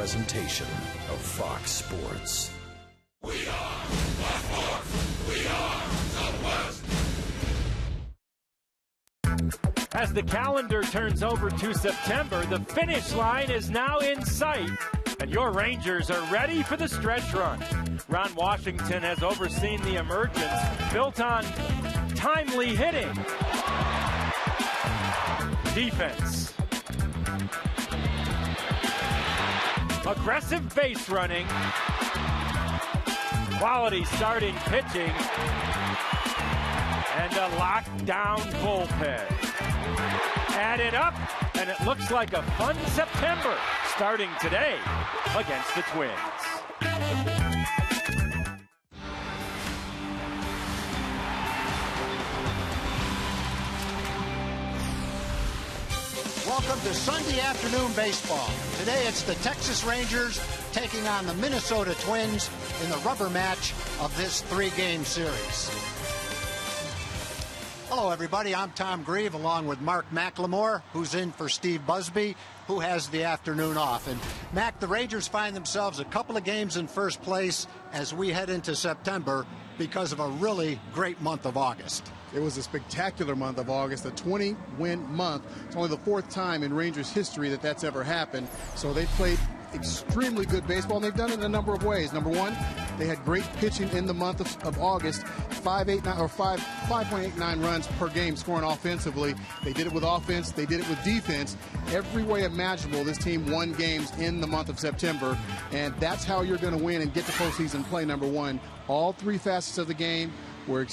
presentation of Fox Sports. We are the North. We are the West. As the calendar turns over to September, the finish line is now in sight, and your Rangers are ready for the stretch run. Ron Washington has overseen the emergence built on timely hitting, defense, aggressive base running, quality starting pitching, and a lockdown bullpen. Add it up, and it looks like a fun September starting today against the Twins. Welcome to Sunday afternoon baseball. Today it's the Texas Rangers taking on the Minnesota Twins in the rubber match of this three-game series. Hello, everybody. I'm Tom Grieve, along with Mark McLemore, who's in for Steve Busby, who has the afternoon off. And, Mac, the Rangers find themselves a couple of games in first place as we head into September because of a really great month of August. It was a spectacular month of August, a 20-win month. It's only the fourth time in Rangers history that that's ever happened. So they played extremely good baseball, and they've done it in a number of ways. Number one, they had great pitching in the month of August, 5.89 runs per game scoring offensively. They did it with offense. They did it with defense. Every way imaginable, this team won games in the month of September, and that's how you're going to win and get to postseason play. Number one, all three facets of the game were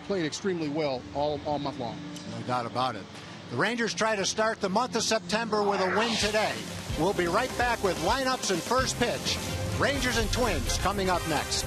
played extremely well all month long. No doubt about it. The Rangers try to start the month of September with a win today. We'll be right back with lineups and first pitch. Rangers and Twins coming up next.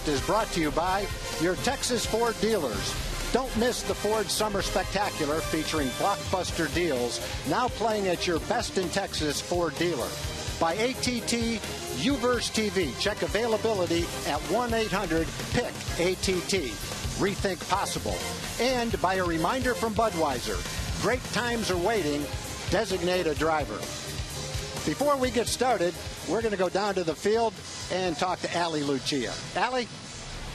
Is brought to you by your Texas Ford dealers. Don't miss the Ford Summer Spectacular featuring blockbuster deals, now playing at your Best in Texas Ford dealer. by ATT Uverse TV. Check availability at 1-800-PIC-ATT. Rethink possible. And by a reminder from Budweiser. Great times are waiting. Designate a driver. Before we get started, we're going to go down to the field and talk to Allie Lucia. Allie?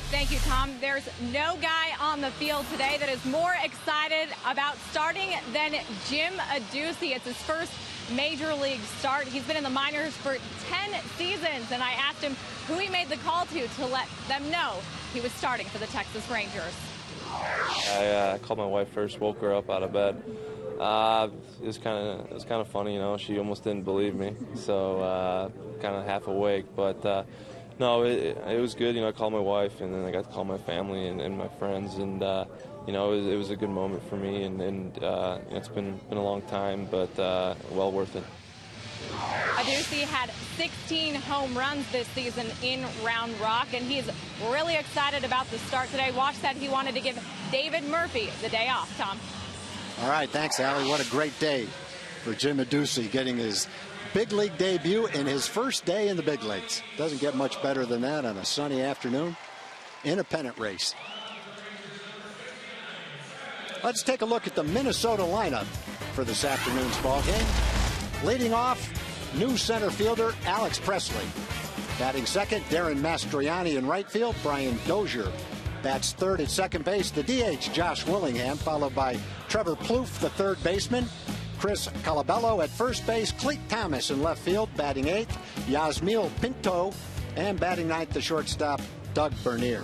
Thank you, Tom. There's no guy on the field today that is more excited about starting than Jim Adduci. It's his first major league start. He's been in the minors for 10 seasons, and I asked him who he made the call to let them know he was starting for the Texas Rangers. I called my wife first, woke her up out of bed. It was kind of funny, you know. She almost didn't believe me, so kind of half awake. But no, it was good. You know, I called my wife, and then I got to call my family and my friends, and you know, it was a good moment for me. And you know, it's been a long time, but well worth it. Adduci had 16 home runs this season in Round Rock, and he's really excited about the start today. Walsh said he wanted to give David Murphy the day off. Tom. All right, thanks, Allie. What a great day for Jim Adduci, getting his big league debut in his first day in the big leagues. Doesn't get much better than that on a sunny afternoon in a pennant race. Let's take a look at the Minnesota lineup for this afternoon's ball game. Leading off, new center fielder Alex Presley. Batting second, Darren Mastroianni in right field. Brian Dozier bats third at second base. The DH, Josh Willingham, followed by Trevor Plouffe, the third baseman. Chris Colabello at first base. Cleet Thomas in left field, batting eighth. Yasmil Pinto, and batting ninth, the shortstop, Doug Bernier.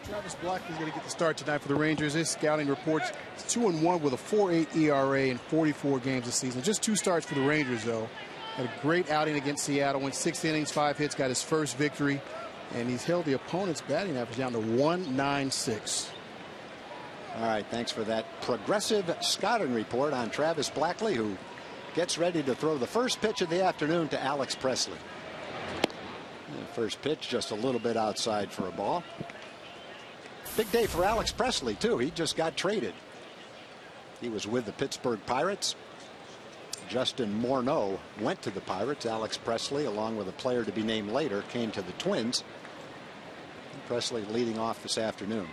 Travis Blackley is going to get the start tonight for the Rangers. His scouting reports 2-1 with a 4.8 ERA in 44 games this season. Just 2 starts for the Rangers, though. Had a great outing against Seattle. Went 6 innings, 5 hits, got his first victory, and he's held the opponent's batting average down to 196. All right, thanks for that progressive scouting report on Travis Blackley, who gets ready to throw the first pitch of the afternoon to Alex Presley. And the first pitch just a little bit outside for a ball. Big day for Alex Presley, too. He just got traded. He was with the Pittsburgh Pirates. Justin Morneau went to the Pirates. Alex Presley, along with a player to be named later, came to the Twins. And Presley leading off this afternoon.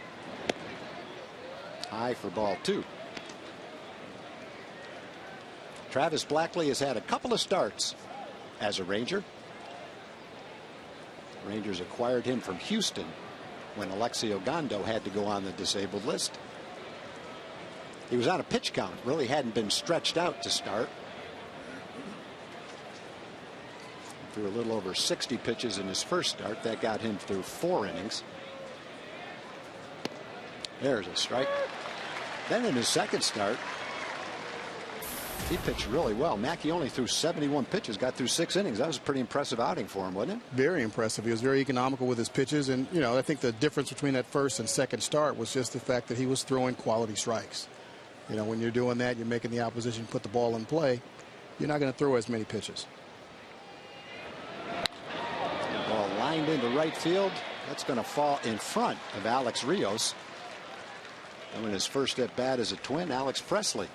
High for ball 2. Travis Blackley has had a couple of starts as a Ranger. The Rangers acquired him from Houston when Alexi Ogando had to go on the disabled list. He was on a pitch count, really hadn't been stretched out to start. Threw a little over 60 pitches in his first start. That got him through 4 innings. There's a strike. Then in his second start, he pitched really well. Mackey only threw 71 pitches, got through 6 innings. That was a pretty impressive outing for him, wasn't it? Very impressive. He was very economical with his pitches, and you know, I think the difference between that first and second start was just the fact that he was throwing quality strikes. You know, when you're doing that, you're making the opposition put the ball in play. You're not going to throw as many pitches. Ball lined into right field. That's going to fall in front of Alex Rios. And when his first at bat as a Twin, Alex Presley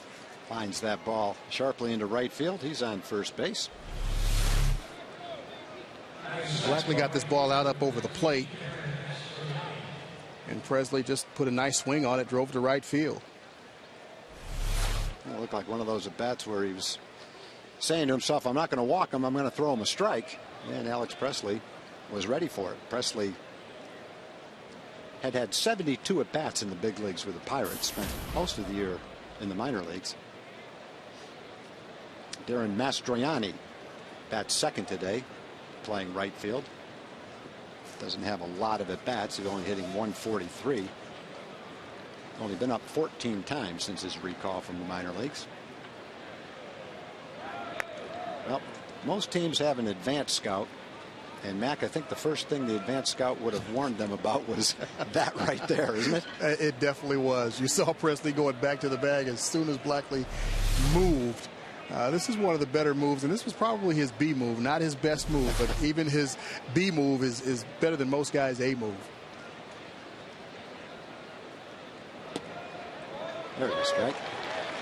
finds that ball sharply into right field. He's on first base. Blackley got this ball out up over the plate, and Presley just put a nice swing on it, drove to right field. It looked like one of those at bats where he was saying to himself, I'm not going to walk him, I'm going to throw him a strike. And Alex Presley was ready for it. Presley had 72 at bats in the big leagues with the Pirates, spent most of the year in the minor leagues. Darren Mastroianni bats second today, playing right field. Doesn't have a lot of at bats. He's only hitting 143. Only been up 14 times since his recall from the minor leagues. Well, most teams have an advanced scout. And Mac, I think the first thing the advanced scout would have warned them about was that right there, isn't it? It definitely was. You saw Presley going back to the bag as soon as Blackley moved. This is one of the better moves, and this was probably his B move, not his best move, but even his B move is better than most guys' A move. There's a strike.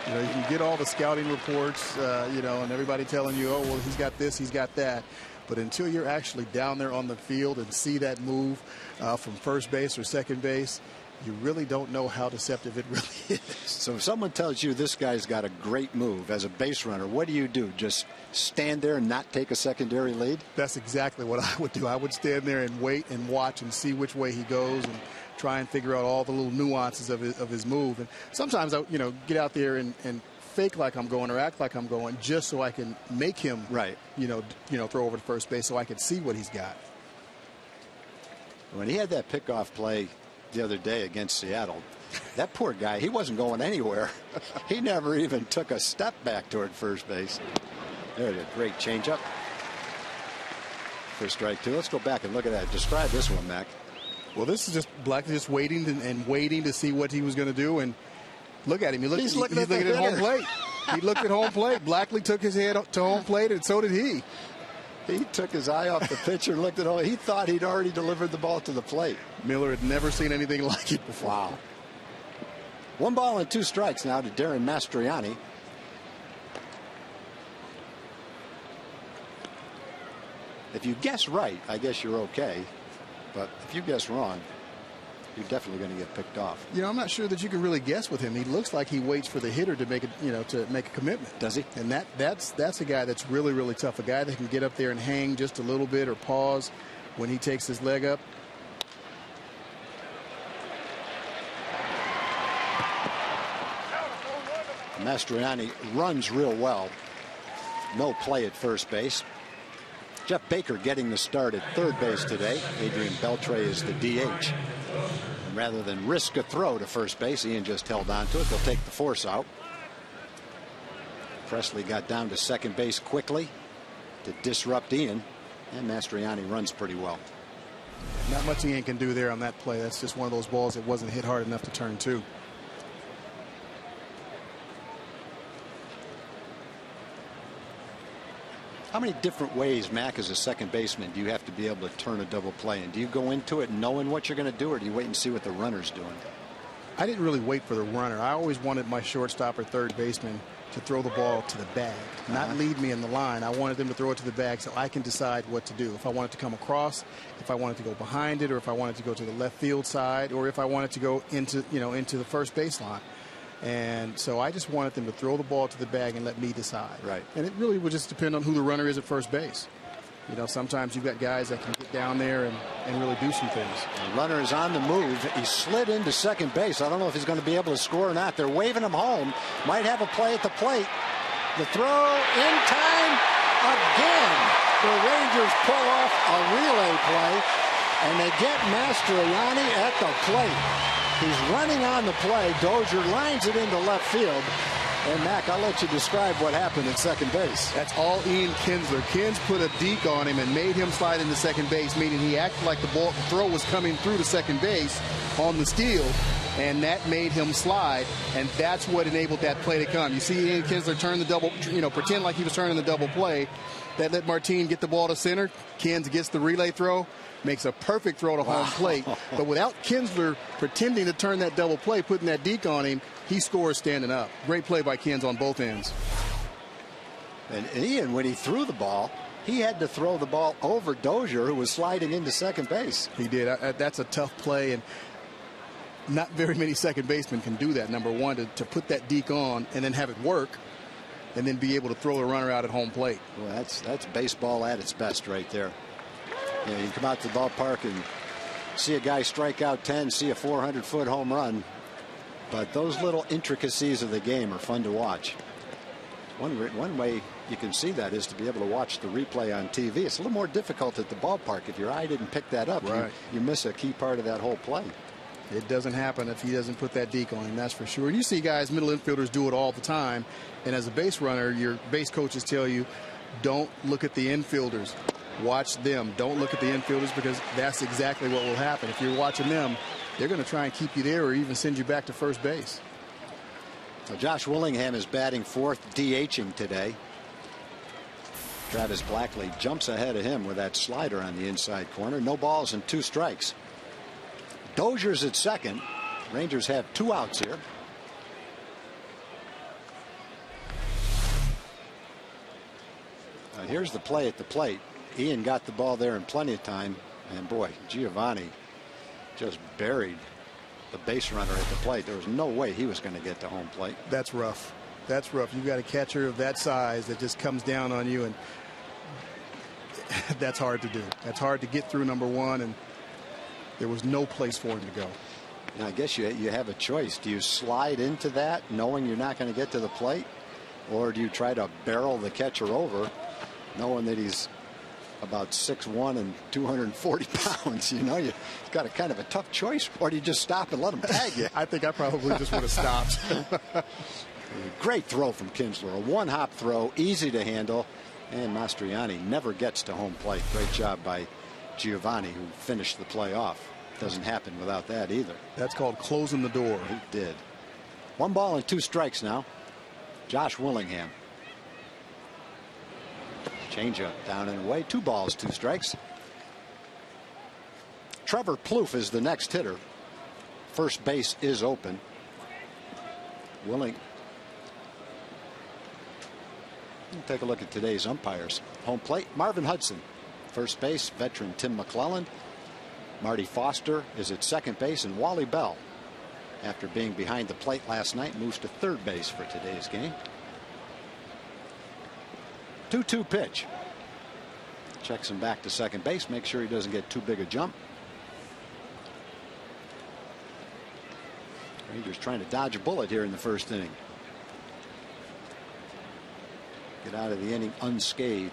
You know, you can get all the scouting reports, you know, and everybody telling you, oh, well, he's got this, he's got that. But until you're actually down there on the field and see that move from first base or second base, you really don't know how deceptive it really is. So if someone tells you this guy's got a great move as a base runner, what do? Just stand there and not take a secondary lead? That's exactly what I would do. I would stand there and wait and watch and see which way he goes and try and figure out all the little nuances of his move. And sometimes I, you know, get out there and fake like I'm going or act like I'm going just so I can make him, you know, throw over to first base so I can see what he's got. When he had that pickoff play the other day against Seattle, that poor guy, he wasn't going anywhere. He never even took a step back toward first base. There's a great changeup for strike two. Let's go back and look at that. Describe this one, Mac. Well, this is just Blackley just waiting and waiting to see what he was going to do. And look at him. He's looking at home plate. He looked at home plate. Blackley took his head to home plate, and so did he. He took his eye off the pitcher and looked at home. He thought he'd already delivered the ball to the plate. Miller had never seen anything like it before. Wow. 1 ball and 2 strikes now to Darren Mastriani. If you guess right, I guess you're okay. But if you guess wrong, you're definitely going to get picked off. You know, I'm not sure that you can really guess with him. He looks like he waits for the hitter to make it, you know, to make a commitment. Does he? And that's a guy that's really, really tough. A guy that can get up there and hang just a little bit or pause when he takes his leg up. Mastriani runs real well. No play at first base. Jeff Baker getting the start at third base today. Adrian Beltre is the DH. And rather than risk a throw to first base, Ian just held on to it. They'll take the force out. Presley got down to second base quickly to disrupt Ian. And Mastriani runs pretty well. Not much Ian can do there on that play. That's just one of those balls that wasn't hit hard enough to turn two. How many different ways, Mac, as a second baseman, do you have to be able to turn a double play? And do you go into it knowing what you're going to do, or do you wait and see what the runner's doing? I didn't really wait for the runner. I always wanted my shortstop or third baseman to throw the ball to the bag, not lead me in the line. I wanted them to throw it to the bag so I can decide what to do. If I wanted to come across, if I wanted to go behind it, or if I wanted to go to the left field side, or if I wanted to go into, you know, into the first baseline. And so I just wanted them to throw the ball to the bag and let me decide. Right. And it really would just depend on who the runner is at first base. You know, sometimes you've got guys that can get down there and really do some things. The runner is on the move. He slid into second base. I don't know if he's going to be able to score or not. They're waving him home. Might have a play at the plate. The throw in time again. The Rangers pull off a relay play, and they get Mastriani at the plate. He's running on the play. Dozier lines it into left field. And, Mac, I'll let you describe what happened at second base. That's all Ian Kinsler. Kins put a deke on him and made him slide into second base, meaning he acted like the throw was coming through to second base on the steal, and that made him slide, and that's what enabled that play to come. You see Ian Kinsler turn the double, you know, pretend like he was turning the double play. That let Martin get the ball to center. Kins gets the relay throw, makes a perfect throw to home plate. But without Kinsler pretending to turn that double play, putting that deke on him, he scores standing up. Great play by Kins on both ends. And Ian, when he threw the ball, he had to throw the ball over Dozier, who was sliding into second base. He did. That's a tough play, and not very many second basemen can do that. Number one, to put that deke on and then have it work, and then be able to throw a runner out at home plate. Well, that's baseball at its best right there. You know, you come out to the ballpark and see a guy strike out 10, see a 400-foot home run. But those little intricacies of the game are fun to watch. One way you can see that is to be able to watch the replay on TV. It's a little more difficult at the ballpark. If your eye didn't pick that up, you miss a key part of that whole play. It doesn't happen if he doesn't put that deke on him, that's for sure. And you see guys, middle infielders, do it all the time. And as a base runner, your base coaches tell you, don't look at the infielders. Watch them. Don't look at the infielders, because that's exactly what will happen. If you're watching them, they're going to try and keep you there or even send you back to first base. So Josh Willingham is batting fourth, DHing today. Travis Blackley jumps ahead of him with that slider on the inside corner. No balls and 2 strikes. Dozier's at second. Rangers have 2 outs here. Here's the play at the plate. Ian got the ball there in plenty of time, and boy, Giovanni just buried the base runner at the plate. There was no way he was going to get to home plate. That's rough. That's rough. You've got a catcher of that size that just comes down on you, and that's hard to do. That's hard to get through number one, and there was no place for him to go. And I guess you have a choice. Do you slide into that knowing you're not going to get to the plate, or do you try to barrel the catcher over knowing that he's about 6'1" and 240 pounds? You know, you've got a kind of a tough choice. Or do you just stop and let him tag you? I think I probably just would have stopped. Great throw from Kinsler. A one-hop throw, easy to handle, and Mastriani never gets to home plate. Great job by Giovanni, who finished the play off. Doesn't happen without that either. That's called closing the door. He did. 1 ball and 2 strikes now. Josh Willingham. Changeup down and away. 2 balls, 2 strikes. Trevor Plouffe is the next hitter. First base is open. Take a look at today's umpires. Home plate, Marvin Hudson. First base, veteran Tim McClelland. Marty Foster is at second base, and Wally Bell, after being behind the plate last night, moves to third base for today's game. 2-2 pitch. Checks him back to second base. Make sure he doesn't get too big a jump. Rangers trying to dodge a bullet here in the first inning. Get out of the inning unscathed.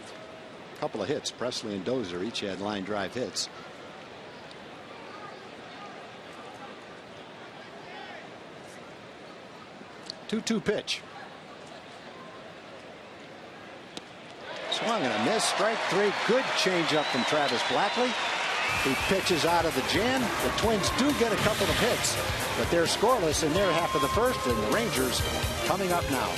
A couple of hits. Presley and Dozier each had line drive hits. Two pitch. Swung and a miss. Strike 3. Good changeup from Travis Blackley. He pitches out of the jam. The Twins do get a couple of hits, but they're scoreless in their half of the first, and the Rangers coming up now.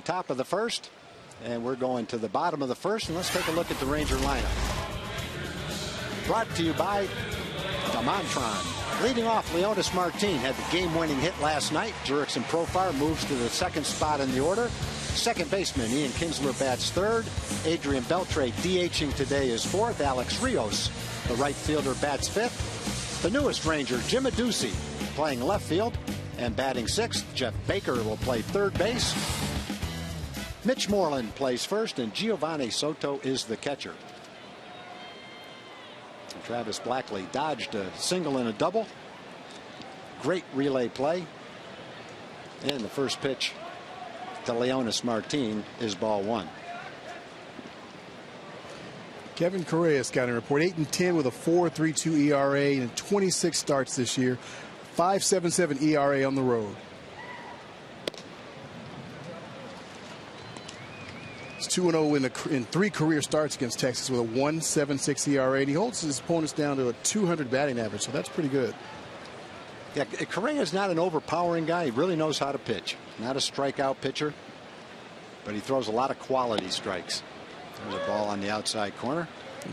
Top of the first, and we're going to the bottom of the first, and let's take a look at the Ranger lineup. Brought to you by the Montron. Leading off, Leonis Martin had the game-winning hit last night. Jurickson Profar moves to the second spot in the order. Second baseman Ian Kinsler bats third. Adrian Beltre DHing today is fourth. Alex Rios, the right fielder, bats fifth. The newest Ranger, Jim Adducci, playing left field and batting sixth. Jeff Baker will play third base. Mitch Moreland plays first, and Giovanni Soto is the catcher. And Travis Blackley dodged a single and a double. Great relay play. And the first pitch to Leonis Martin is ball 1. Kevin Correa's got a report. 8-10 with a 4.32 ERA and 26 starts this year. 5.77 ERA on the road. He's 2-0 in 3 career starts against Texas with a 1.76 ERA, and he holds his opponents down to a 200 batting average, so that's pretty good. Yeah, Correa is not an overpowering guy. He really knows how to pitch. Not a strikeout pitcher, but he throws a lot of quality strikes. There's a ball on the outside corner.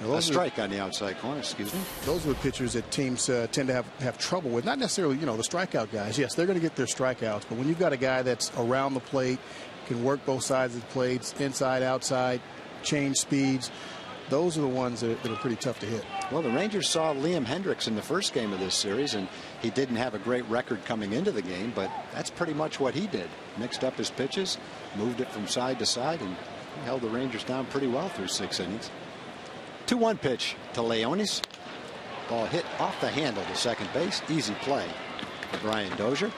A strike on the outside corner, excuse me. Those are the pitchers that teams tend to have trouble with. Not necessarily, the strikeout guys. Yes, they're going to get their strikeouts, but when you've got a guy that's around the plate, can work both sides of the plate, inside, outside, change speeds, those are the ones that are pretty tough to hit. Well, the Rangers saw Liam Hendriks in the first game of this series, and he didn't have a great record coming into the game, but that's pretty much what he did. Mixed up his pitches, moved it from side to side, and he held the Rangers down pretty well through 6 innings. 2-1 pitch to Leonis. Ball hit off the handle to second base. Easy play for Brian Dozier.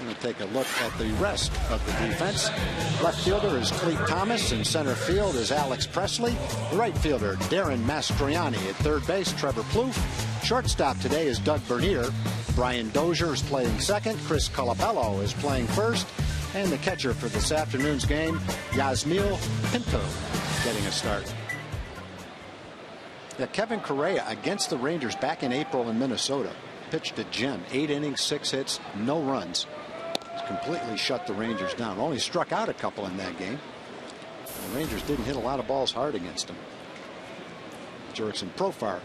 We'll take a look at the rest of the defense. Left fielder is Clete Thomas. In center field is Alex Presley. The right fielder, Darren Mastroianni. At third base, Trevor Plouffe. Shortstop today is Doug Bernier. Brian Dozier is playing second. Chris Colapello is playing first. And the catcher for this afternoon's game, Yasmil Pinto, getting a start. Yeah, Kevin Correa against the Rangers back in April in Minnesota. Pitched a gem. 8 innings, 6 hits, no runs. Completely shut the Rangers down. Only struck out a couple in that game. The Rangers didn't hit a lot of balls hard against him. Jurickson Profar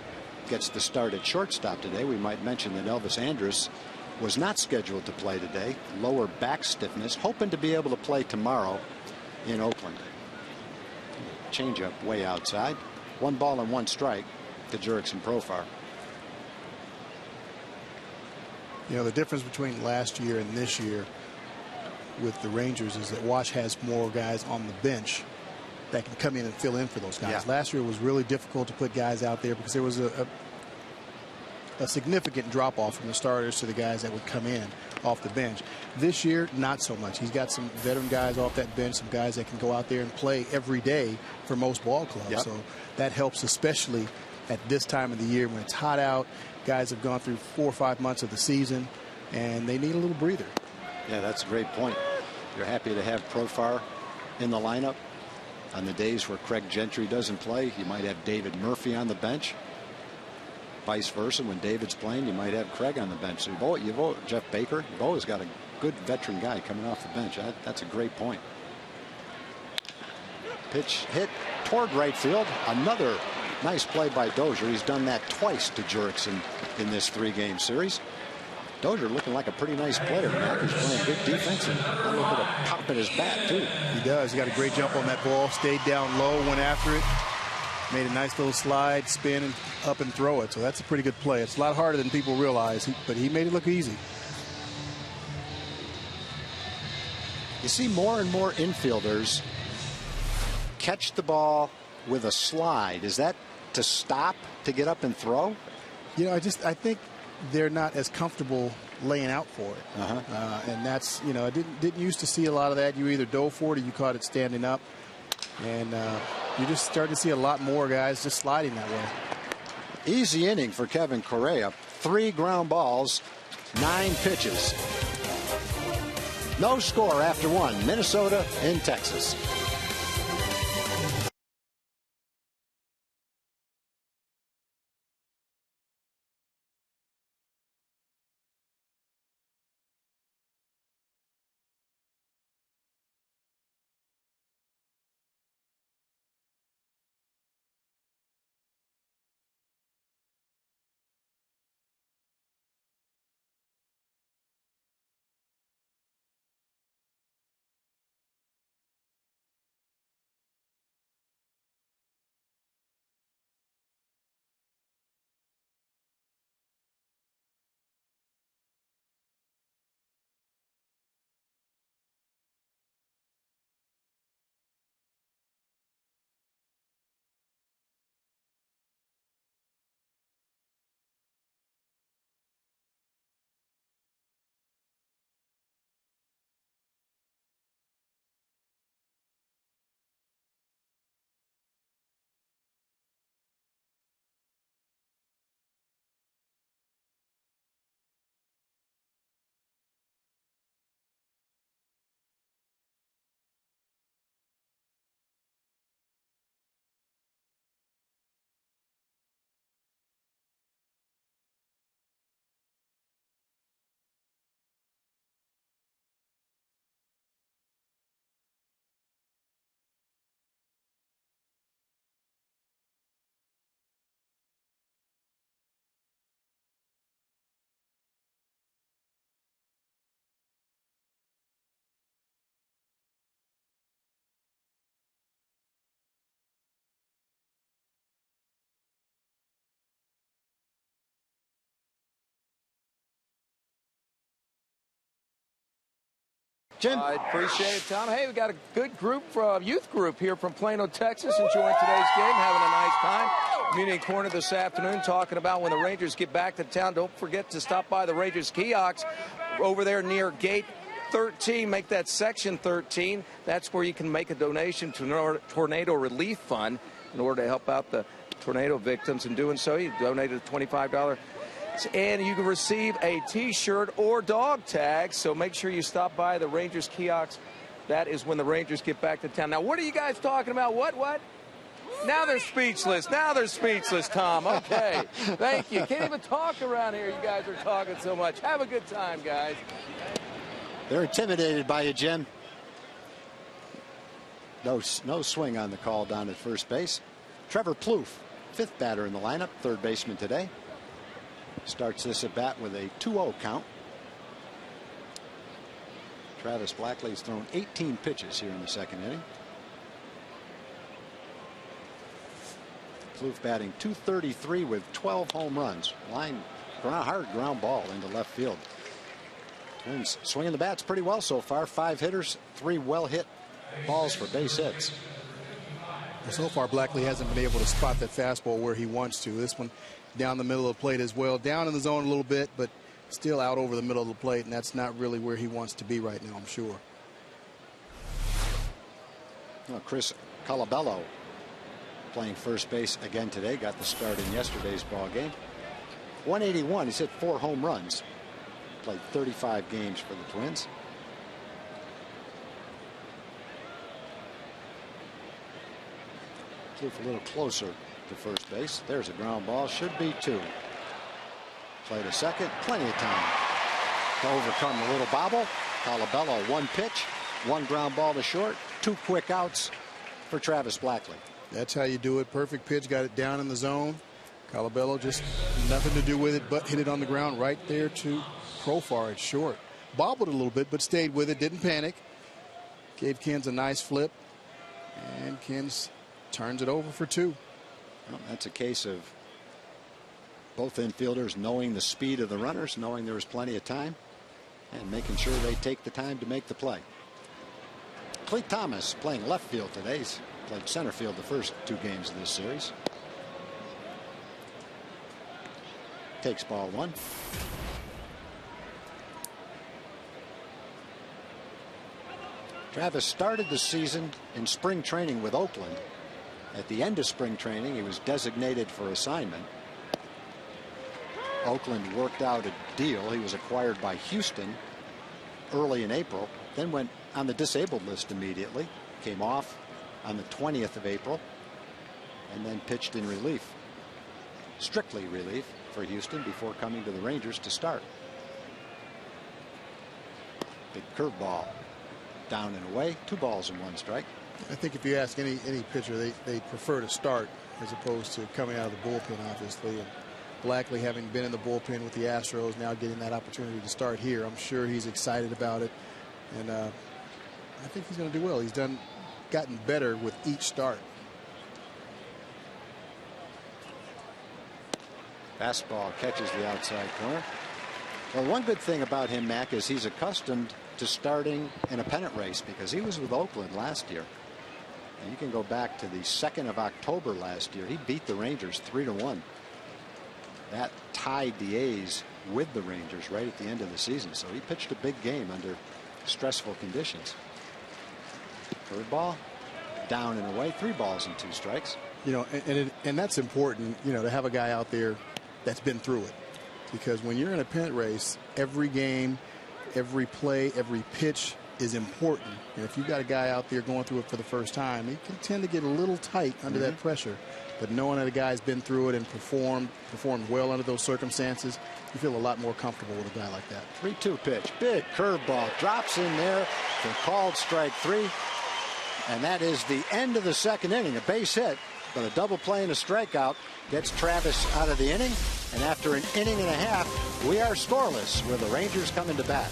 gets the start at shortstop today. We might mention that Elvis Andrus was not scheduled to play today. Lower back stiffness. Hoping to be able to play tomorrow in Oakland. Changeup way outside. 1 ball and 1 strike to Jurickson Profar. The difference between last year and this year with the Rangers is that Wash has more guys on the bench that can come in and fill in for those guys. Yeah. Last year it was really difficult to put guys out there because there was a significant drop off from the starters to the guys that would come in off the bench. This year, not so much. He's got some veteran guys off that bench, some guys that can go out there and play every day for most ball clubs. Yep. So that helps, especially at this time of the year when it's hot out. Guys have gone through 4 or 5 months of the season, and they need a little breather. Yeah, that's a great point. You're happy to have Profar in the lineup. On the days where Craig Gentry doesn't play, you might have David Murphy on the bench. Vice versa, when David's playing, you might have Craig on the bench. So you've Jeff Baker. You've always got a good veteran guy coming off the bench. That's a great point. Pitch hit toward right field. Another nice play by Dozier. He's done that twice to Jurickson in this 3-game series. Dozier looking like a pretty nice player. Now he's playing good defense and a little bit of pop in his bat too. He does. He got a great jump on that ball. Stayed down low, went after it. Made a nice little slide, spin, and up and throw it. So that's a pretty good play. It's a lot harder than people realize, but he made it look easy. You see more and more infielders catch the ball with a slide. Is that to stop, to get up and throw? I think they're not as comfortable laying out for it. And that's, I didn't used to see a lot of that. You either dove for it or you caught it standing up. And you just start to see a lot more guys just sliding that way. Easy inning for Kevin Correa. 3 ground balls, 9 pitches. No score after 1. Minnesota in Texas. Jim. I appreciate it, Tom. Hey, we got a good group, youth group here from Plano, Texas, enjoying today's game, having a nice time. Community Corner this afternoon, talking about when the Rangers get back to town. Don't forget to stop by the Rangers kiosks over there near Gate 13. Make that Section 13. That's where you can make a donation to a tornado relief fund in order to help out the tornado victims. In doing so, you donated a $25. And you can receive a T-shirt or dog tag. So make sure you stop by the Rangers kiosks. That is when the Rangers get back to town. Now, what are you guys talking about? What? Now they're speechless. Now they're speechless, Tom. Okay. Thank you. Can't even talk around here. You guys are talking so much. Have a good time, guys. They're intimidated by you, Jim. No swing on the call down at first base. Trevor Plouffe, fifth batter in the lineup, third baseman today. Starts this at bat with a 2-0 count. Travis Blackley's thrown 18 pitches here in the second inning. Plouffe batting .233 with 12 home runs. Hard ground ball into left field. Twins swinging the bats pretty well so far. 5 hitters, 3 well hit balls for base hits. So far, Blackley hasn't been able to spot that fastball where he wants to. This one down the middle of the plate as well. Down in the zone a little bit, but still out over the middle of the plate, and that's not really where he wants to be right now, I'm sure. Well, Chris Colabello playing first base again today. Got the start in yesterday's ball game. 181. He's hit 4 home runs. Played 35 games for the Twins. Plouffe a little closer to first base. There's a ground ball. Should be 2. Played a second. Plenty of time to overcome the little bobble. Colabello 1 pitch, 1 ground ball to short, 2 quick outs for Travis Blackley. That's how you do it. Perfect pitch. Got it down in the zone. Colabello just nothing to do with it but hit it on the ground right there to Profar at short. Bobbled a little bit but stayed with it. Didn't panic. Gave Kins a nice flip. And Kins turns it over for 2. Well, that's a case of both infielders knowing the speed of the runners, knowing there was plenty of time, and making sure they take the time to make the play. Cleet Thomas playing left field today. He's played center field the first 2 games of this series. Takes ball 1. Travis started the season in spring training with Oakland. At the end of spring training, he was designated for assignment. Oakland worked out a deal. He was acquired by Houston early in April, then went on the disabled list immediately, came off on the 20th of April, and then pitched in relief, strictly relief for Houston before coming to the Rangers to start. Big curveball down and away, 2 balls and 1 strike. I think if you ask any pitcher, they prefer to start as opposed to coming out of the bullpen, obviously. And Blackley, having been in the bullpen with the Astros, now getting that opportunity to start here, I'm sure he's excited about it. And I think he's going to do well. He's gotten better with each start. Fastball catches the outside corner. Well, one good thing about him, Mac, is he's accustomed to starting in a pennant race because he was with Oakland last year. And you can go back to the 2nd of October last year. He beat the Rangers 3-1. That tied the A's with the Rangers right at the end of the season. So he pitched a big game under stressful conditions. Curveball down and away, 3 balls and 2 strikes. You know, and that's important, you know, to have a guy out there that's been through it, because when you're in a pennant race, every game, every play, every pitch is important. And if you've got a guy out there going through it for the first time, he can tend to get a little tight under that pressure. But knowing that a guy's been through it and performed well under those circumstances, you feel a lot more comfortable with a guy like that. 3-2 pitch, big curveball, drops in there for called strike 3. And that is the end of the second inning. A base hit, but a double play and a strikeout gets Travis out of the inning. And after an inning and a half, we are scoreless with the Rangers coming to bat.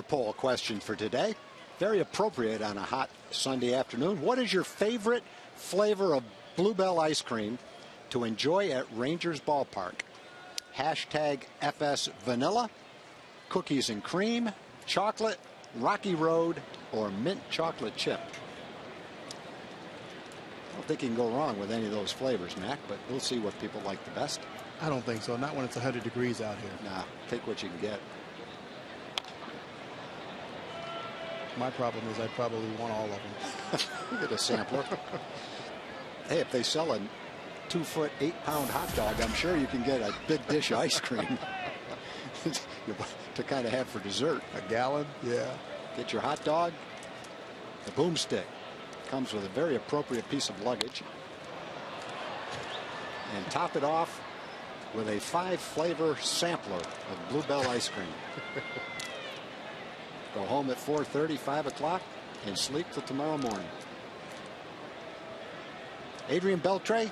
Poll question for today. Very appropriate on a hot Sunday afternoon. What is your favorite flavor of Bluebell ice cream to enjoy at Rangers Ballpark? Hashtag FS Vanilla, cookies and cream, chocolate, Rocky Road, or mint chocolate chip. I don't think you can go wrong with any of those flavors, Mac, but we'll see what people like the best. I don't think so. Not when it's 100 degrees out here. Nah, take what you can get. My problem is I probably want all of them. Get a sampler. Hey, if they sell a 2-foot, 8-pound hot dog, I'm sure you can get a big dish of ice cream to kind of have for dessert. A gallon? Yeah. Get your hot dog. The boomstick comes with a very appropriate piece of luggage. And top it off with a 5-flavor sampler of Bluebell ice cream. Go home at 4:30, 5 o'clock, and sleep till tomorrow morning. Adrian Beltre,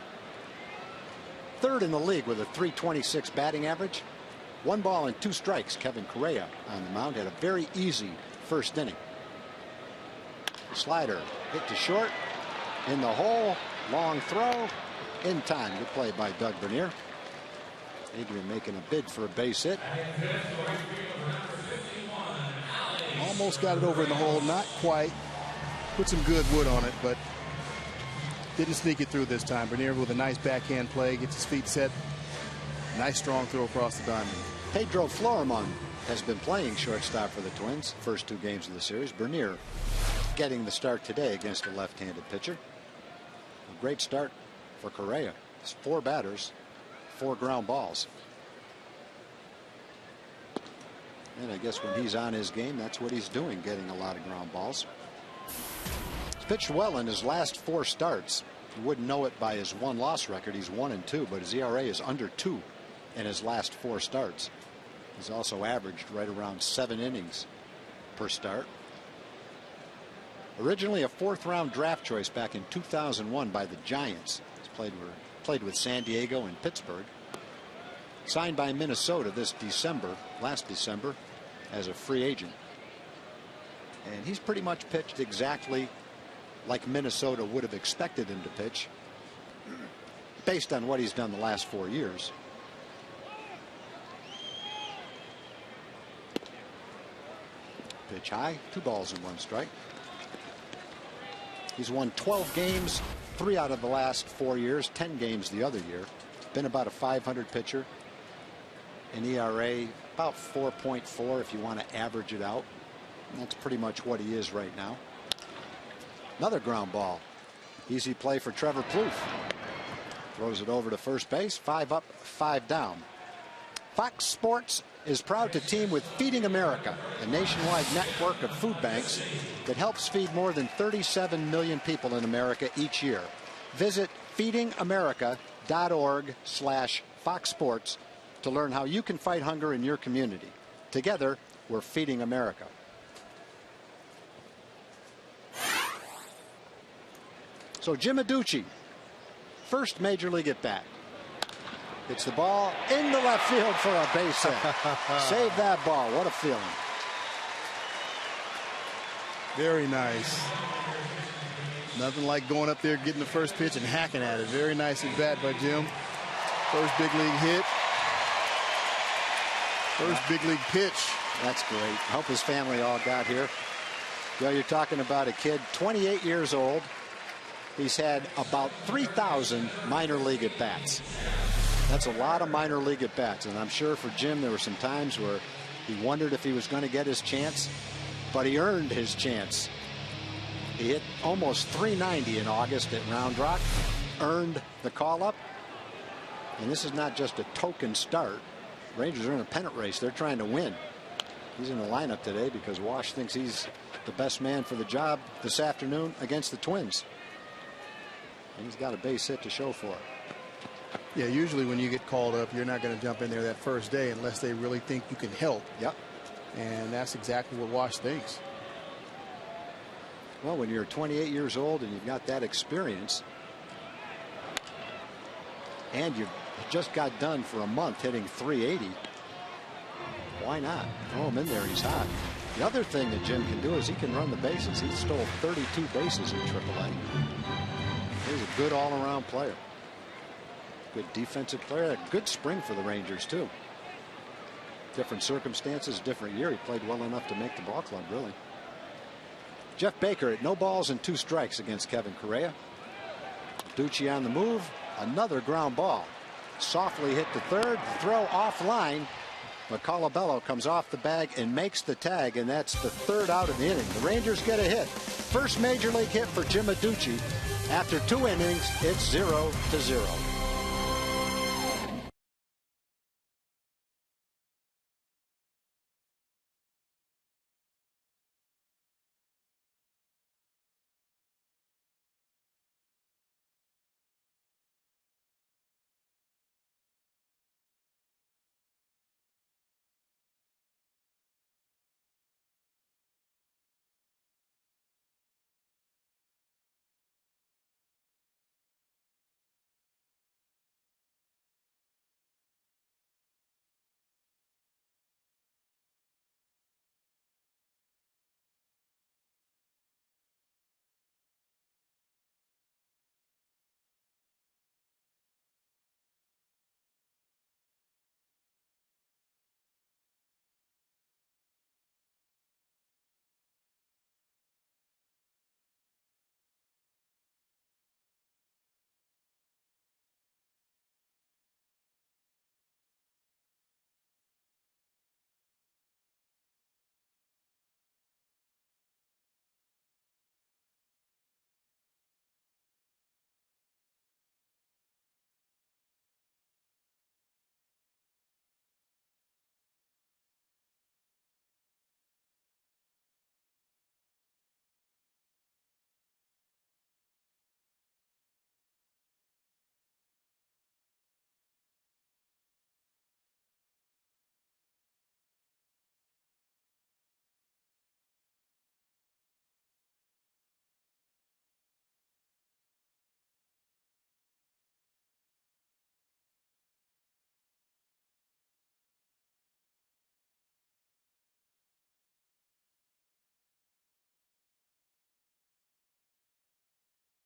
third in the league with a .326 batting average. 1 ball and 2 strikes. Kevin Correa on the mound had a very easy first inning. Slider hit to short, in the hole, long throw, in time. Good play by Doug Bernier. Adrian making a bid for a base hit. Almost got it over in the hole, not quite. Put some good wood on it, but didn't sneak it through this time. Bernier with a nice backhand play, gets his feet set. Nice strong throw across the diamond. Pedro Florimon has been playing shortstop for the Twins first 2 games of the series. Bernier getting the start today against a left-handed pitcher. A great start for Correa. It's 4 batters, 4 ground balls. And I guess when he's on his game, that's what he's doing, getting a lot of ground balls. He's pitched well in his last 4 starts. You wouldn't know it by his 1-loss record. He's 1-2, but his ERA is under 2 in his last 4 starts. He's also averaged right around 7 innings per start. Originally a 4th-round draft choice back in 2001 by the Giants. He's played with San Diego and Pittsburgh. Signed by Minnesota last December, as a free agent. And he's pretty much pitched exactly like Minnesota would have expected him to pitch based on what he's done the last 4 years. Pitch high, 2 balls and 1 strike. He's won 12 games, 3 out of the last 4 years, 10 games the other year. Been about a .500 pitcher. An ERA about 4.4 if you want to average it out. And that's pretty much what he is right now. Another ground ball. Easy play for Trevor Plouffe. Throws it over to first base. 5 up, 5 down. Fox Sports is proud to team with Feeding America, a nationwide network of food banks that helps feed more than 37 million people in America each year. Visit feedingamerica.org/Fox Sports to learn how you can fight hunger in your community. Together, we're feeding America. So Jim Adducci, first major league at bat. Hits the ball in the left field for a base hit. Save that ball. What a feeling. Very nice. Nothing like going up there, getting the first pitch and hacking at it. Very nice at bat by Jim. First big league hit. First big league pitch. That's great. I hope his family all got here. You know, you're talking about a kid, 28 years old. He's had about 3,000 minor league at bats. That's a lot of minor league at bats. And I'm sure for Jim, there were some times where he wondered if he was going to get his chance, but he earned his chance. He hit almost 390 in August at Round Rock, earned the call up. And this is not just a token start. Rangers are in a pennant race. They're trying to win. He's in the lineup today because Wash thinks he's the best man for the job this afternoon against the Twins. And he's got a base hit to show for it. Yeah, usually when you get called up, you're not going to jump in there that first day unless they really think you can help. Yep. And that's exactly what Wash thinks. Well, when you're 28 years old and you've got that experience, and you've just got done for a month hitting 380, why not? Throw him in there. He's hot. The other thing that Jim can do is he can run the bases. He stole 32 bases in AAA. He's a good all-around player. Good defensive player. A good spring for the Rangers, too. Different circumstances, different year. He played well enough to make the ball club, really. Jeff Baker at no balls and 2 strikes against Kevin Correa. Ducci on the move. Another ground ball. Softly hit to third. Throw offline. But Colabello comes off the bag and makes the tag, and that's the 3rd out of the inning. The Rangers get a hit. First major league hit for Jim Ducci. After 2 innings, it's 0-0.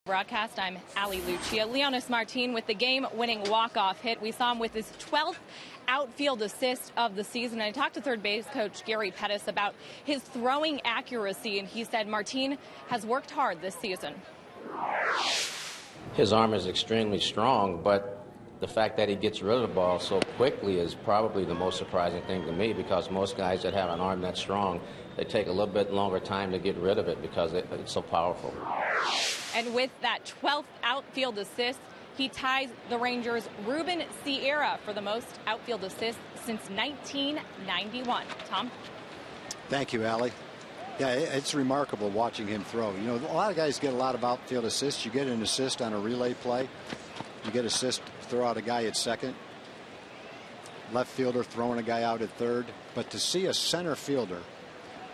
Broadcast, I'm Ali Lucia. Leonis Martin with the game-winning walk-off hit. We saw him with his 12th outfield assist of the season. I talked to third base coach Gary Pettis about his throwing accuracy, and he said Martin has worked hard this season. His arm is extremely strong, but the fact that he gets rid of the ball so quickly is probably the most surprising thing to me, because most guys that have an arm that strong, they take a little bit longer time to get rid of it because it's so powerful. And with that 12th outfield assist, he ties the Rangers' Ruben Sierra for the most outfield assists since 1991. Tom? Thank you, Allie. Yeah, it's remarkable watching him throw. You know, a lot of guys get a lot of outfield assists. You get an assist on a relay play. You get assist, throw out a guy at second. Left fielder throwing a guy out at third. But to see a center fielder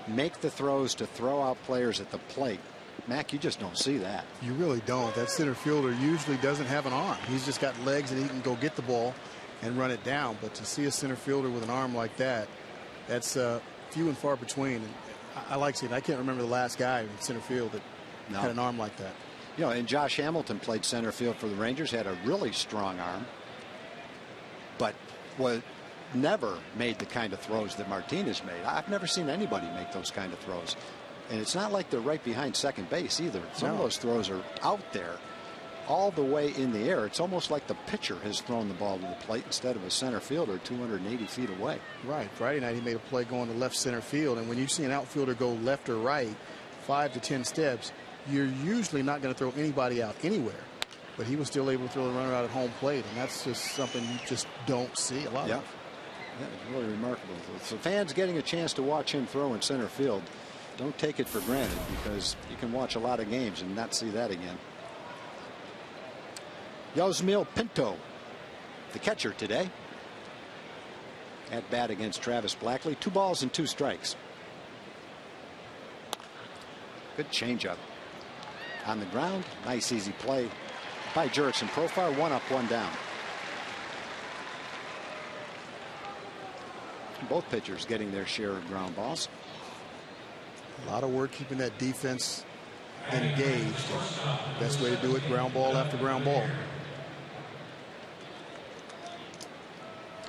make the throws to throw out players at the plate, Mac, you just don't see that. You really don't. That center fielder usually doesn't have an arm. He's just got legs and he can go get the ball and run it down. But to see a center fielder with an arm like that, that's few and far between. And I like seeing it. I can't remember the last guy in center field that had an arm like that. You know, and Josh Hamilton played center field for the Rangers, had a really strong arm, but never made the kind of throws that Martinez made. I've never seen anybody make those kind of throws. And it's not like they're right behind second base either. Some of those throws are out there all the way in the air. It's almost like the pitcher has thrown the ball to the plate instead of a center fielder 280 feet away. Right. Friday night he made a play going to left center field. And when you see an outfielder go left or right 5 to 10 steps, you're usually not going to throw anybody out anywhere. But he was still able to throw the runner out at home plate. And that's just something you just don't see a lot of. Yeah, it's really remarkable. So fans getting a chance to watch him throw in center field, don't take it for granted, because you can watch a lot of games and not see that again. Yosmil Pinto, the catcher today, at bat against Travis Blackley. 2 balls and 2 strikes. Good changeup on the ground. Nice easy play by Jurickson Profar. 1 up, 1 down. Both pitchers getting their share of ground balls. A lot of work keeping that defense engaged. Best way to do it, ground ball after ground ball.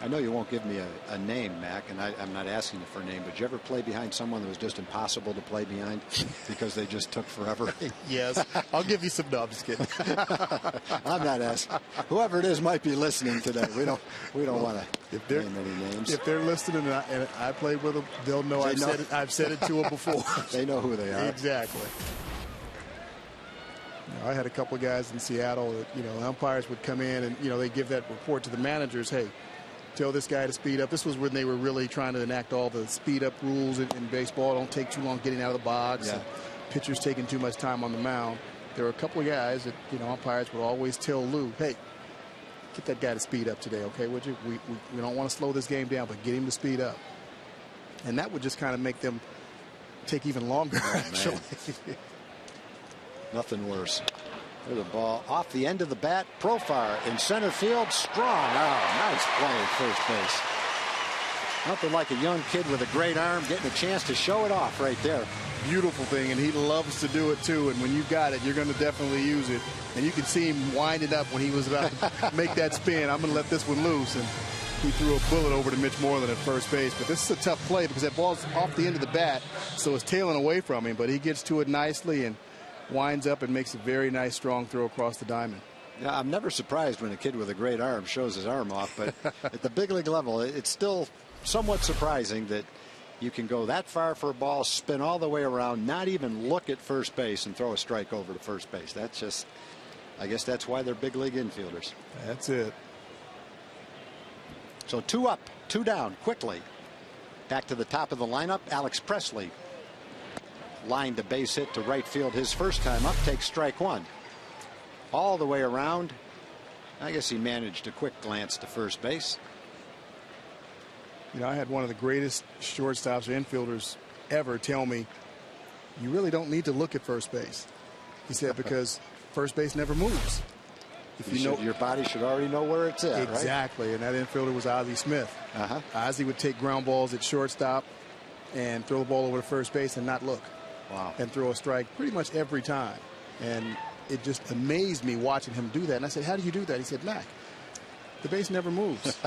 I know you won't give me a name, Mac, and I'm not asking you for a name, but did you ever play behind someone that was just impossible to play behind because they just took forever? Yes. I'll give you some. No, I'm just kidding. I'm not asking. Whoever it is might be listening today. We don't want to name any names. If they're listening and I played with them, they'll know I've said it to them before. They know who they are. Exactly. I had a couple of guys in Seattle that, umpires would come in and, they give that report to the managers. Hey, tell this guy to speed up. This was when they were really trying to enact all the speed up rules in baseball. Don't take too long getting out of the box. Yeah. And pitchers taking too much time on the mound. There were a couple of guys that, umpires would always tell Lou, hey, get that guy to speed up today, okay, would you? We don't want to slow this game down, but get him to speed up. And that would just kind of make them take even longer, actually. Nothing worse. There's a ball off the end of the bat. Profar in center field. Strong. Oh, nice play at first base. Nothing like a young kid with a great arm getting a chance to show it off right there. Beautiful thing, and he loves to do it too. And when you got it, you're going to definitely use it. And you can see him winding up when he was about to make that spin. I'm going to let this one loose. And he threw a bullet over to Mitch Moreland at first base. But this is a tough play because that ball's off the end of the bat, so it's tailing away from him. But he gets to it nicely and winds up and makes a very nice, strong throw across the diamond. Yeah, I'm never surprised when a kid with a great arm shows his arm off, but at the big league level, it's still somewhat surprising that you can go that far for a ball, spin all the way around, not even look at first base and throw a strike over to first base. That's just, I guess that's why they're big league infielders. That's it. So 2 up, 2 down quickly. Back to the top of the lineup, Alex Presley. Lined a base hit to right field his first time up, takes strike 1. All the way around. I guess he managed a quick glance to first base. I had one of the greatest shortstops or infielders ever tell me, you really don't need to look at first base. He said, because first base never moves. If you know, your body should already know where it's at. Exactly. Right? And that infielder was Ozzie Smith. Ozzie would take ground balls at shortstop and throw the ball over to first base and not look. Wow. And throw a strike pretty much every time. And it just amazed me watching him do that. And I said, how do you do that? He said, Mac, the base never moves.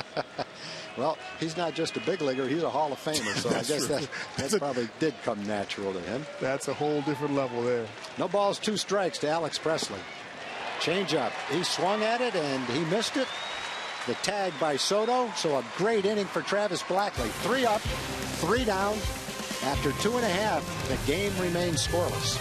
Well, he's not just a big leaguer, he's a Hall of Famer, so I guess that probably did come natural to him. That's a whole different level there. No balls, 2 strikes to Alex Presley. Change up. He swung at it and he missed it. The tag by Soto, so a great inning for Travis Blackley. 3 up, 3 down. After 2.5, the game remains scoreless.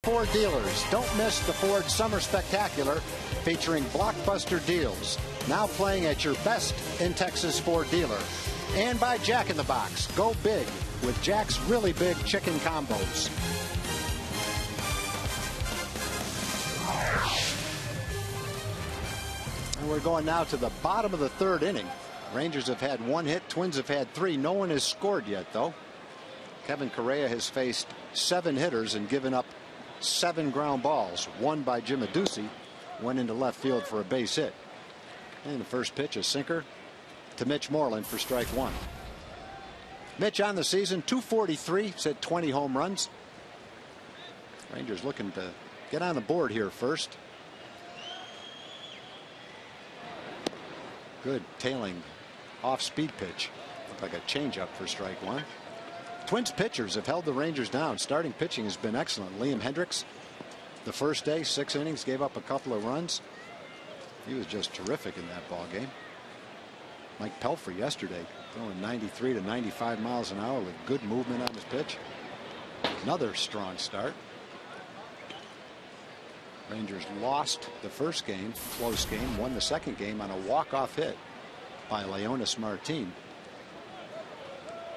Ford dealers. Don't miss the Ford Summer Spectacular featuring blockbuster deals. Now playing at your best in Texas Ford dealer. And by Jack in the Box. Go big with Jack's really big chicken combos. And we're going now to the bottom of the third inning. Rangers have had 1 hit. Twins have had 3. No one has scored yet, though. Kevin Correa has faced 7 hitters and given up 7 ground balls. 1 by Jim Adduci. Went into left field for a base hit. And the first pitch, a sinker to Mitch Moreland for strike 1. Mitch on the season, 243, said 20 home runs. Rangers looking to get on the board here first. Good tailing off-speed pitch. Looked like a changeup for strike 1. Twins pitchers have held the Rangers down. Starting pitching has been excellent. Liam Hendricks, the first day, 6 innings, gave up a couple of runs. He was just terrific in that ball game. Mike Pelfrey yesterday throwing 93 to 95 miles an hour with good movement on his pitch. Another strong start. Rangers lost the first game, close game, won the second game on a walk-off hit by Leonis Martin.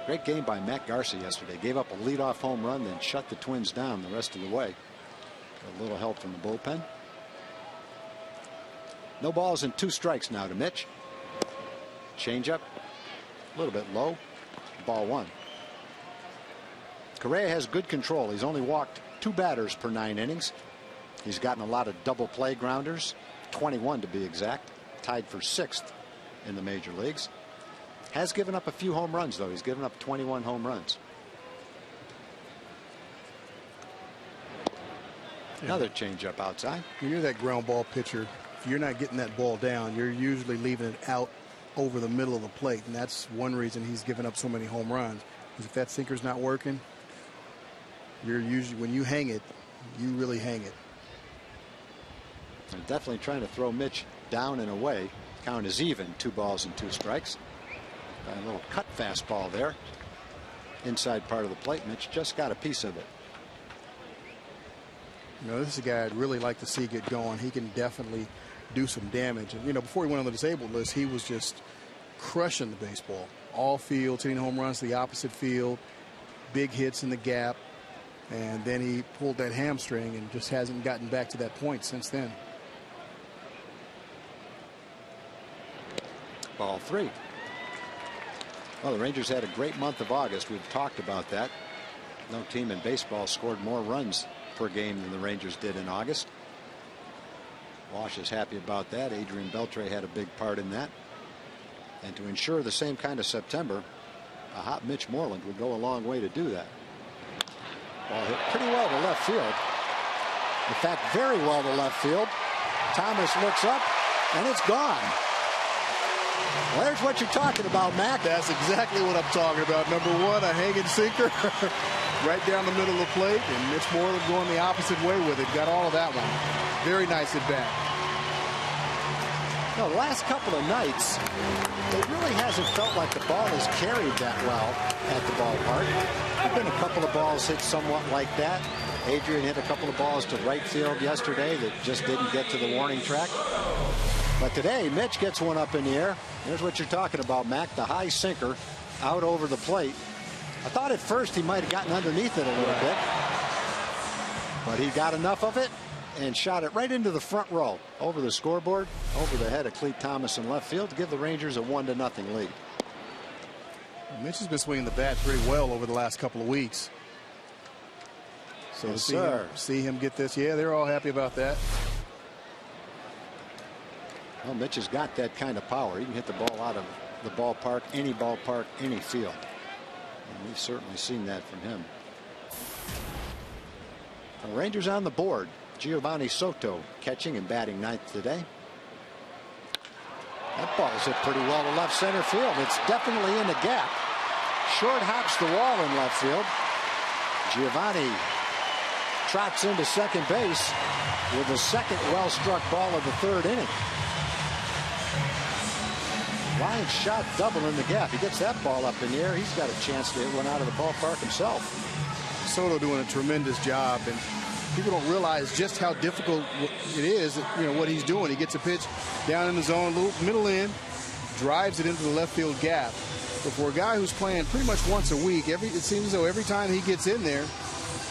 Great game by Matt Garcia yesterday. Gave up a leadoff home run, then shut the Twins down the rest of the way. A little help from the bullpen. No balls and 2 strikes now to Mitch. Changeup, a little bit low. Ball 1. Correa has good control. He's only walked 2 batters per 9 innings. He's gotten a lot of double play grounders, 21 to be exact, tied for 6th in the major leagues. Has given up a few home runs, though. He's given up 21 home runs. Another changeup outside. When you're that ground ball pitcher, if you're not getting that ball down, you're usually leaving it out over the middle of the plate, and that's one reason he's given up so many home runs. Because if that sinker's not working, you're usually, when you hang it, you really hang it. They're definitely trying to throw Mitch down and away. Count is even, 2 balls and 2 strikes. Got a little cut fastball there. Inside part of the plate. Mitch just got a piece of it. You know, this is a guy I'd really like to see get going. He can definitely do some damage. And, you know, before he went on the disabled list, he was just crushing the baseball. All fields, hitting home runs to the opposite field, big hits in the gap. And then he pulled that hamstring and just hasn't gotten back to that point since then. Ball 3. Well, the Rangers had a great month of August. We've talked about that. No team in baseball scored more runs per game than the Rangers did in August. Walsh is happy about that. Adrian Beltre had a big part in that. And to ensure the same kind of September, a hot Mitch Moreland would go a long way to do that. Ball hit pretty well to left field. In fact, very well to left field. Thomas looks up, and it's gone. Well, there's what you're talking about, Mac. That's exactly what I'm talking about. Number 1, a hanging sinker right down the middle of the plate, and Mitch Moreland going the opposite way with it. Got all of that one. Very nice at bat. No, the last couple of nights, it really hasn't felt like the ball is carried that well at the ballpark. There have been a couple of balls hit somewhat like that. Adrian hit a couple of balls to right field yesterday that just didn't get to the warning track. But today, Mitch gets one up in the air. There's what you're talking about, Mac. The high sinker out over the plate. I thought at first he might have gotten underneath it a little bit. But he got enough of it and shot it right into the front row, over the scoreboard, over the head of Clete Thomas in left field to give the Rangers a 1-0 lead. Mitch has been swinging the bat pretty well over the last couple of weeks. So yes, to see him get this, yeah, they're all happy about that. Well, Mitch has got that kind of power. He can hit the ball out of the ballpark, any field. And we've certainly seen that from him. The Rangers on the board. Giovanni Soto catching and batting 9th today. That ball's hit pretty well to left center field. It's definitely in the gap. Short hops the wall in left field. Giovanni trots into second base with the second well-struck ball of the 3rd inning. Line shot double in the gap. He gets that ball up in the air. He's got a chance to hit one out of the ballpark himself. Soto doing a tremendous job, and people don't realize just how difficult it is, what he's doing. He gets a pitch down in the zone, little middle in, drives it into the left field gap. But for a guy who's playing pretty much once a week, it seems as though every time he gets in there,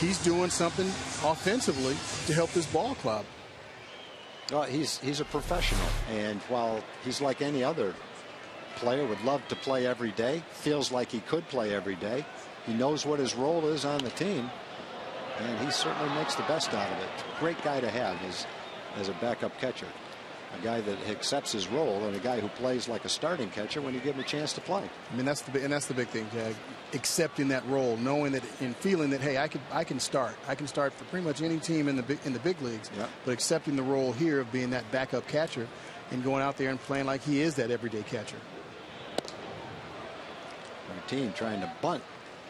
he's doing something offensively to help this ball club. Well, he's a professional, and while he's like any other player, would love to play every day, feels like he could play every day. He knows what his role is on the team, and he certainly makes the best out of it. Great guy to have as a backup catcher. A guy that accepts his role and a guy who plays like a starting catcher when you give him a chance to play. I mean, that's the big thing, Jag. Accepting that role, knowing that and feeling that, hey, I can start. I can start for pretty much any team in the big leagues. Yep. But accepting the role here of being that backup catcher and going out there and playing like he is that everyday catcher. Martin trying to bunt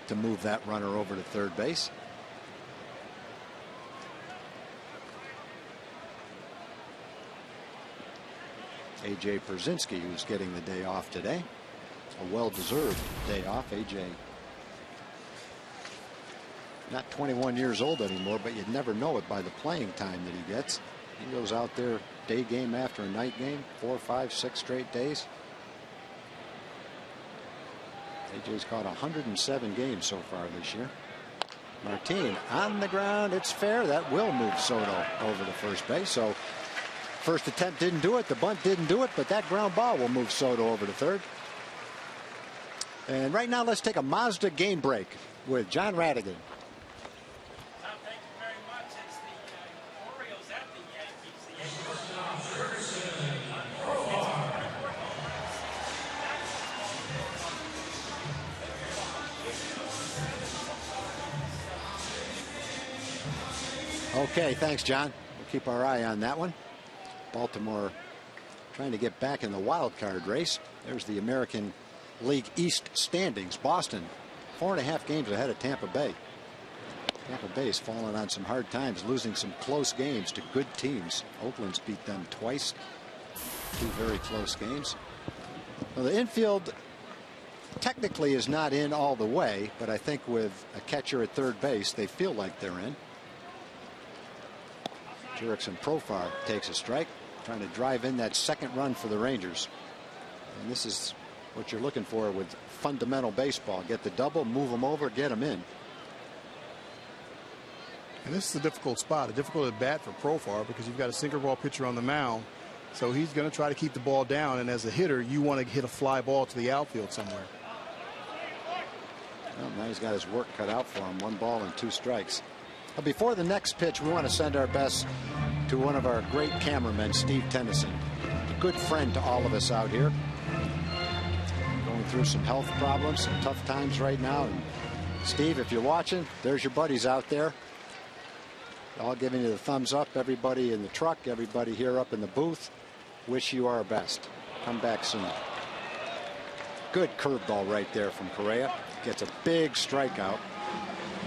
to move that runner over to third base. A.J. Pierzynski, who's getting the day off today. A well-deserved day off. A.J. not 21 years old anymore, but you'd never know it by the playing time that he gets. He goes out there day game after a night game, 4, 5, 6 straight days. A.J.'s caught 107 games so far this year. Martin on the ground. It's fair. That will move Soto over to first base. So first attempt didn't do it. The bunt didn't do it, but that ground ball will move Soto over to third. And right now, let's take a Mazda game break with John Radigan. Thank you very much. It's the Orioles at the Yankees. Okay, thanks, John. We'll keep our eye on that one. Baltimore trying to get back in the wild card race. There's the American League East standings. Boston 4.5 games ahead of Tampa Bay. Tampa Bay's fallen on some hard times, losing some close games to good teams. Oakland's beat them twice. 2 very close games. Well, the infield technically is not in all the way, but I think with a catcher at third base, they feel like they're in. Jurickson Profar takes a strike, trying to drive in that second run for the Rangers. And this is what you're looking for with fundamental baseball. Get the double, move them over, get them in. And this is a difficult spot, a difficult at bat for Profar, because you've got a sinker ball pitcher on the mound. So he's going to try to keep the ball down, and as a hitter, you want to hit a fly ball to the outfield somewhere. Well, now he's got his work cut out for him. 1 ball and 2 strikes. But before the next pitch, we want to send our best to one of our great cameramen, Steve Tennyson. A good friend to all of us out here. Going through some health problems, some tough times right now. And Steve, if you're watching, there's your buddies out there. All giving you the thumbs up. Everybody in the truck, everybody here up in the booth. Wish you our best. Come back soon. Good curveball right there from Correa. Gets a big strikeout.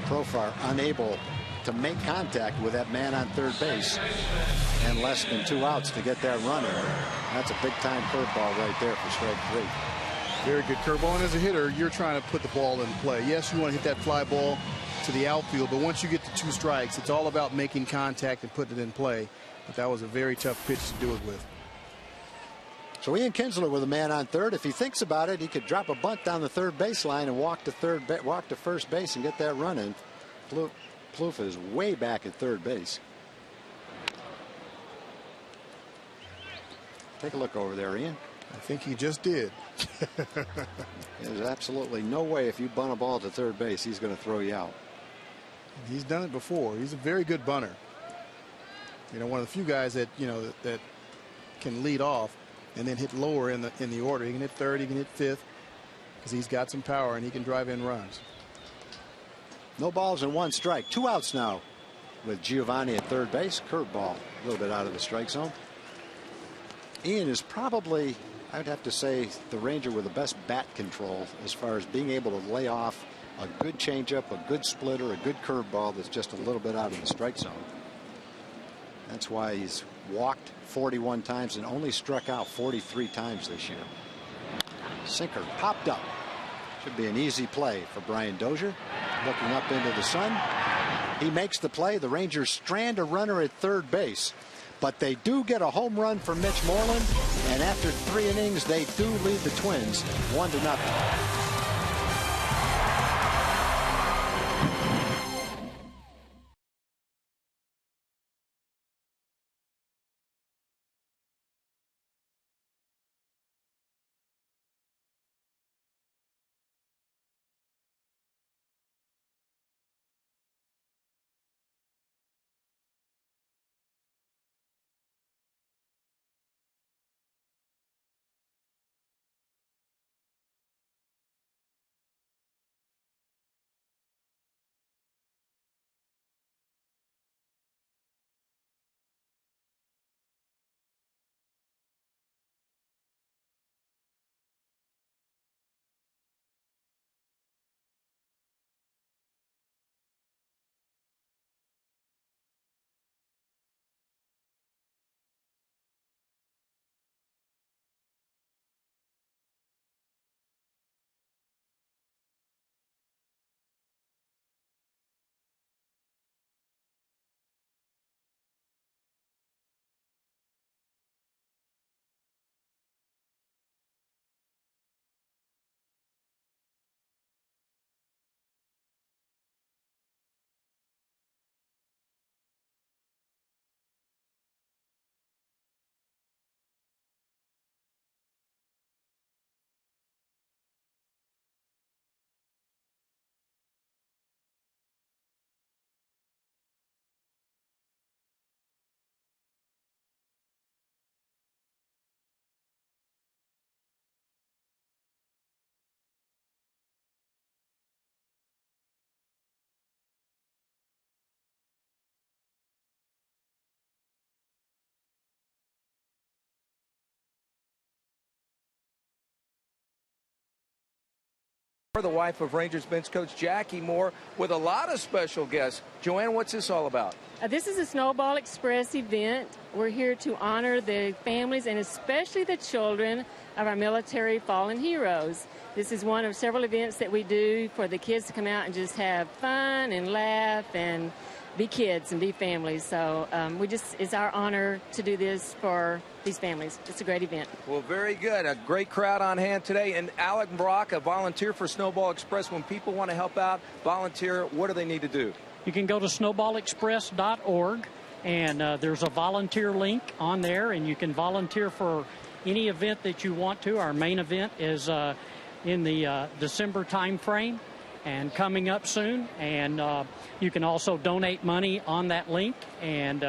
Profar unable to make contact with that man on third base, and less than 2 outs to get that run in. That's a big time curveball right there for strike 3. Very good curveball, and as a hitter, you're trying to put the ball in play. Yes, you want to hit that fly ball to the outfield, but once you get to 2 strikes, it's all about making contact and putting it in play. But that was a very tough pitch to do it with. So Ian Kinsler with a man on third. If he thinks about it, he could drop a bunt down the third baseline and walk to first base and get that run in. Plouffe is way back at third base. Take a look over there, Ian. I think he just did. There's absolutely no way if you bunt a ball to third base, he's going to throw you out. He's done it before. He's a very good bunter. You know, one of the few guys that that can lead off and then hit lower in the order. He can hit third, he can hit fifth, because he's got some power and he can drive in runs. No balls and 1 strike. 2 outs now with Giovanni at third base. Curveball a little bit out of the strike zone. Ian is probably, I would have to say, the Ranger with the best bat control as far as being able to lay off a good changeup, a good splitter, a good curveball that's just a little bit out of the strike zone. That's why he's walked 41 times and only struck out 43 times this year. Sinker popped up. Should be an easy play for Brian Dozier. Looking up into the sun. He makes the play. The Rangers strand a runner at third base. But they do get a home run for Mitch Moreland. And after 3 innings, they do lead the Twins 1-0. The wife of Rangers bench coach Jackie Moore with a lot of special guests. Joanne, what's this all about? This is a Snowball Express event. We're here to honor the families and especially the children of our military fallen heroes. This is one of several events that we do for the kids to come out and just have fun and laugh and be kids and be families. So it's our honor to do this for these families. It's a great event. Well, very good. A great crowd on hand today. And Alec Brock, a volunteer for Snowball Express. When people want to help out, volunteer, what do they need to do? You can go to snowballexpress.org, and there's a volunteer link on there, and you can volunteer for any event that you want to. Our main event is in the December time frame and coming up soon. And you can also donate money on that link and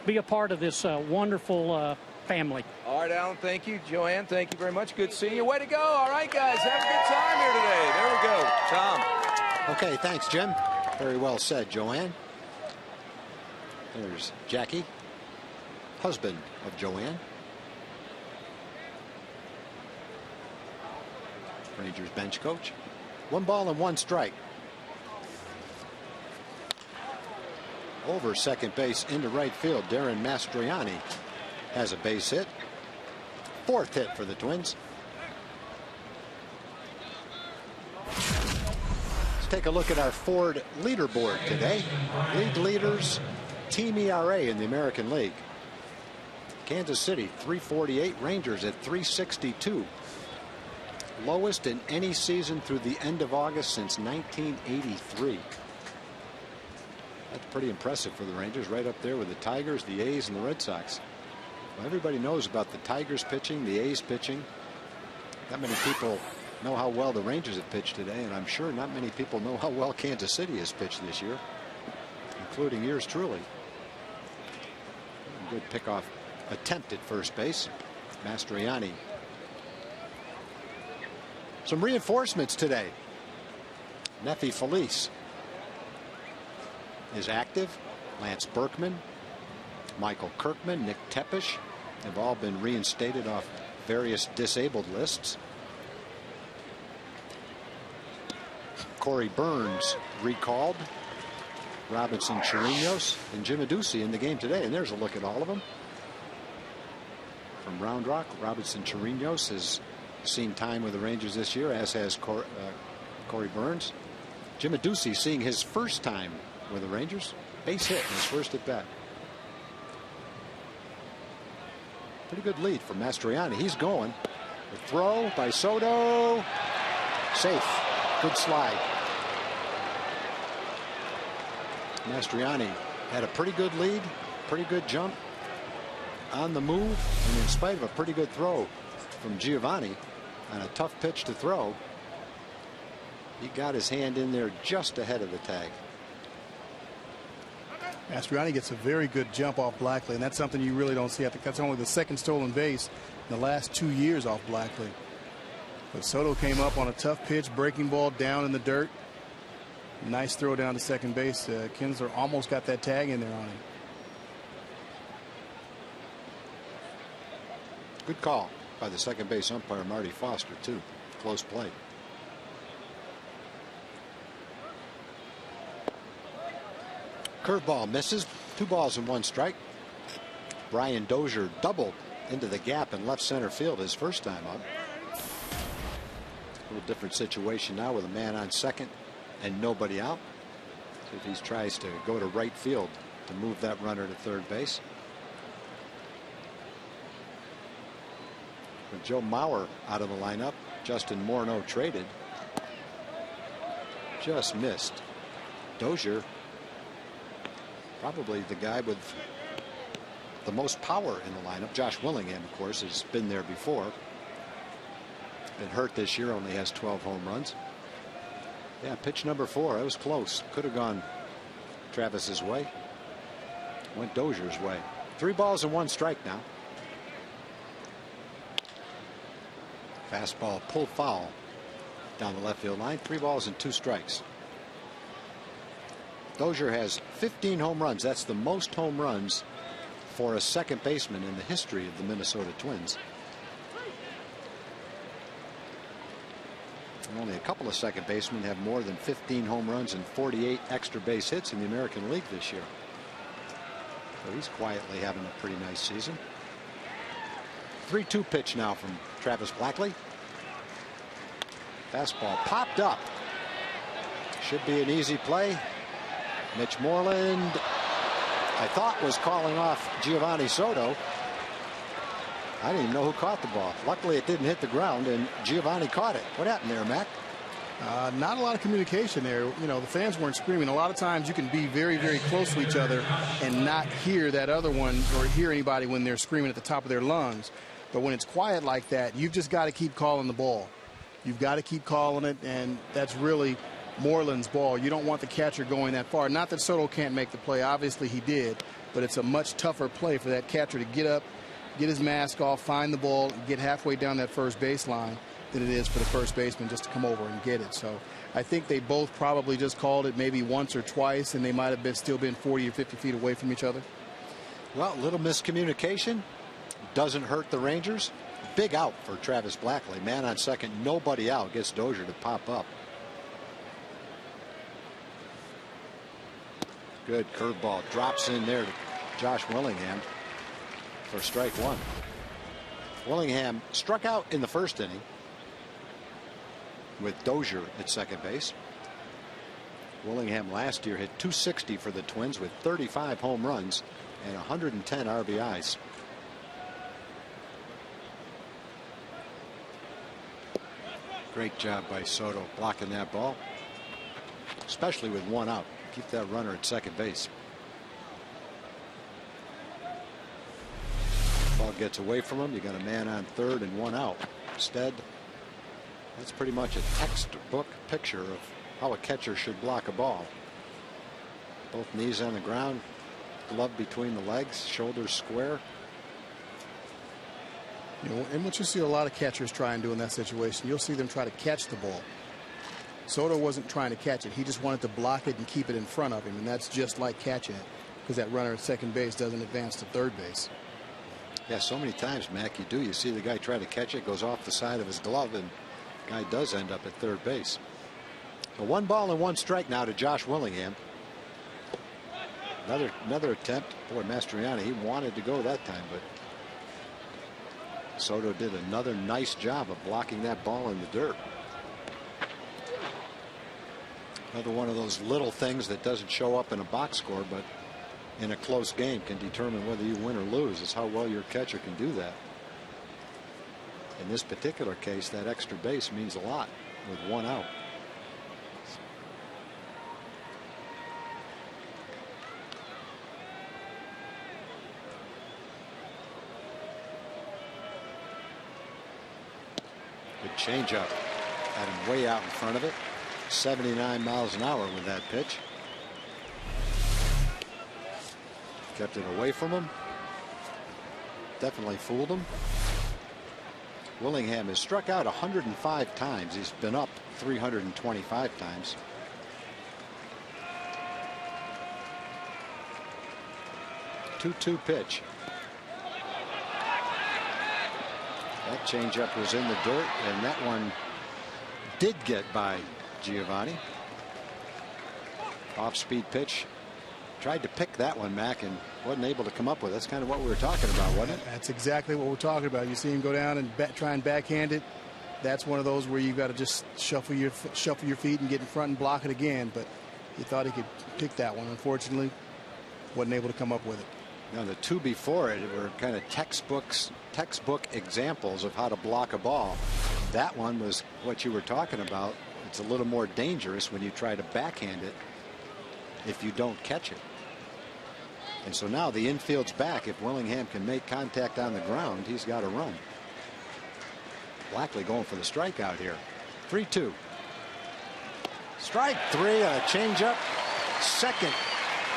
be a part of this wonderful family. All right, Alan, thank you. Joanne, thank you very much. Good seeing you. Way to go. All right, guys, have a good time here today. There we go. Tom. Okay, thanks, Jim. Very well said, Joanne. There's Jackie, husband of Joanne. Rangers bench coach. 1 ball and 1 strike. Over second base into right field. Darren Mastriani has a base hit. 4th hit for the Twins. Let's take a look at our Ford leaderboard today. League leaders, team ERA in the American League. Kansas City 348, Rangers at 362. Lowest in any season through the end of August since 1983. That's pretty impressive for the Rangers, right up there with the Tigers, the A's, and the Red Sox. Well, everybody knows about the Tigers pitching, the A's pitching. Not many people know how well the Rangers have pitched today, and I'm sure not many people know how well Kansas City has pitched this year, including yours truly. Good pickoff attempt at first base. Mastriani. Some reinforcements today. Nefi Felice is active. Lance Berkman, Michael Kirkman, Nick Tepesh have all been reinstated off various disabled lists. Corey Burns recalled. Robinson Chirinos and Jim Adduci in the game today. And there's a look at all of them. From Round Rock, Robinson Chirinos has seen time with the Rangers this year, as has Corey Burns. Jim Adduci seeing his first time with the Rangers. Base hit in his first at bat. Pretty good lead for Mastriani. He's going. The throw by Soto. Safe. Good slide. Mastriani had a pretty good lead, pretty good jump on the move, and in spite of a pretty good throw from Giovanni on a tough pitch to throw, he got his hand in there just ahead of the tag. Mastriani gets a very good jump off Blackley, and that's something you really don't see. I think that's only the second stolen base in the last 2 years off Blackley. But Soto came up on a tough pitch, breaking ball down in the dirt. Nice throw down to second base. Kinsler almost got that tag in there on him. Good call by the second base umpire, Marty Foster, too. Close play. Curveball misses. 2 balls and 1 strike. Brian Dozier doubled into the gap in left center field his first time up. A little different situation now with a man on second and nobody out. See if he tries to go to right field to move that runner to third base. With Joe Mauer out of the lineup, Justin Morneau traded. Just missed. Dozier, probably the guy with the most power in the lineup. Josh Willingham, of course, has been there before. Been hurt this year, only has 12 home runs. Yeah, pitch number 4. That was close. Could have gone Travis's way. Went Dozier's way. 3 balls and 1 strike now. Fastball pulled foul down the left field line. 3 balls and 2 strikes. Dozier has 15 home runs. That's the most home runs for a second baseman in the history of the Minnesota Twins. And only a couple of second basemen have more than 15 home runs and 48 extra base hits in the American League this year. So he's quietly having a pretty nice season. 3-2 pitch now from Travis Blackley. Fastball popped up. Should be an easy play. Mitch Moreland, I thought, was calling off Giovanni Soto. I didn't even know who caught the ball. Luckily, it didn't hit the ground, and Giovanni caught it. What happened there, Mac? Not a lot of communication there. You know, the fans weren't screaming. A lot of times you can be very, very close to each other and not hear that other one or hear anybody when they're screaming at the top of their lungs. But when it's quiet like that, you've just got to keep calling the ball. You've got to keep calling it, and that's really Moreland's ball. You don't want the catcher going that far. Not that Soto can't make the play. Obviously he did, but it's a much tougher play for that catcher to get up, get his mask off, find the ball, and get halfway down that first baseline than it is for the first baseman just to come over and get it. So I think they both probably just called it maybe once or twice, and they might have still been 40 or 50 feet away from each other. Well, a little miscommunication doesn't hurt the Rangers. Big out for Travis Blackley. Man on second, nobody out. Gets Dozier to pop up. Good curveball. Drops in there to Josh Willingham for strike 1. Willingham struck out in the first inning with Dozier at second base. Willingham last year hit .260 for the Twins with 35 home runs and 110 RBIs. Great job by Soto blocking that ball, especially with 1 out. Keep that runner at second base. Ball gets away from him. You got a man on third and 1 out. Instead, that's pretty much a textbook picture of how a catcher should block a ball. Both knees on the ground, glove between the legs, shoulders square. You know, and what you see a lot of catchers try and do in that situation, you'll see them try to catch the ball. Soto wasn't trying to catch it. He just wanted to block it and keep it in front of him, and that's just like catching it, because that runner at second base doesn't advance to third base. Yeah, so many times, Mac, you see the guy try to catch it, goes off the side of his glove, and the guy does end up at third base. So 1 ball and 1 strike now to Josh Willingham. Another attempt. Boy, Mastriani, he wanted to go that time, but Soto did another nice job of blocking that ball in the dirt. Another one of those little things that doesn't show up in a box score, but in a close game can determine whether you win or lose. It's how well your catcher can do that. In this particular case, that extra base means a lot with one out. Good changeup. Had him way out in front of it. 79 miles an hour with that pitch. Kept it away from him. Definitely fooled him. Willingham has struck out 105 times. He's been up 325 times. Two-two pitch. That changeup was in the dirt, and that one did get by Giovanni. Off-speed pitch. Tried to pick that one, Mac, and wasn't able to come up with it. That's kind of what we were talking about, wasn't it? That's exactly what we're talking about. You see him go down and try and backhand it. That's one of those where you've got to just shuffle your feet and get in front and block it again. But he thought he could pick that one. Unfortunately, wasn't able to come up with it. Now, the two before it were kind of textbook examples of how to block a ball. That one was what you were talking about. It's a little more dangerous when you try to backhand it if you don't catch it. And so now the infield's back. If Willingham can make contact on the ground, he's got to run. Blackley going for the strikeout here. 3-2. Strike three on a changeup. Second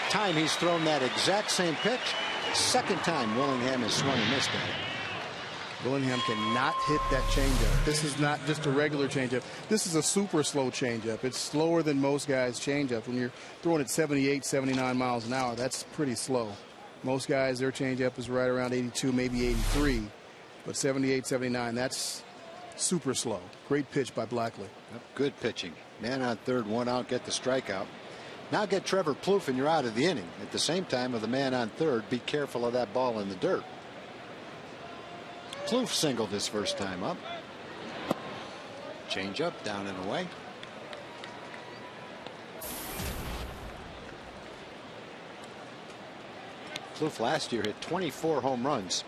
time he's thrown that exact same pitch. Second time Willingham has swung and missed at it. Willingham cannot hit that changeup. This is not just a regular changeup. This is a super slow changeup. It's slower than most guys' changeup. When you're throwing at 78, 79 miles an hour, that's pretty slow. Most guys, their changeup is right around 82, maybe 83. But 78, 79, that's super slow. Great pitch by Blackley. Yep, good pitching. Man on third, one out, get the strikeout. Now get Trevor Plouffe and you're out of the inning. At the same time, with a man on third, be careful of that ball in the dirt. Plouffe singled his first time up. Change up, down and away. Plouffe last year hit 24 home runs.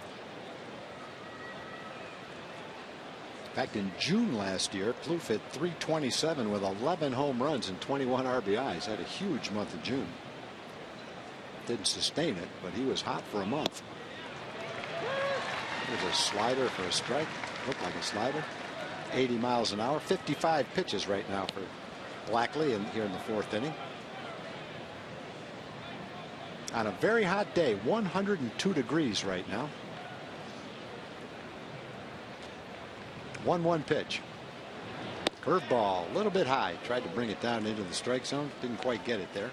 In fact, in June last year, Plouffe hit 327 with 11 home runs and 21 RBIs. Had a huge month of June. Didn't sustain it, but he was hot for a month. There's a slider for a strike. Looked like a slider. 80 miles an hour. 55 pitches right now for Blackley here in the fourth inning. On a very hot day, 102 degrees right now. 1-1 pitch. Curveball, a little bit high. Tried to bring it down into the strike zone. Didn't quite get it there.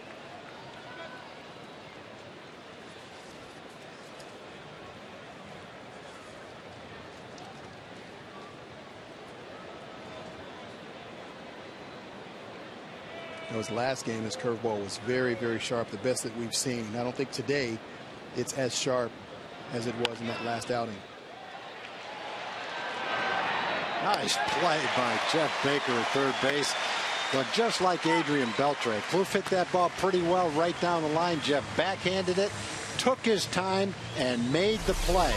His last game, his curveball was very, very sharp, the best that we've seen. I don't think today it's as sharp as it was in that last outing. Nice play by Jeff Baker at third base. But just like Adrian Beltre, Plouffe hit that ball pretty well right down the line. Jeff backhanded it, took his time, and made the play.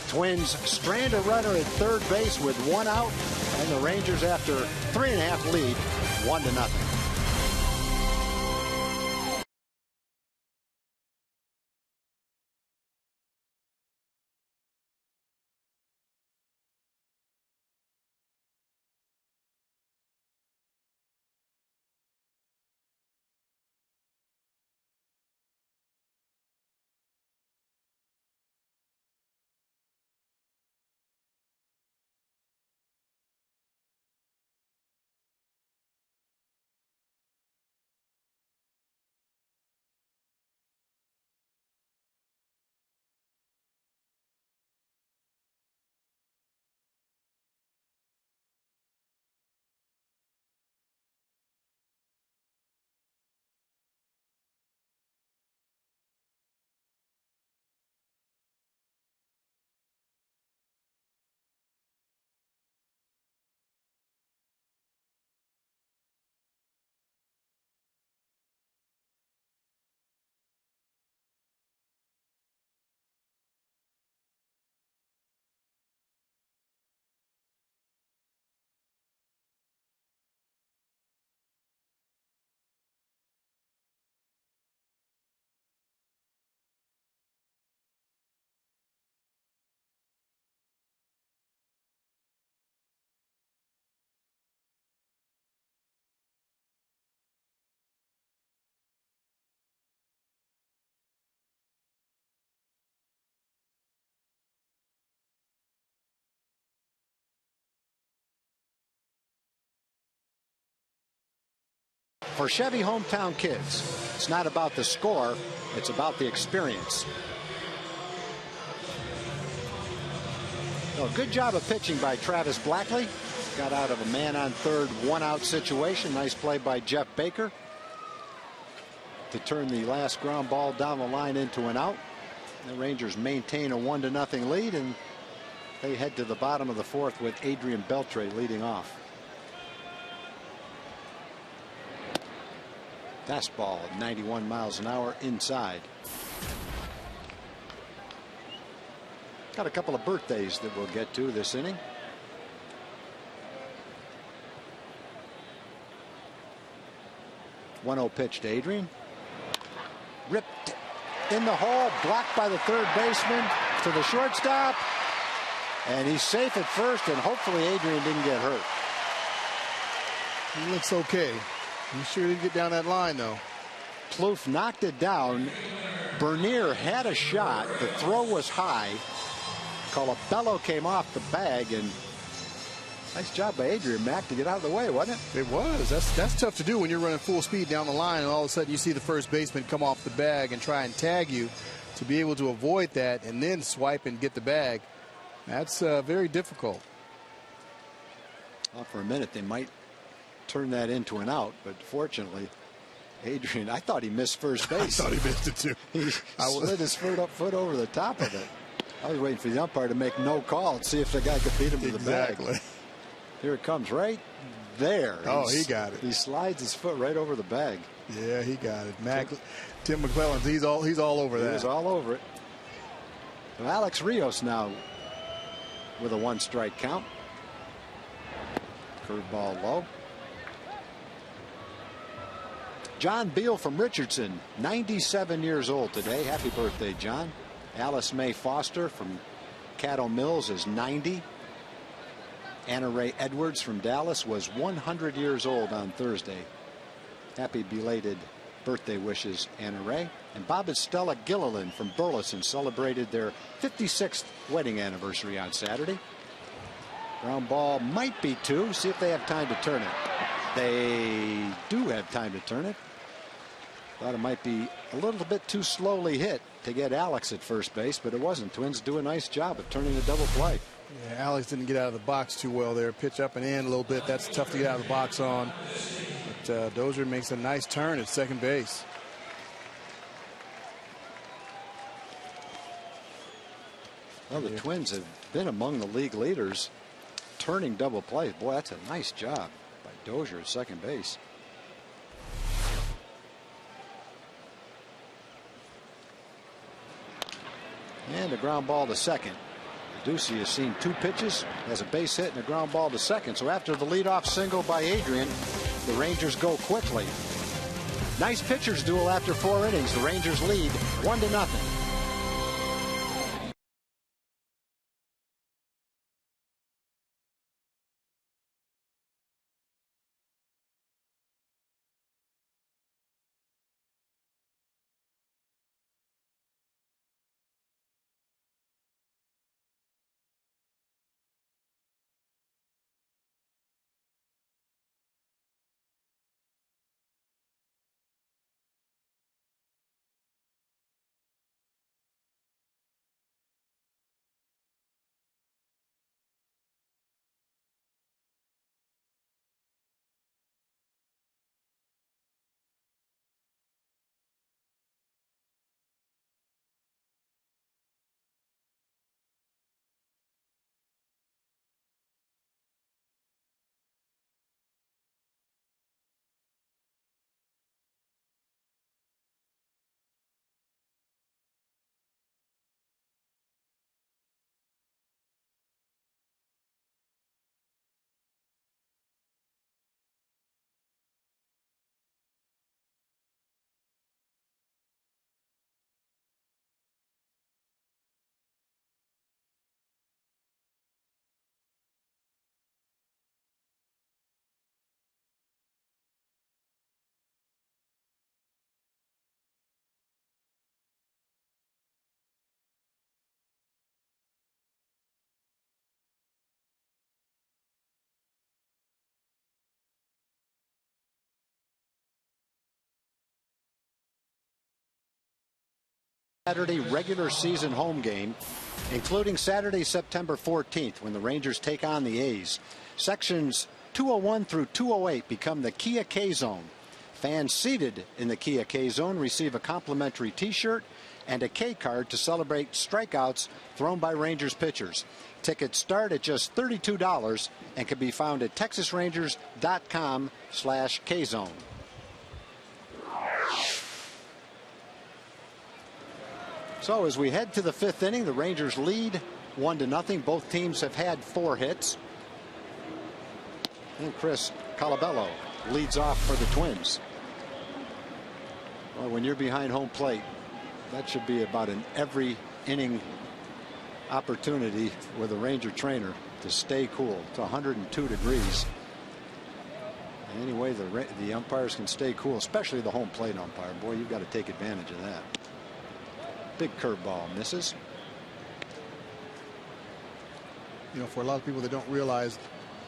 Twins strand a runner at third base with one out, and the Rangers, after 3.5 lead, 1-0. For Chevy Hometown Kids, it's not about the score, it's about the experience. So good job of pitching by Travis Blackley. Got out of a man on third, 1-out situation. Nice play by Jeff Baker to turn the last ground ball down the line into an out. The Rangers maintain a 1-0 lead, and they head to the bottom of the fourth with Adrian Beltre leading off. Fastball at 91 miles an hour inside. Got a couple of birthdays that we'll get to this inning. One-0 pitch to Adrian. Ripped in the hole, blocked by the third baseman to the shortstop. And he's safe at first, and hopefully Adrian didn't get hurt. He looks okay. He sure did get down that line, though. Plouffe knocked it down. Bernier had a shot. The throw was high. Colabello came off the bag, and nice job by Adrian, Mac, to get out of the way, wasn't it? It was. That's tough to do when you're running full speed down the line, and all of a sudden you see the first baseman come off the bag and try and tag you. To be able to avoid that and then swipe and get the bag, that's very difficult. Well, for a minute, they might turn that into an out, but fortunately, Adrian, I thought he missed first base. I thought he missed it too. He slid his foot over the top of it. I was waiting for the umpire to make no call and see if the guy could beat him to the bag. Here it comes right there. Oh, he got it. He slides his foot right over the bag. Yeah, he got it. Tim McClellan, he's all over that. He was all over it. So Alex Rios now with a 1-strike count. Curveball low. John Beal from Richardson, 97 years old today. Happy birthday, John. Alice Mae Foster from Caddo Mills is 90. Anna Ray Edwards from Dallas was 100 years old on Thursday. Happy belated birthday wishes, Anna Ray. And Bob and Stella Gilliland from Burleson celebrated their 56th wedding anniversary on Saturday. Ground ball might be 2. See if they have time to turn it. They do have time to turn it. Thought it might be a little bit too slowly hit to get Alex at first base, but it wasn't. Twins do a nice job of turning a double play. Yeah, Alex didn't get out of the box too well there. Pitch up and in a little bit. That's tough to get out of the box on. But Dozier makes a nice turn at second base. Well, the Twins have been among the league leaders turning double plays. Boy, that's a nice job by Dozier at second base. And a ground ball to second. Ducey has seen 2 pitches, has a base hit and a ground ball to second. So after the leadoff single by Adrian, the Rangers go quickly. Nice pitchers duel after 4 innings. The Rangers lead 1-0. Saturday regular season home game, including Saturday, September 14th, when the Rangers take on the A's. Sections 201 through 208 become the Kia K-Zone. Fans seated in the Kia K-Zone receive a complimentary T-shirt and a K-card to celebrate strikeouts thrown by Rangers pitchers. Tickets start at just $32 and can be found at texasrangers.com/K-Zone. So as we head to the 5th inning, the Rangers lead 1-0. Both teams have had 4 hits. And Chris Colabello leads off for the Twins. Well, when you're behind home plate, that should be about an every inning opportunity with a Ranger trainer to stay cool. It's 102 degrees. And any way the umpires can stay cool, especially the home plate umpire, boy, you've got to take advantage of that. Big curveball misses. You know, for a lot of people that don't realize,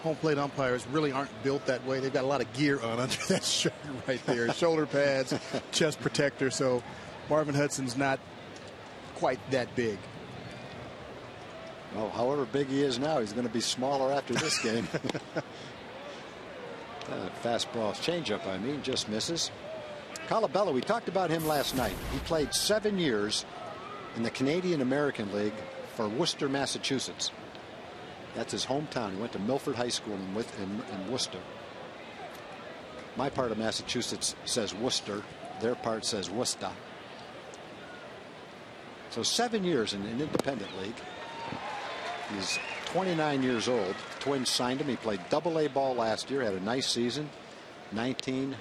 home plate umpires really aren't built that way. They've got a lot of gear on under that shirt right there. Shoulder pads, chest protector. So Marvin Hudson's not quite that big. Well, however big he is now, he's going to be smaller after this game. Fastball, changeup, I mean, just misses. Colabello, we talked about him last night. He played 7 years in the Canadian American League for Worcester, Massachusetts. That's his hometown. He went to Milford High School in Worcester. My part of Massachusetts says Worcester. Their part says Worcester. So 7 years in an independent league. He's 29 years old. Twins signed him. He played Double-A ball last year. Had a nice season. 19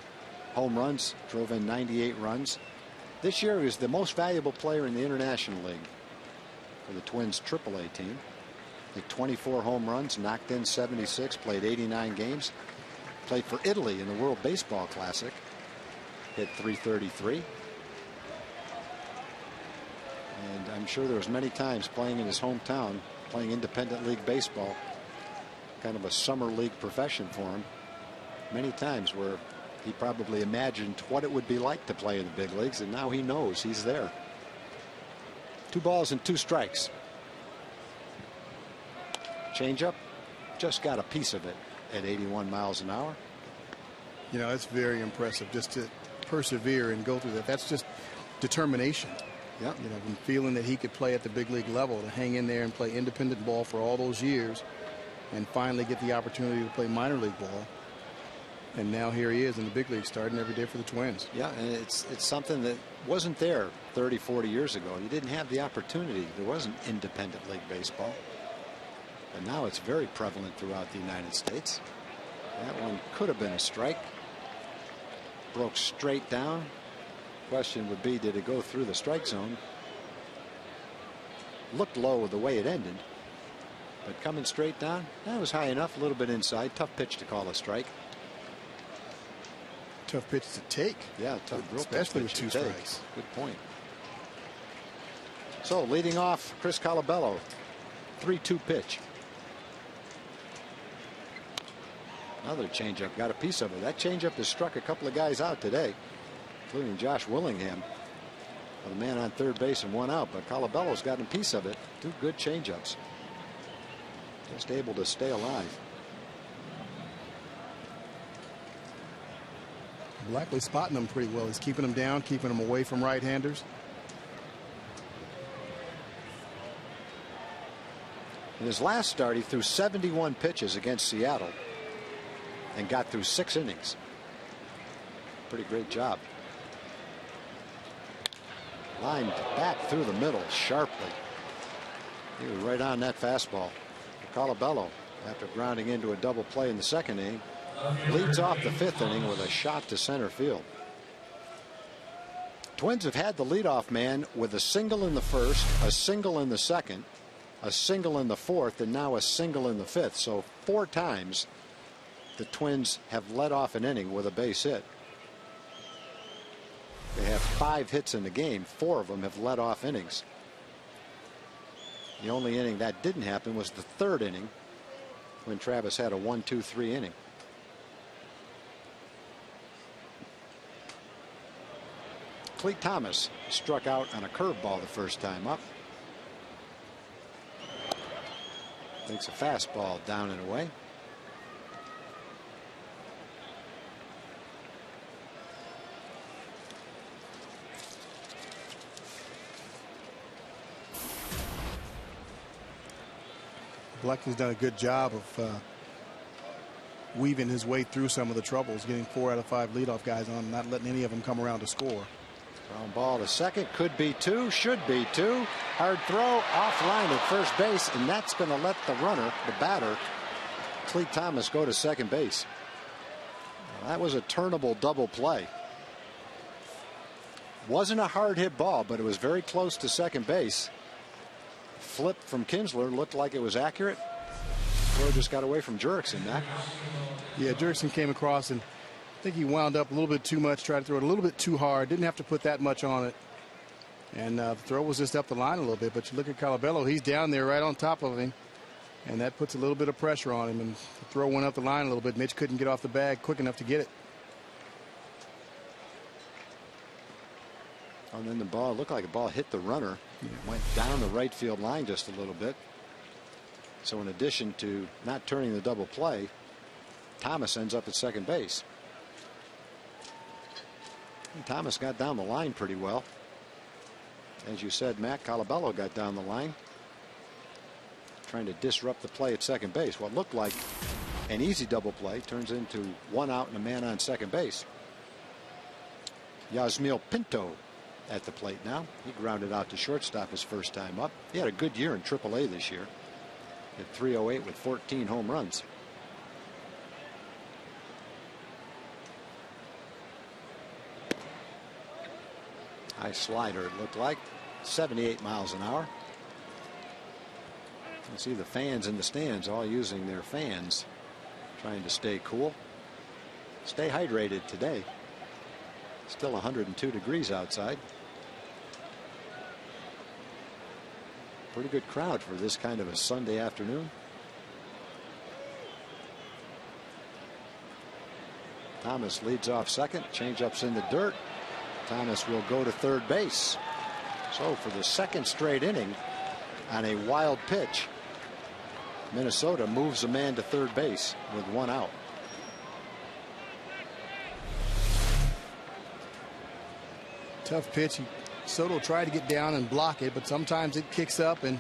home runs. Drove in 98 runs. This year he was the most valuable player in the International League for the Twins Triple-A team. Hit 24 home runs, knocked in 76, played 89 games. Played for Italy in the World Baseball Classic. Hit .333. And I'm sure there was many times playing in his hometown, playing independent league baseball, kind of a summer league profession for him. Many times where he probably imagined what it would be like to play in the big leagues, and now he knows he's there. 2 balls and 2 strikes. Changeup, just got a piece of it at 81 miles an hour. You know, it's very impressive just to persevere and go through that. That's just determination. Yep. You know, when feeling that he could play at the big league level, to hang in there and play independent ball for all those years and finally get the opportunity to play minor league ball. And now here he is in the big league, starting every day for the Twins. Yeah, and it's something that wasn't there 30, 40 years ago. You didn't have the opportunity. There wasn't independent league baseball. And now it's very prevalent throughout the United States. That one could have been a strike. Broke straight down. Question would be, did it go through the strike zone? Looked low with the way it ended. But coming straight down, that was high enough, a little bit inside. Tough pitch to call a strike. Tough pitch to take. Yeah, tough, especially with 2 strikes. Good point. So leading off, Chris Colabello, 3-2 pitch. Another changeup, got a piece of it. That changeup has struck a couple of guys out today, including Josh Willingham, with a man on third base and 1 out. But Colabello's gotten a piece of it. 2 good changeups. Just able to stay alive. Blackley spotting them pretty well. He's keeping them down, keeping them away from right-handers. In his last start, he threw 71 pitches against Seattle and got through 6 innings. Pretty great job. Lined back through the middle sharply. He was right on that fastball. Colabello, after grounding into a double play in the 2nd inning, leads off the 5th inning with a shot to center field. Twins have had the leadoff man with a single in the 1st, a single in the 2nd, a single in the 4th, and now a single in the 5th. So 4 times the Twins have led off an inning with a base hit. They have 5 hits in the game. 4 of them have led off innings. The only inning that didn't happen was the 3rd inning, when Travis had a 1-2-3 inning. Cleat Thomas struck out on a curveball the first time up. Takes a fastball down and away. Blackman's done a good job of weaving his way through some of the troubles, getting 4 out of 5 leadoff guys on, not letting any of them come around to score. Ground ball to second, could be 2, should be 2. Hard throw, offline at first base, and that's going to let the runner, the batter, Cleat Thomas, go to second base. Well, that was a turnable double play. Wasn't a hard hit ball, but it was very close to second base. Flip from Kinsler looked like it was accurate. Throw just got away from Jurickson, Mac. Yeah, Jurickson came across, and I think he wound up a little bit too much, tried to throw it a little bit too hard, didn't have to put that much on it. And the throw was just up the line a little bit, but you look at Colabello, he's down there right on top of him, and that puts a little bit of pressure on him, and the throw went up the line a little bit. Mitch couldn't get off the bag quick enough to get it. And then the ball looked like a ball hit the runner. Went down the right field line just a little bit. So in addition to not turning the double play, Thomas ends up at second base. And Thomas got down the line pretty well. As you said, Matt, Colabello got down the line, trying to disrupt the play at second base. What looked like an easy double play turns into 1 out and a man on second base. Yasmil Pinto at the plate now. He grounded out to shortstop his first time up. He had a good year in AAA this year. Hit .308 with 14 home runs. High slider, it looked like. 78 miles an hour. You see the fans in the stands all using their fans, trying to stay cool. Stay hydrated today. Still 102 degrees outside. Pretty good crowd for this kind of a Sunday afternoon. Thomas leads off second. Changeup's in the dirt. Thomas will go to third base. So for the second straight inning on a wild pitch, Minnesota moves a man to third base with 1 out. Tough pitch. Soto tried to get down and block it, but sometimes it kicks up and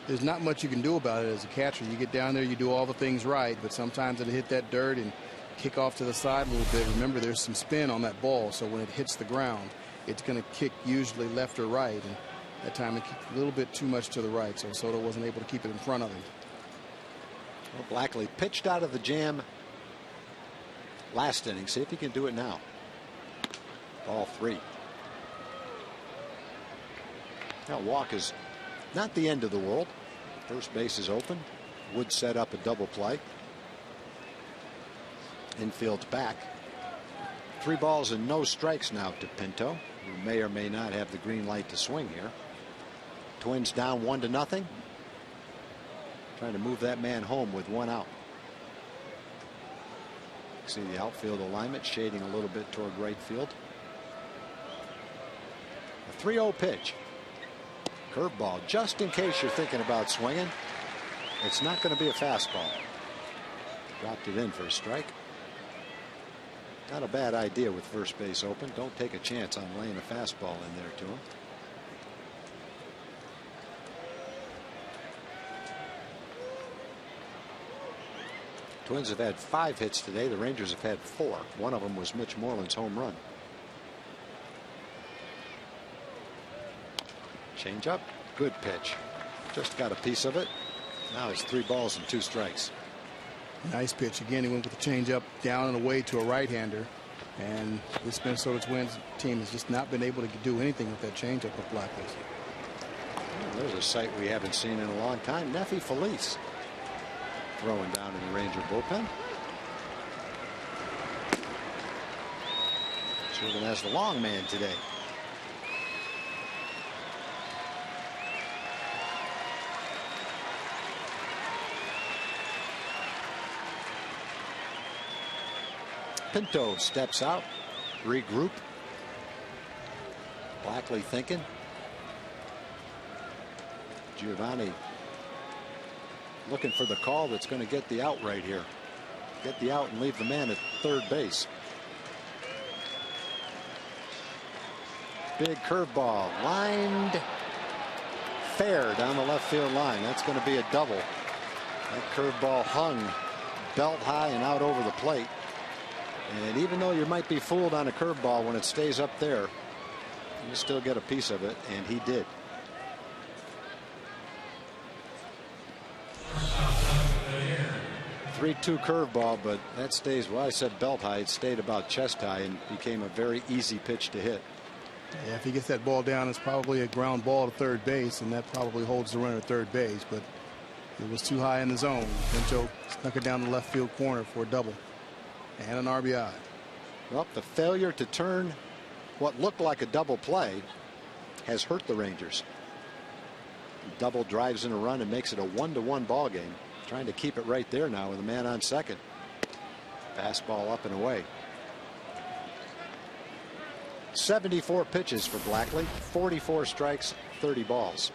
there's not much you can do about it as a catcher. You get down there, you do all the things right, but sometimes it'll hit that dirt and kick off to the side a little bit. Remember, there's some spin on that ball, so when it hits the ground, it's going to kick usually left or right, and that time it kicked a little bit too much to the right, so Soto wasn't able to keep it in front of him. Well, Blackley pitched out of the jam last inning. See if he can do it now. Ball 3. Now, walk is not the end of the world. First base is open. Would set up a double play. Infield's back. 3 balls and no strikes now to Pinto, who may or may not have the green light to swing here. Twins down 1-0. Trying to move that man home with 1 out. See the outfield alignment shading a little bit toward right field. A 3-0 pitch. Curveball, just in case you're thinking about swinging. It's not going to be a fastball. Dropped it in for a strike. Not a bad idea with first base open. Don't take a chance on laying a fastball in there to him. Twins have had 5 hits today. The Rangers have had 4. One of them was Mitch Moreland's home run. Change up. Good pitch. Just got a piece of it. Now it's 3 balls and 2 strikes. Nice pitch. Again, he went with the changeup down and away to a right-hander. And this Minnesota Twins team has just not been able to do anything with that changeup with Blackley. There's a sight we haven't seen in a long time. Nefi Felice throwing down in the Ranger bullpen. Serving as the long man today. Pinto steps out, regroup. Blackley thinking. Giovanni looking for the call that's going to get the out right here. Get the out and leave the man at third base. Big curveball, lined fair down the left field line. That's going to be a double. That curveball hung belt high and out over the plate. And even though you might be fooled on a curveball, when it stays up there, you still get a piece of it, and he did. Three-two curveball, but that stays, well, I said belt high, it stayed about chest high and became a very easy pitch to hit. Yeah, if he gets that ball down, it's probably a ground ball to third base, and that probably holds the runner at third base, but it was too high in the zone. Pinto snuck it down the left field corner for a double and an RBI. Well, the failure to turn what looked like a double play has hurt the Rangers. Double drives in a run and makes it a 1-1 ball game. Trying to keep it right there now with a man on second. Fastball up and away. 74 pitches for Blackley, 44 strikes, 30 balls.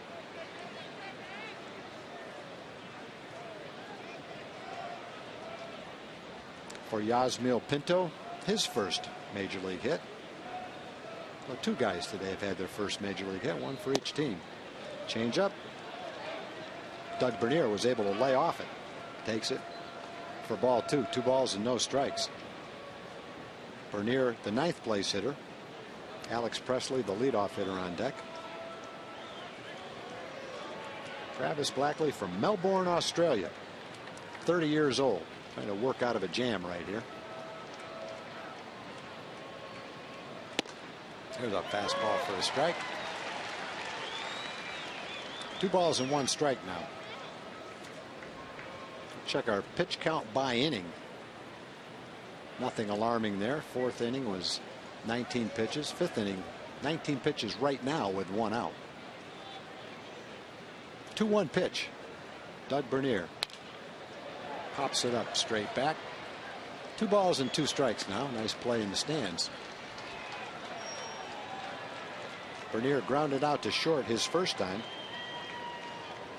For Yasmil Pinto, his first major league hit. Well, two guys today have had their first major league hit, one for each team. Change up. Doug Bernier was able to lay off it. Takes it for ball two. 2 balls and no strikes. Bernier, the 9th place hitter. Alex Presley, the leadoff hitter, on deck. Travis Blackley from Melbourne, Australia. 30 years old. Trying to work out of a jam right here. There's a fastball for a strike. 2 balls and 1 strike now. Check our pitch count by inning. Nothing alarming there. 4th inning was 19 pitches. 5th inning, 19 pitches right now with 1 out. 2-1 pitch. Doug Bernier pops it up straight back. 2 balls and 2 strikes now. Nice play in the stands. Bernier grounded out to short his first time.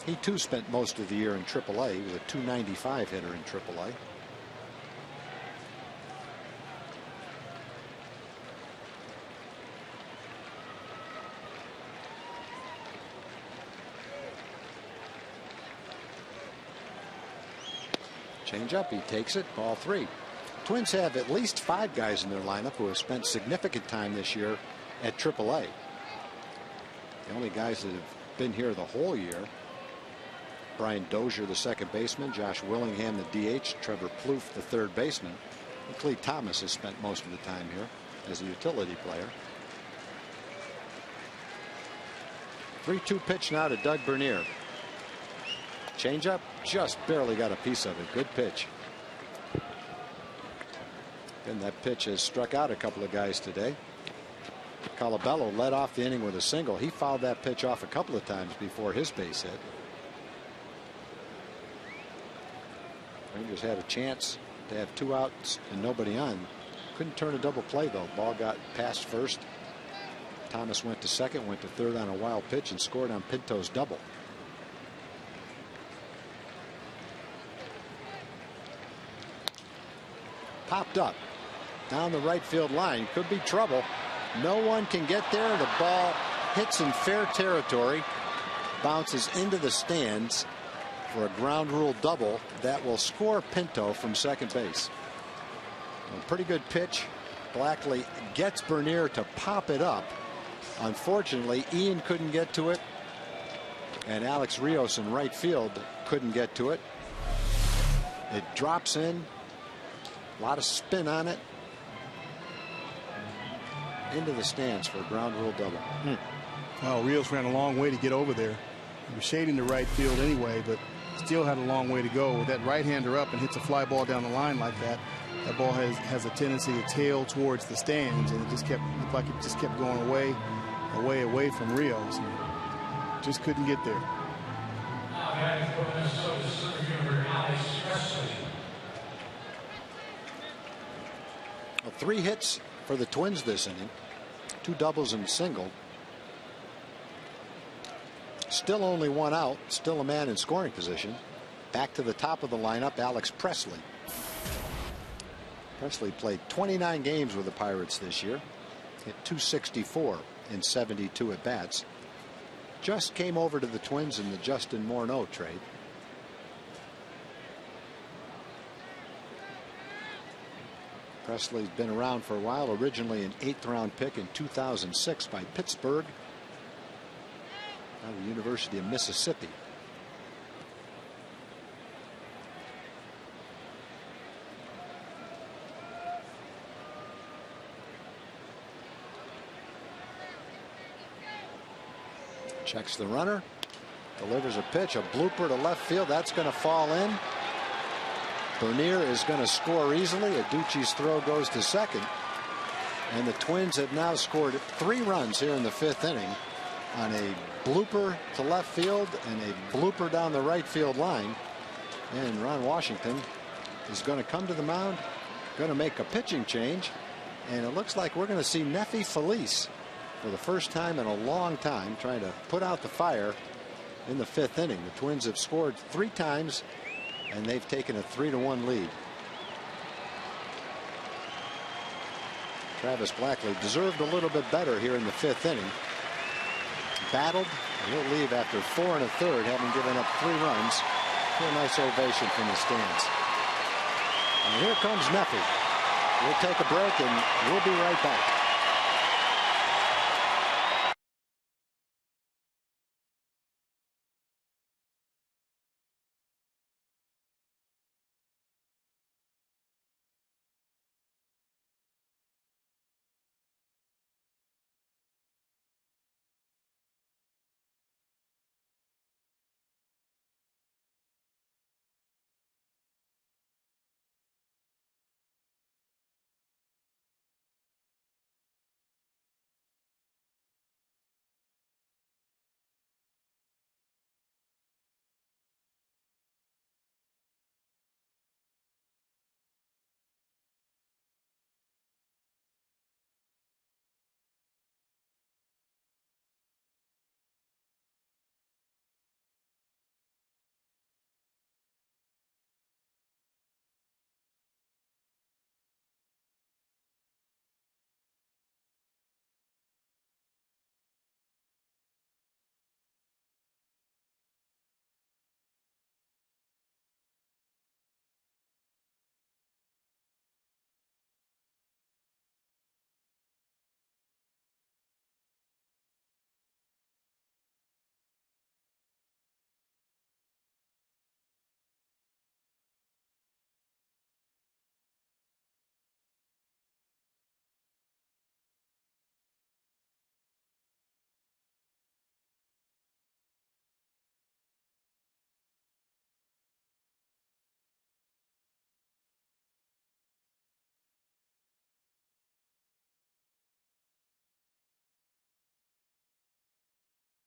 He too spent most of the year in AAA. He was a .295 hitter in AAA. Change up, he takes it, ball 3. Twins have at least 5 guys in their lineup who have spent significant time this year at AAA. The only guys that have been here the whole year: Brian Dozier, the second baseman, Josh Willingham, the DH, Trevor Plouffe, the third baseman. And Clee Thomas has spent most of the time here as a utility player. 3-2 pitch now to Doug Bernier. Changeup, just barely got a piece of it. Good pitch. And that pitch has struck out a couple of guys today. Colabello led off the inning with a single. He fouled that pitch off a couple of times before his base hit. Rangers had a chance to have 2 outs and nobody on. Couldn't turn a double play though. Ball got past first. Thomas went to second, went to third on a wild pitch, and scored on Pinto's double. Popped up down the right field line. Could be trouble. No one can get there. The ball hits in fair territory, bounces into the stands for a ground rule double that will score Pinto from second base. A pretty good pitch. Blackley gets Bernier to pop it up. Unfortunately, Ian couldn't get to it, and Alex Rios in right field couldn't get to it. It drops in. A lot of spin on it. Into the stands for a ground rule double. Well, Rios ran a long way to get over there. He was shading the right field anyway, but still had a long way to go. With that right-hander up and hits a fly ball down the line like that, that ball has a tendency to tail towards the stands, and it just looked like it just kept going away from Rios. And just couldn't get there. 3 hits for the Twins this inning. 2 doubles and a single. Still only one out, still a man in scoring position. Back to the top of the lineup, Alex Presley. Presley played 29 games with the Pirates this year. Hit .264 in 72 at bats. Just came over to the Twins in the Justin Morneau trade. Presley's been around for a while, originally an 8th round pick in 2006 by Pittsburgh out of the University of Mississippi. Checks the runner, delivers a pitch, a blooper to left field. That's going to fall in. Bernier is going to score easily. Adducci's throw goes to second. And the Twins have now scored 3 runs here in the 5th inning on a blooper to left field and a blooper down the right field line. And Ron Washington is going to come to the mound, going to make a pitching change. And it looks like we're going to see Nefi Felice for the first time in a long time trying to put out the fire in the 5th inning. The Twins have scored 3 times and they've taken a 3-1 lead. Travis Blackley deserved a little bit better here in the 5th inning. Battled, and he'll leave after 4 1/3, having given up 3 runs. A nice ovation from the stands. And here comes Nefi. We'll take a break and we'll be right back.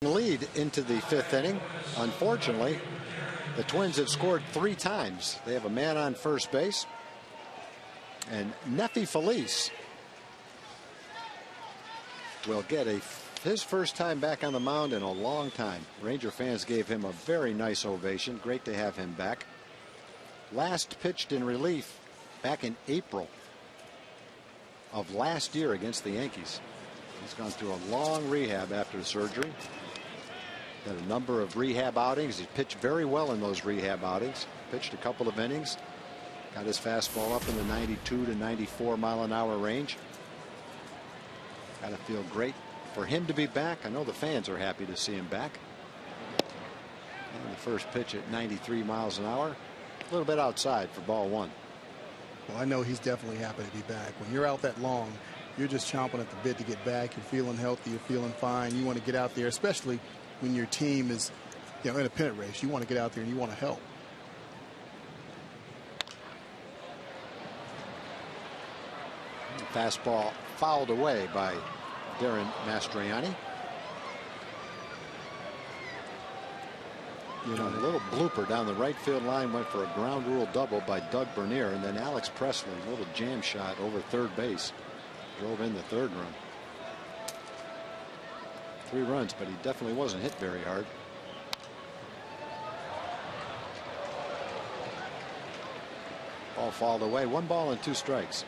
Lead into the 5th inning. Unfortunately, the Twins have scored 3 times. They have a man on first base, and Nefi Felice will get his first time back on the mound in a long time. Ranger fans gave him a very nice ovation. Great to have him back. Last pitched in relief back in April of last year against the Yankees. He's gone through a long rehab after the surgery. Had a number of rehab outings. He pitched very well in those rehab outings. Pitched a couple of innings. Got his fastball up in the 92 to 94 mile-an-hour range. Got to feel great for him to be back. I know the fans are happy to see him back. And the first pitch at 93 miles an hour. A little bit outside for ball 1. Well, I know he's definitely happy to be back. When you're out that long, you're just chomping at the bit to get back. You're feeling healthy. You're feeling fine. You want to get out there, especially when your team is, in a pennant race. You want to get out there and you want to help. Fastball fouled away by Darren Mastriani. A little blooper down the right field line, went for a ground rule double by Doug Bernier, and then Alex Presley, a little jam shot over third base, drove in the 3rd run. 3 runs, but he definitely wasn't hit very hard. Ball fouled away. 1 ball and 2 strikes.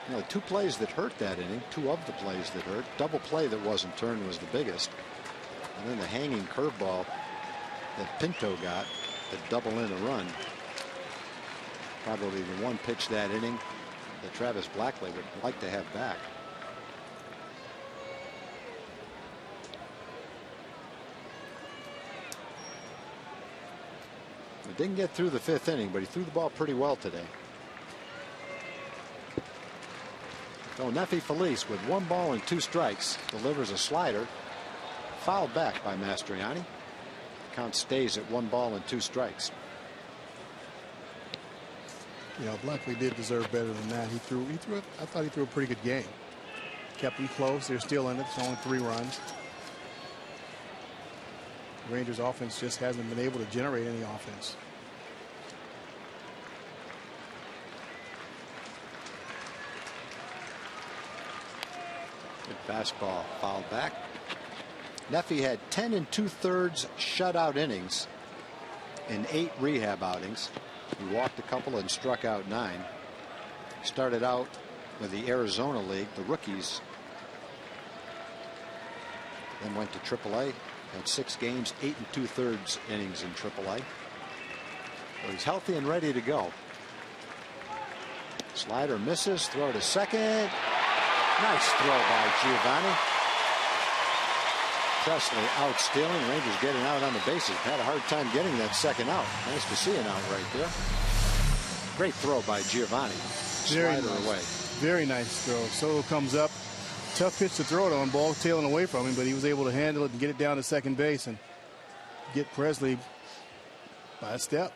You know, 2 plays that hurt that inning. 2 of the plays that hurt. Double play that wasn't turned was the biggest. And then the hanging curveball that Pinto got to double in a run. Probably the one pitch that inning that Travis Blackley would like to have back. He didn't get through the 5th inning, but he threw the ball pretty well today. So Nefi Felice with 1 ball and 2 strikes delivers a slider, fouled back by Mastriani. Count stays at 1 ball and 2 strikes. Yeah, Blackley did deserve better than that. He threw it. I thought he threw a pretty good game. Kept them close. They're still in it. It's only 3 runs. The Rangers offense just hasn't been able to generate any offense. Good fastball fouled back. Nefi had 10 2/3 shutout innings in 8 rehab outings. He walked a couple and struck out 9. Started out with the Arizona League, the rookies. Then went to AAA. Had 6 games, 8 2/3 innings in AAA. So he's healthy and ready to go. Slider misses. Throw to second. Nice throw by Giovanni. Presley out stealing. Rangers getting out on the bases. Had a hard time getting that second out. Nice to see an out right there. Great throw by Giovanni. Very Slider nice. away. Very nice throw. Soto comes up. Tough pitch to throw it on. Ball tailing away from him, but he was able to handle it and get it down to second base and get Presley by a step.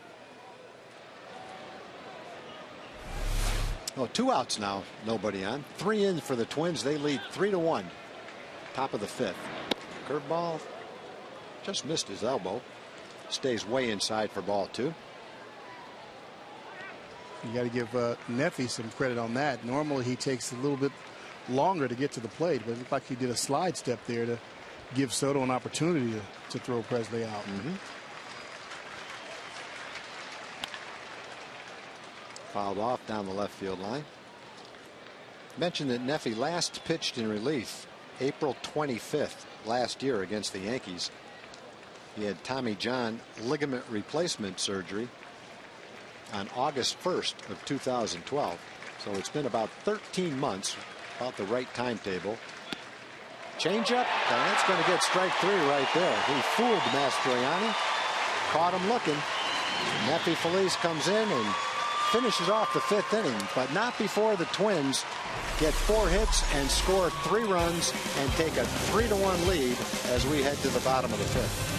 Oh, 2 outs now. Nobody on. 3 in for the Twins. They lead 3-1. Top of the 5th. Curveball just missed his elbow. Stays way inside for ball 2. You got to give Nefi some credit on that. Normally he takes a little bit longer to get to the plate, but it looked like he did a slide step there to give Soto an opportunity to throw Presley out. Fouled off down the left field line. Mentioned that Nefi last pitched in relief April 25th last year against the Yankees. He had Tommy John ligament replacement surgery on August 1st of 2012. So it's been about 13 months, about the right timetable. Changeup, and that's going to get strike 3 right there. He fooled Mastriani, caught him looking. Nefi Felice comes in and finishes off the 5th inning, but not before the Twins get 4 hits and score 3 runs and take a 3-1 lead as we head to the bottom of the 5th.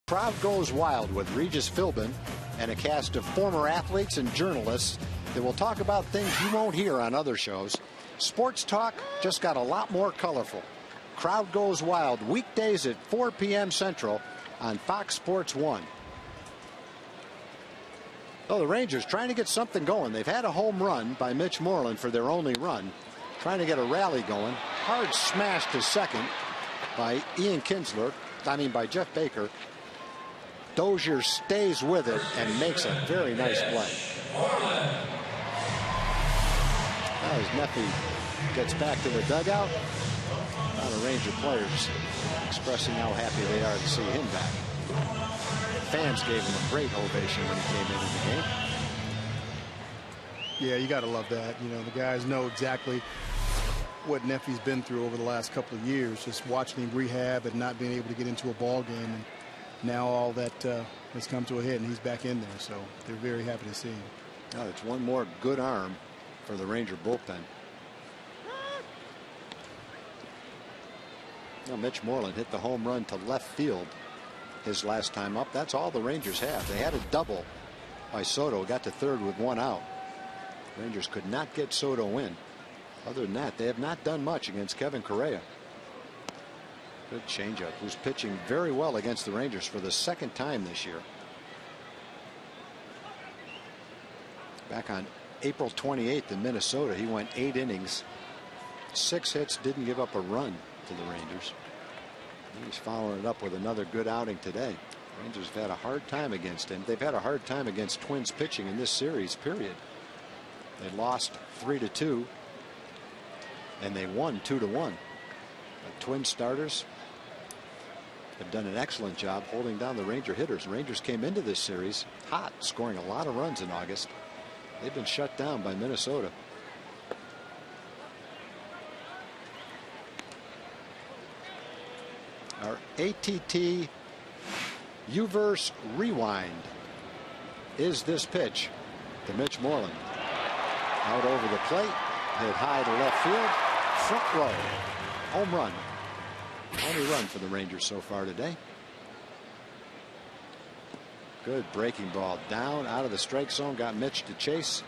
Crowd Goes Wild with Regis Philbin and a cast of former athletes and journalists that will talk about things you won't hear on other shows. Sports talk just got a lot more colorful. Crowd Goes Wild, weekdays at 4 p.m. Central on Fox Sports 1. Oh, the Rangers trying to get something going. They've had a home run by Mitch Moreland for their only run. Trying to get a rally going. Hard smash to second by by Jeff Baker. Dozier stays with it and makes a very nice play. Now as Neffy gets back to the dugout, now the Ranger players expressing how happy they are to see him back. Fans gave him a great ovation when he came into the game. Yeah, you got to love that. You know, the guys know exactly what Neffy's been through over the last couple of years, just watching him rehab and not being able to get into a ball game. And now all that has come to a head, and he's back in there. So they're very happy to see him. Oh, it's one more good arm for the Ranger bullpen. Now, Mitch Moreland hit the home run to left field his last time up. That's all the Rangers have. They had a double by Soto, got to third with one out. Rangers could not get Soto in. Other than that, they have not done much against Kevin Correa. Good changeup. Who's pitching very well against the Rangers for the second time this year. Back on April 28th in Minnesota, he went 8 innings, 6 hits, didn't give up a run to the Rangers. He's following it up with another good outing today. Rangers have had a hard time against him. They've had a hard time against Twins pitching in this series, period. They lost 3-2 and they won 2-1. The Twin starters have done an excellent job holding down the Ranger hitters. Rangers came into this series hot, scoring a lot of runs in August. They've been shut down by Minnesota. Our ATT Uverse Rewind is this pitch to Mitch Moreland. Out over the plate, hit high to left field, front row, home run. Only run for the Rangers so far today. Good breaking ball down out of the strike zone, got Mitch to chase.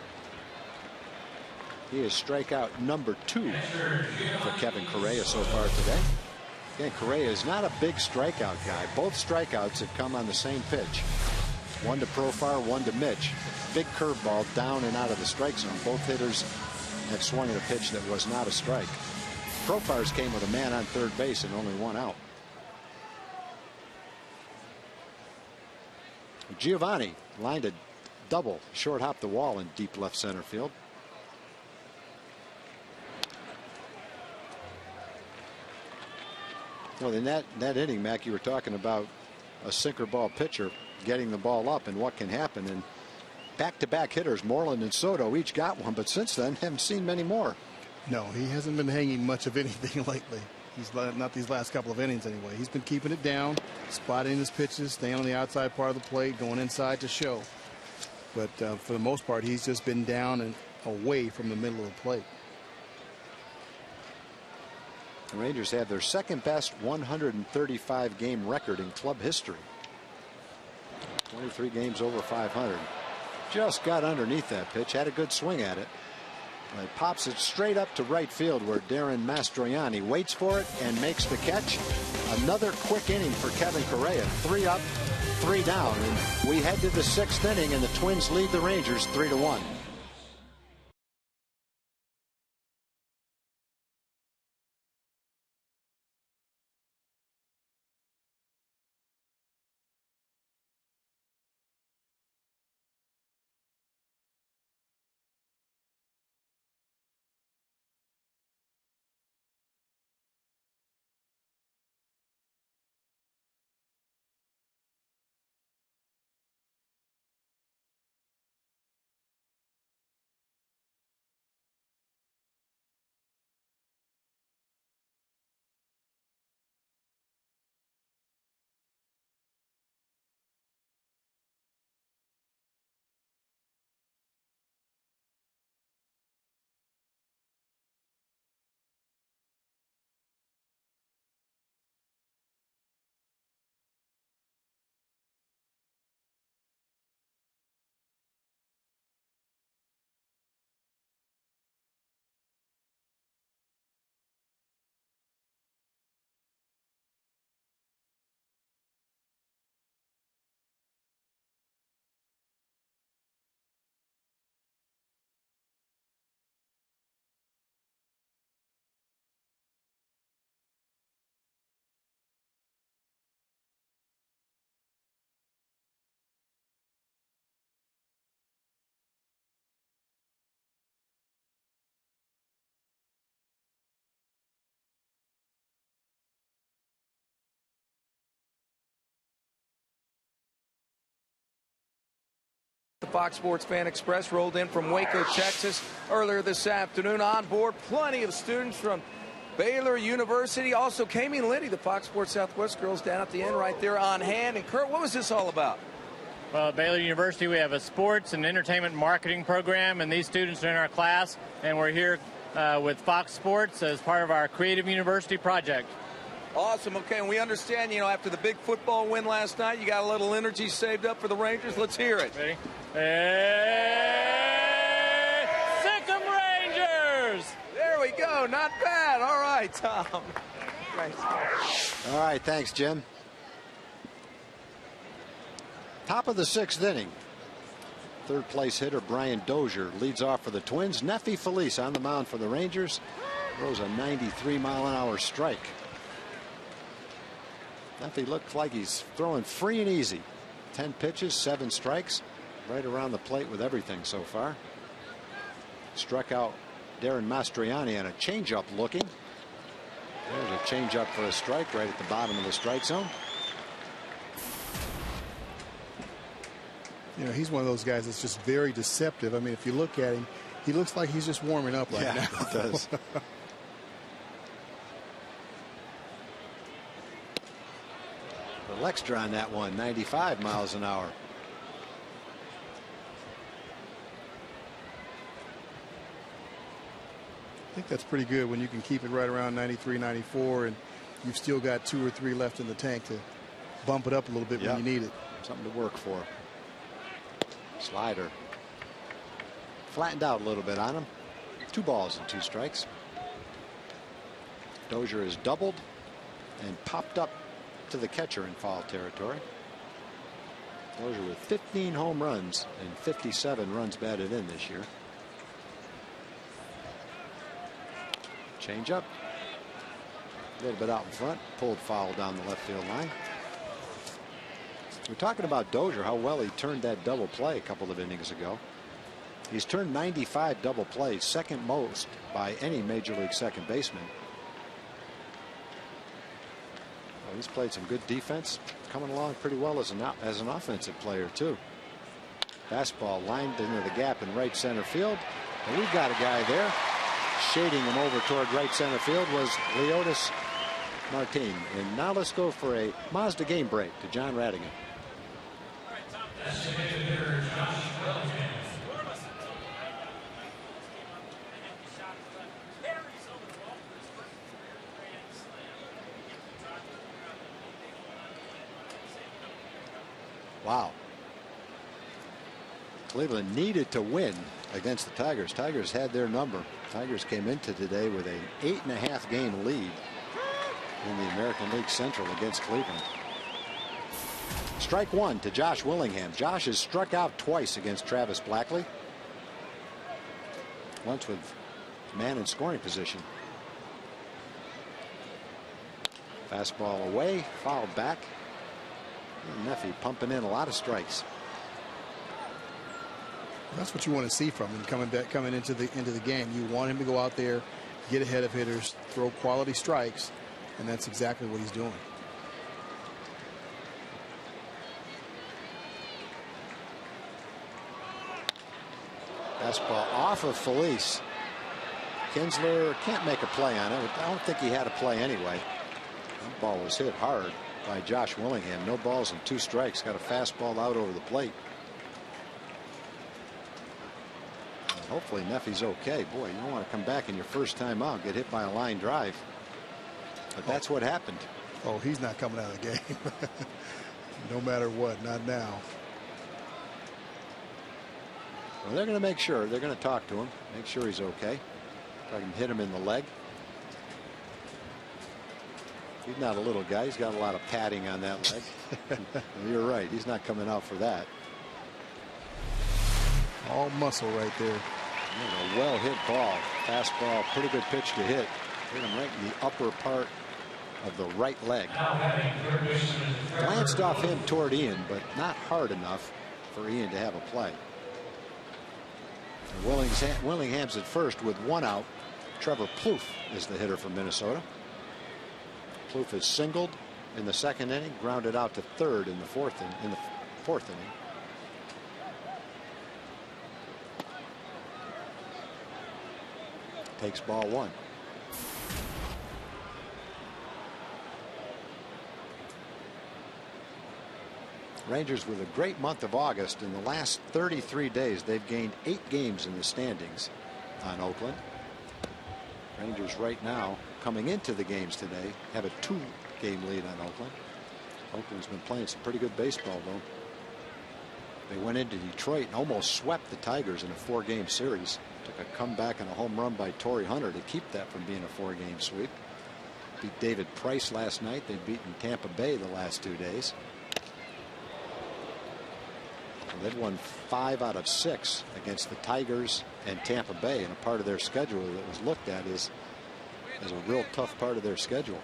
He is strikeout number 2 for Kevin Correa so far today. Again, Correa is not a big strikeout guy. Both strikeouts have come on the same pitch. One to Profar, one to Mitch. Big curveball down and out of the strike zone. Both hitters have swung at a pitch that was not a strike. Profar's came with a man on third base and only one out. Giovanni lined a double, short hop the wall in deep left center field. Well, in that inning, Mac, you were talking about a sinker ball pitcher getting the ball up and what can happen. And back-to-back hitters, Moreland and Soto, each got one, but since then haven't seen many more. No, he hasn't been hanging much of anything lately. He's not these last couple of innings anyway. He's been keeping it down, spotting his pitches, staying on the outside part of the plate, going inside to show. But for the most part, he's just been down and away from the middle of the plate. The Rangers have their second best 135 game record in club history. 23 games over 500. Just got underneath that pitch, had a good swing at it. It pops it straight up to right field where Darren Mastroianni waits for it and makes the catch. Another quick inning for Kevin Correa. 3 up, 3 down. And we head to the 6th inning and the Twins lead the Rangers 3-1. Fox Sports Fan Express rolled in from Waco, Texas earlier this afternoon. On board, plenty of students from Baylor University. Also, Kami and Liddy, the Fox Sports Southwest girls, down at the end right there on hand. And Kurt, what was this all about? Well, at Baylor University, we have a sports and entertainment marketing program, and these students are in our class, and we're here with Fox Sports as part of our Creative University project. Awesome. Okay, and we understand, after the big football win last night, you got a little energy saved up for the Rangers. Let's hear it. Ready? Hey, Sick'em Rangers! There we go. Not bad. All right, Tom. Thanks. All right, thanks, Jim. Top of the 6th inning. Third place hitter Brian Dozier leads off for the Twins. Neffy Felice on the mound for the Rangers. Throws a 93-mile-an-hour strike. Neffy looks like he's throwing free and easy. 10 pitches, 7 strikes. Right around the plate with everything so far. Struck out Darren Mastriani on a changeup looking. There's a changeup for a strike right at the bottom of the strike zone. He's one of those guys that's just very deceptive. I mean, if you look at him, he looks like he's just warming up right now. It does. The Lextra on that one, 95 miles an hour. I think that's pretty good when you can keep it right around 93, 94, and you've still got 2 or 3 left in the tank to bump it up a little bit when you need it. Something to work for. Slider. Flattened out a little bit on him. 2 balls and 2 strikes. Dozier is doubled and popped up to the catcher in foul territory. Dozier with 15 home runs and 57 runs batted in this year. Change up. A little bit out in front. Pulled foul down the left field line. We're talking about Dozier, how well he turned that double play a couple of innings ago. He's turned 95 double plays, second most by any major league second baseman. Well, he's played some good defense, coming along pretty well as an offensive player too. Fastball lined into the gap in right center field, and we've got a guy there. Shading him over toward right center field was Leotis Martin. And now let's go for a Mazda game break to John Rattigan. Wow. Cleveland needed to win against the Tigers. Tigers had their number. Tigers came into today with an 8.5 game lead in the American League Central against Cleveland. Strike 1 to Josh Willingham. Josh has struck out twice against Travis Blackley. Once with man in scoring position. Fastball away, fouled back. Neffy pumping in a lot of strikes. That's what you want to see from him coming into the game. You want him to go out there, get ahead of hitters, throw quality strikes, and that's exactly what he's doing. Fastball off of Felice. Kinsler can't make a play on it. I don't think he had a play anyway. That ball was hit hard by Josh Willingham. No balls and 2 strikes. Got a fastball out over the plate. Hopefully Neffy's okay. Boy, you don't want to come back in your first time out, get hit by a line drive. But that's what happened. Oh, he's not coming out of the game. No matter what, not now. Well, they're going to make sure. They're going to talk to him, make sure he's okay. Try to hit him in the leg. He's not a little guy. He's got a lot of padding on that leg. You're right. He's not coming out for that. All muscle right there. A well hit ball. Fastball. Pretty good pitch to hit. Hit him right in the upper part of the right leg. Glanced off him toward Ian, but not hard enough for Ian to have a play. Willingham's at first with 1 out. Trevor Plouffe is the hitter from Minnesota. Plouffe is singled in the 2nd inning, grounded out to 3rd in the 4th inning. Takes ball one. Rangers with a great month of August. In the last 33 days, they've gained 8 games in the standings on Oakland. Rangers right now, coming into the games today, have a 2-game lead on Oakland. Oakland's been playing some pretty good baseball, though. They went into Detroit and almost swept the Tigers in a 4-game series. Took a comeback and a home run by Torrey Hunter to keep that from being a 4-game sweep. Beat David Price last night. They've beaten Tampa Bay the last 2 days. They've won 5 out of 6 against the Tigers and Tampa Bay, and a part of their schedule that was looked at as a real tough part of their schedule.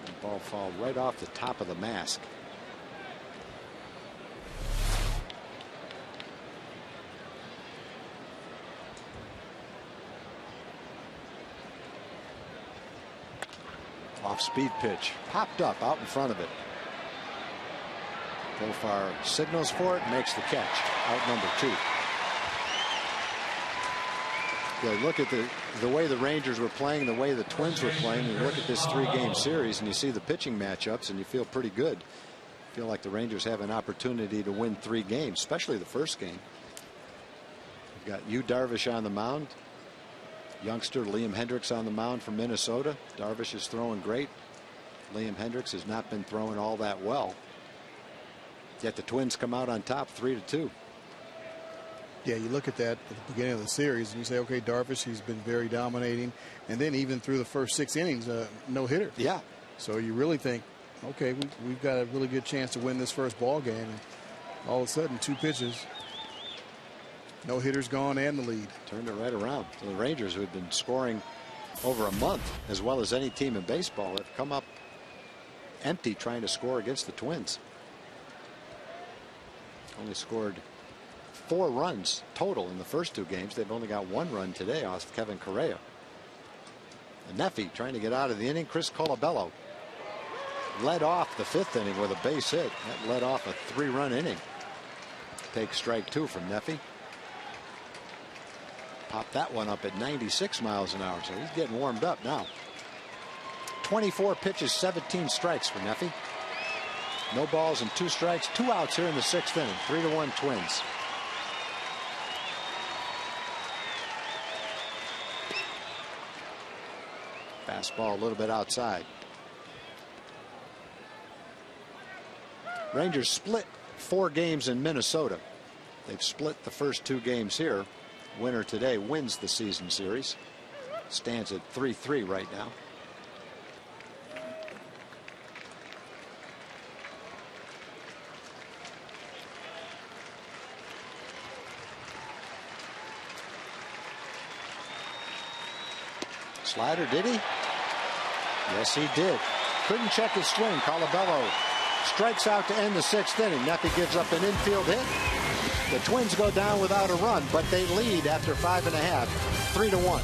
The ball fall right off the top of the mask. Off speed pitch, popped up out in front of it. Profar signals for it, makes the catch. Out number 2. Yeah, look at the way the Rangers were playing, the way the Twins were playing. You look at this 3-game series and you see the pitching matchups and you feel pretty good. Feel like the Rangers have an opportunity to win 3 games, especially the first game. You've got Yu Darvish on the mound. Youngster Liam Hendricks on the mound from Minnesota. Darvish is throwing great. Liam Hendricks has not been throwing all that well. Yet the Twins come out on top 3-2. Yeah, you look at that at the beginning of the series and you say, okay, Darvish, he's been very dominating. And then even through the first 6 innings, no hitter. Yeah. So you really think, okay, we've got a really good chance to win this first ball game. And all of a sudden, 2 pitches, no hitters gone and the lead. Turned it right around. So the Rangers, who had been scoring over a month as well as any team in baseball, have come up empty trying to score against the Twins. Only scored 4 runs total in the first 2 games. They've only got 1 run today off Kevin Correa. And Neffy trying to get out of the inning. Chris Colabello led off the 5th inning with a base hit. That led off a 3-run inning. Take strike 2 from Neffy. Popped that one up at 96 miles an hour, so he's getting warmed up now. 24 pitches, 17 strikes for Neffy. No balls and 2 strikes, 2 outs here in the 6th inning. 3-1 Twins. Fastball a little bit outside. Rangers split 4 games in Minnesota. They've split the first 2 games here. Winner today wins the season series. Stands at 3-3 right now. Slider, did he? Yes, he did. Couldn't check his swing. Colabello strikes out to end the 6th inning. Neffy gives up an infield hit. The Twins go down without a run, but they lead after 5 1/2, 3-1.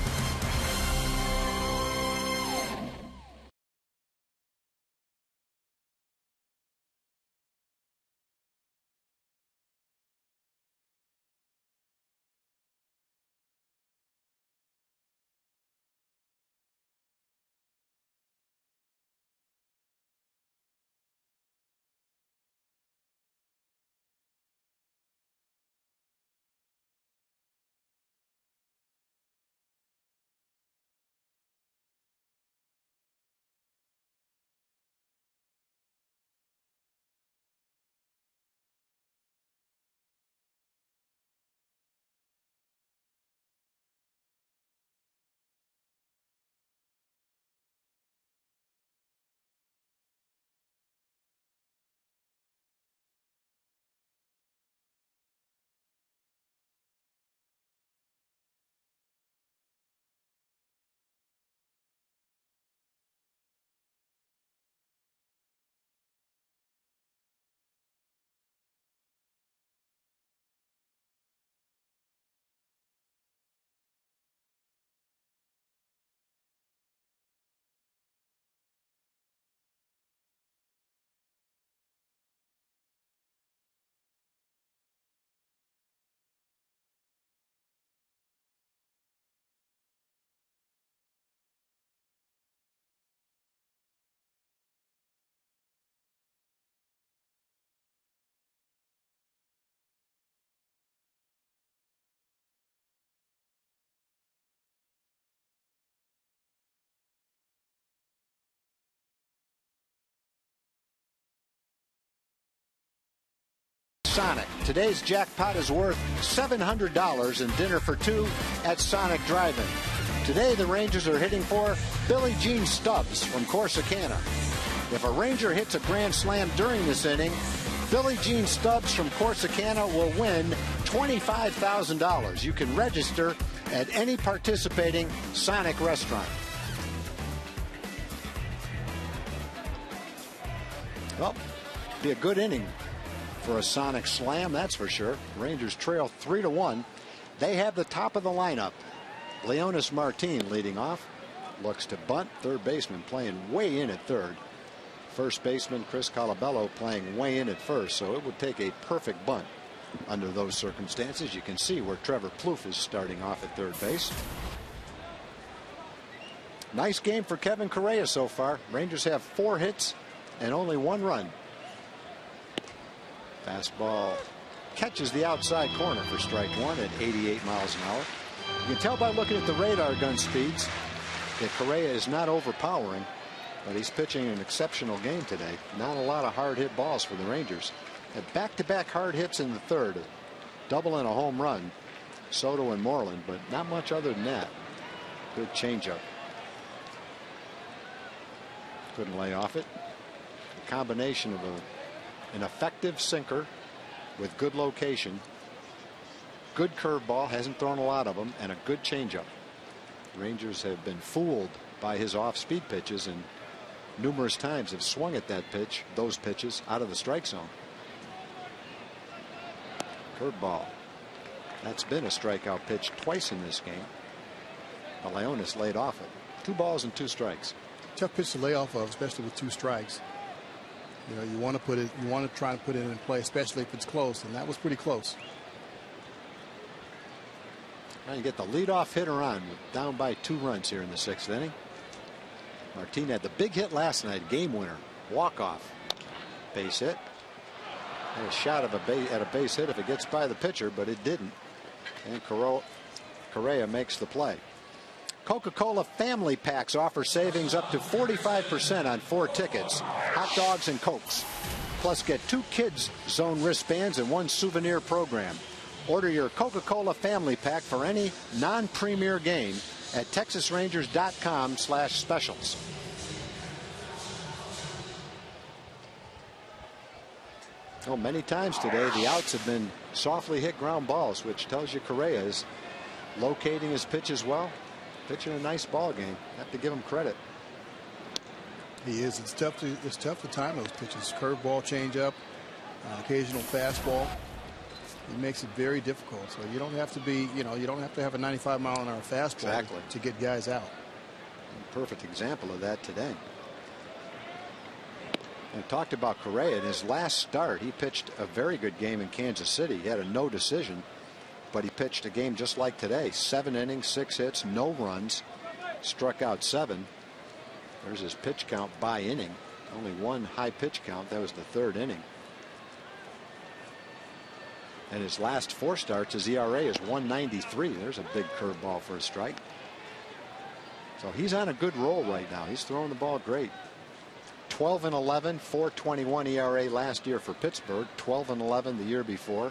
Sonic. Today's jackpot is worth $700 in dinner for two at Sonic Drive-In. Today the Rangers are hitting for Billie Jean Stubbs from Corsicana. If a Ranger hits a grand slam during this inning, Billie Jean Stubbs from Corsicana will win $25,000. You can register at any participating Sonic restaurant. Well, be a good inning for a Sonic slam, that's for sure. Rangers trail 3-1. They have the top of the lineup. Leonis Martin leading off. Looks to bunt. Third baseman playing way in at third. First baseman Chris Colabello playing way in at first. So it would take a perfect bunt under those circumstances. You can see where Trevor Plouffe is starting off at third base. Nice game for Kevin Correa so far. Rangers have 4 hits and only 1 run. Fastball catches the outside corner for strike 1 at 88 miles an hour. You can tell by looking at the radar gun speeds that Correa is not overpowering, but he's pitching an exceptional game today. Not a lot of hard hit balls for the Rangers. Had back-to-back hard hits in the third, a double and a home run, Soto and Moreland, but not much other than that. Good changeup. Couldn't lay off it. A combination of an effective sinker with good location, good curveball, hasn't thrown a lot of them, and a good changeup. Rangers have been fooled by his off-speed pitches and numerous times have swung at that pitch, those pitches, out of the strike zone. Curveball. That's been a strikeout pitch twice in this game. But Leonis laid off it. 2 balls and 2 strikes. Tough pitch to lay off of, especially with 2 strikes. You know, you want to try and put it in play, especially if it's close, and that was pretty close. Trying to get the leadoff hitter on, down by 2 runs here in the 6th inning. Martin had the big hit last night, game winner, walk-off, base hit. And a shot at a base hit if it gets by the pitcher, but it didn't. And Correa makes the play. Coca-Cola family packs offer savings up to 45% on 4 tickets, hot dogs and Cokes. Plus get 2 kids zone wristbands and 1 souvenir program. Order your Coca-Cola family pack for any non-premier game at texasrangers.com/specials. Oh, many times today the outs have been softly hit ground balls, which tells you Correa is locating his pitches well, pitching a nice ball game. Have to give him credit. He is. It's tough to time those pitches. Curveball, changeup, occasional fastball. He makes it very difficult. So you don't have to be, you don't have to have a 95-mile-an-hour fastball to get guys out. Perfect example of that today. And talked about Correa in his last start. He pitched a very good game in Kansas City. He had a no decision, but he pitched a game just like today. 7 innings, 6 hits, no runs, struck out 7. There's his pitch count by inning. Only 1 high pitch count. That was the 3rd inning. And his last 4 starts, his ERA is 1.93. There's a big curveball for a strike. So he's on a good roll right now. He's throwing the ball great. 12-11, 4.21 ERA last year for Pittsburgh. 12-11 the year before.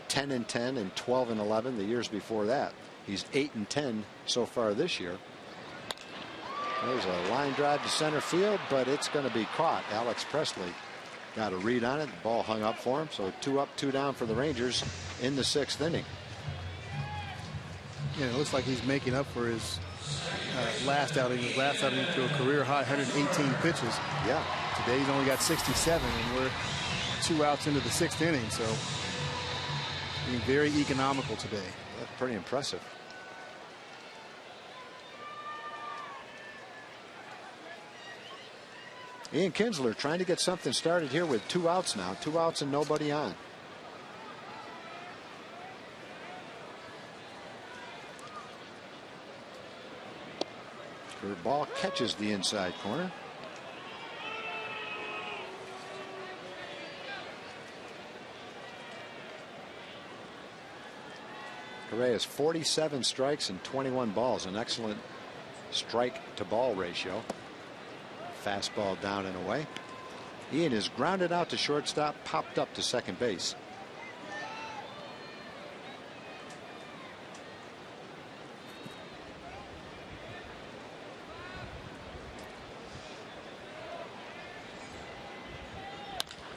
10-10 and 12-11 the years before that. He's 8-10 so far this year. There's a line drive to center field, but it's going to be caught. Alex Presley got a read on it. The ball hung up for him. So 2 up, 2 down for the Rangers in the 6th inning. Yeah, it looks like he's making up for his last outing. His last outing to a career high 118 pitches. Yeah. Today he's only got 67, and we're 2 outs into the 6th inning. So being very economical today. That's pretty impressive. Ian Kinsler trying to get something started here with 2 outs now. 2 outs and nobody on. Curveball catches the inside corner. Correa has 47 strikes and 21 balls. An excellent strike to ball ratio. Fastball down and away. Ian is grounded out to shortstop, popped up to second base.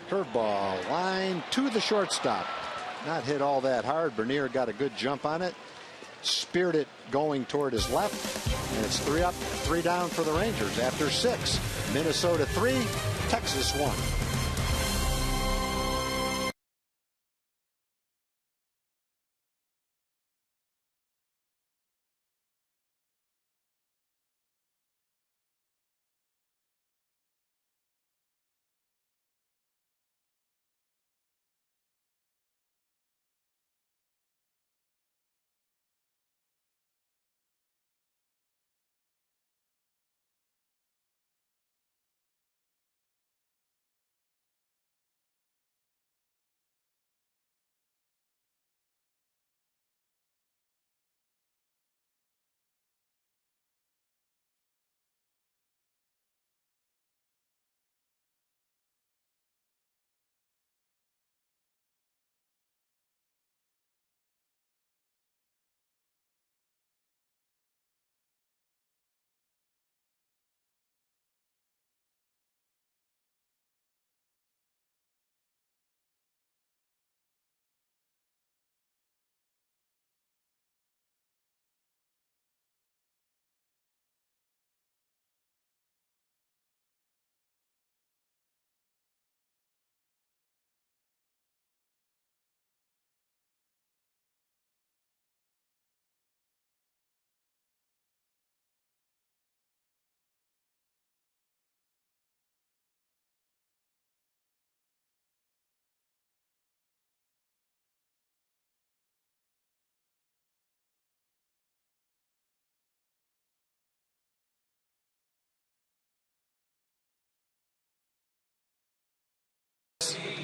Curveball line to the shortstop. Not hit all that hard. Bernier got a good jump on it. Speared it going toward his left. And it's 3 up, 3 down for the Rangers after 6. Minnesota 3, Texas 1.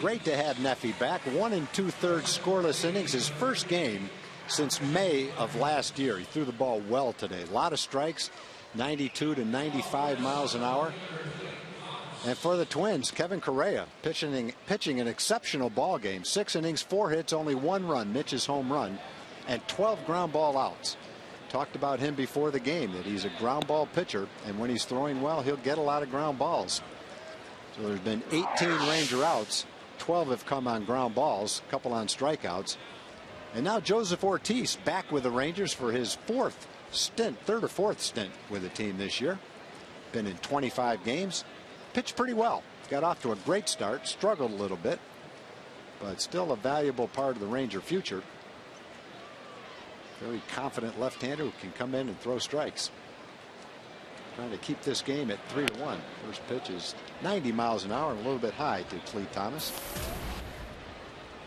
Great to have Neffy back. 1 2/3 scoreless innings. His first game since May of last year. He threw the ball well today. A lot of strikes, 92 to 95 miles an hour. And for the Twins, Kevin Correa pitching an exceptional ball game. 6 innings, 4 hits, only 1 run, Mitch's home run, and 12 ground ball outs. Talked about him before the game, that he's a ground ball pitcher, and when he's throwing well, he'll get a lot of ground balls. So there's been 18 Ranger outs. 12 have come on ground balls, a couple on strikeouts. And now Joseph Ortiz back with the Rangers for his 3rd or 4th stint with the team this year. Been in 25 games. Pitched pretty well. Got off to a great start. Struggled a little bit. But still a valuable part of the Ranger future. Very confident left-hander who can come in and throw strikes. Trying to keep this game at 3-1. First pitch is 90 miles an hour and a little bit high to Clee Thomas.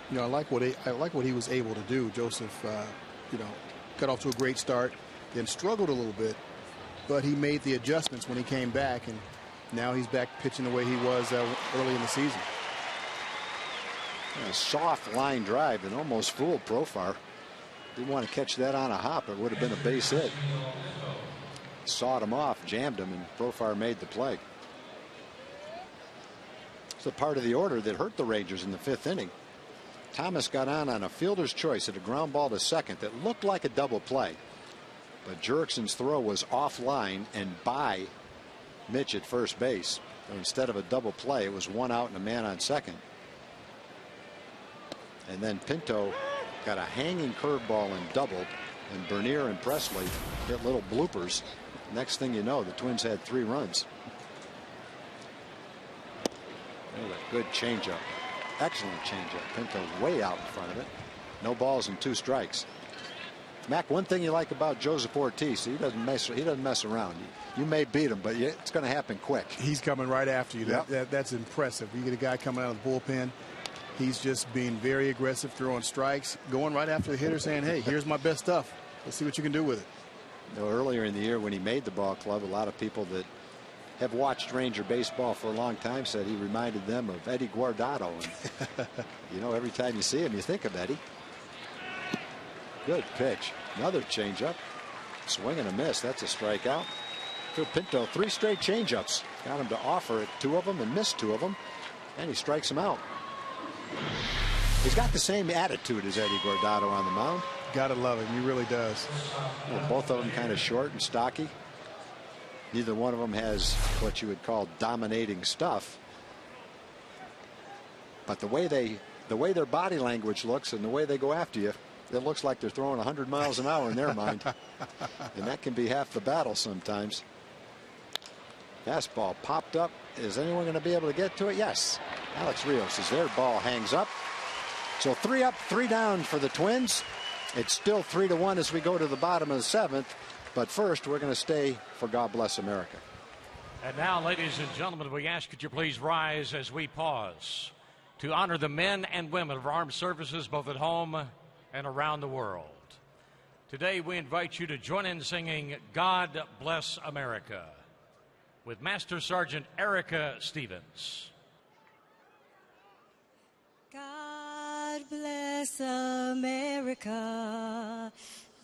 You know, I like what he was able to do. Joseph, you know, got off to a great start, then struggled a little bit, but he made the adjustments when he came back, and now he's back pitching the way he was early in the season. A soft line drive and almost fooled Profar. Didn't want to catch that on a hop. It would have been a base hit. Sawed him off, jammed him, and Profar made the play. It's a part of the order that hurt the Rangers in the 5th inning. Thomas got on a fielder's choice at a ground ball to second that looked like a double play. But Jurickson's throw was offline and by Mitch at first base. So instead of a double play, it was 1 out and a man on second. And then Pinto got a hanging curveball and doubled, and Bernier and Presley hit little bloopers. Next thing you know, the Twins had 3 runs. Oh, a good changeup. Excellent changeup. Pinto way out in front of it. No balls and 2 strikes. Mac, one thing you like about Joseph Ortiz, he doesn't mess around. You may beat him, but it's going to happen quick. He's coming right after you. Yep. That's impressive. You get a guy coming out of the bullpen. He's just being very aggressive, throwing strikes, going right after the hitter, saying, hey, here's my best stuff. Let's see what you can do with it. You know, earlier in the year when he made the ball club, a lot of people that have watched Ranger baseball for a long time said he reminded them of Eddie Guardado. And, you know, every time you see him, you think of Eddie. Good pitch. Another changeup. Swing and a miss. That's a strikeout. Phil Pinto, 3 straight changeups. Got him to offer at 2 of them and missed 2 of them. And he strikes him out. He's got the same attitude as Eddie Guardado on the mound. Gotta love him. He really does. Well, both of them kind of short and stocky. Neither one of them has what you would call dominating stuff. But the way their body language looks and the way they go after you, it looks like they're throwing 100 miles an hour in their mind. And that can be half the battle sometimes. Fastball popped up. Is anyone going to be able to get to it? Yes. Alex Rios is there. Ball hangs up. So 3 up, 3 down for the Twins. It's still 3-1 as we go to the bottom of the 7th. But first, we're going to stay for God Bless America. And now, ladies and gentlemen, we ask that you please rise as we pause to honor the men and women of our armed services, both at home and around the world. Today, we invite you to join in singing God Bless America with Master Sergeant Erica Stevens. God bless America,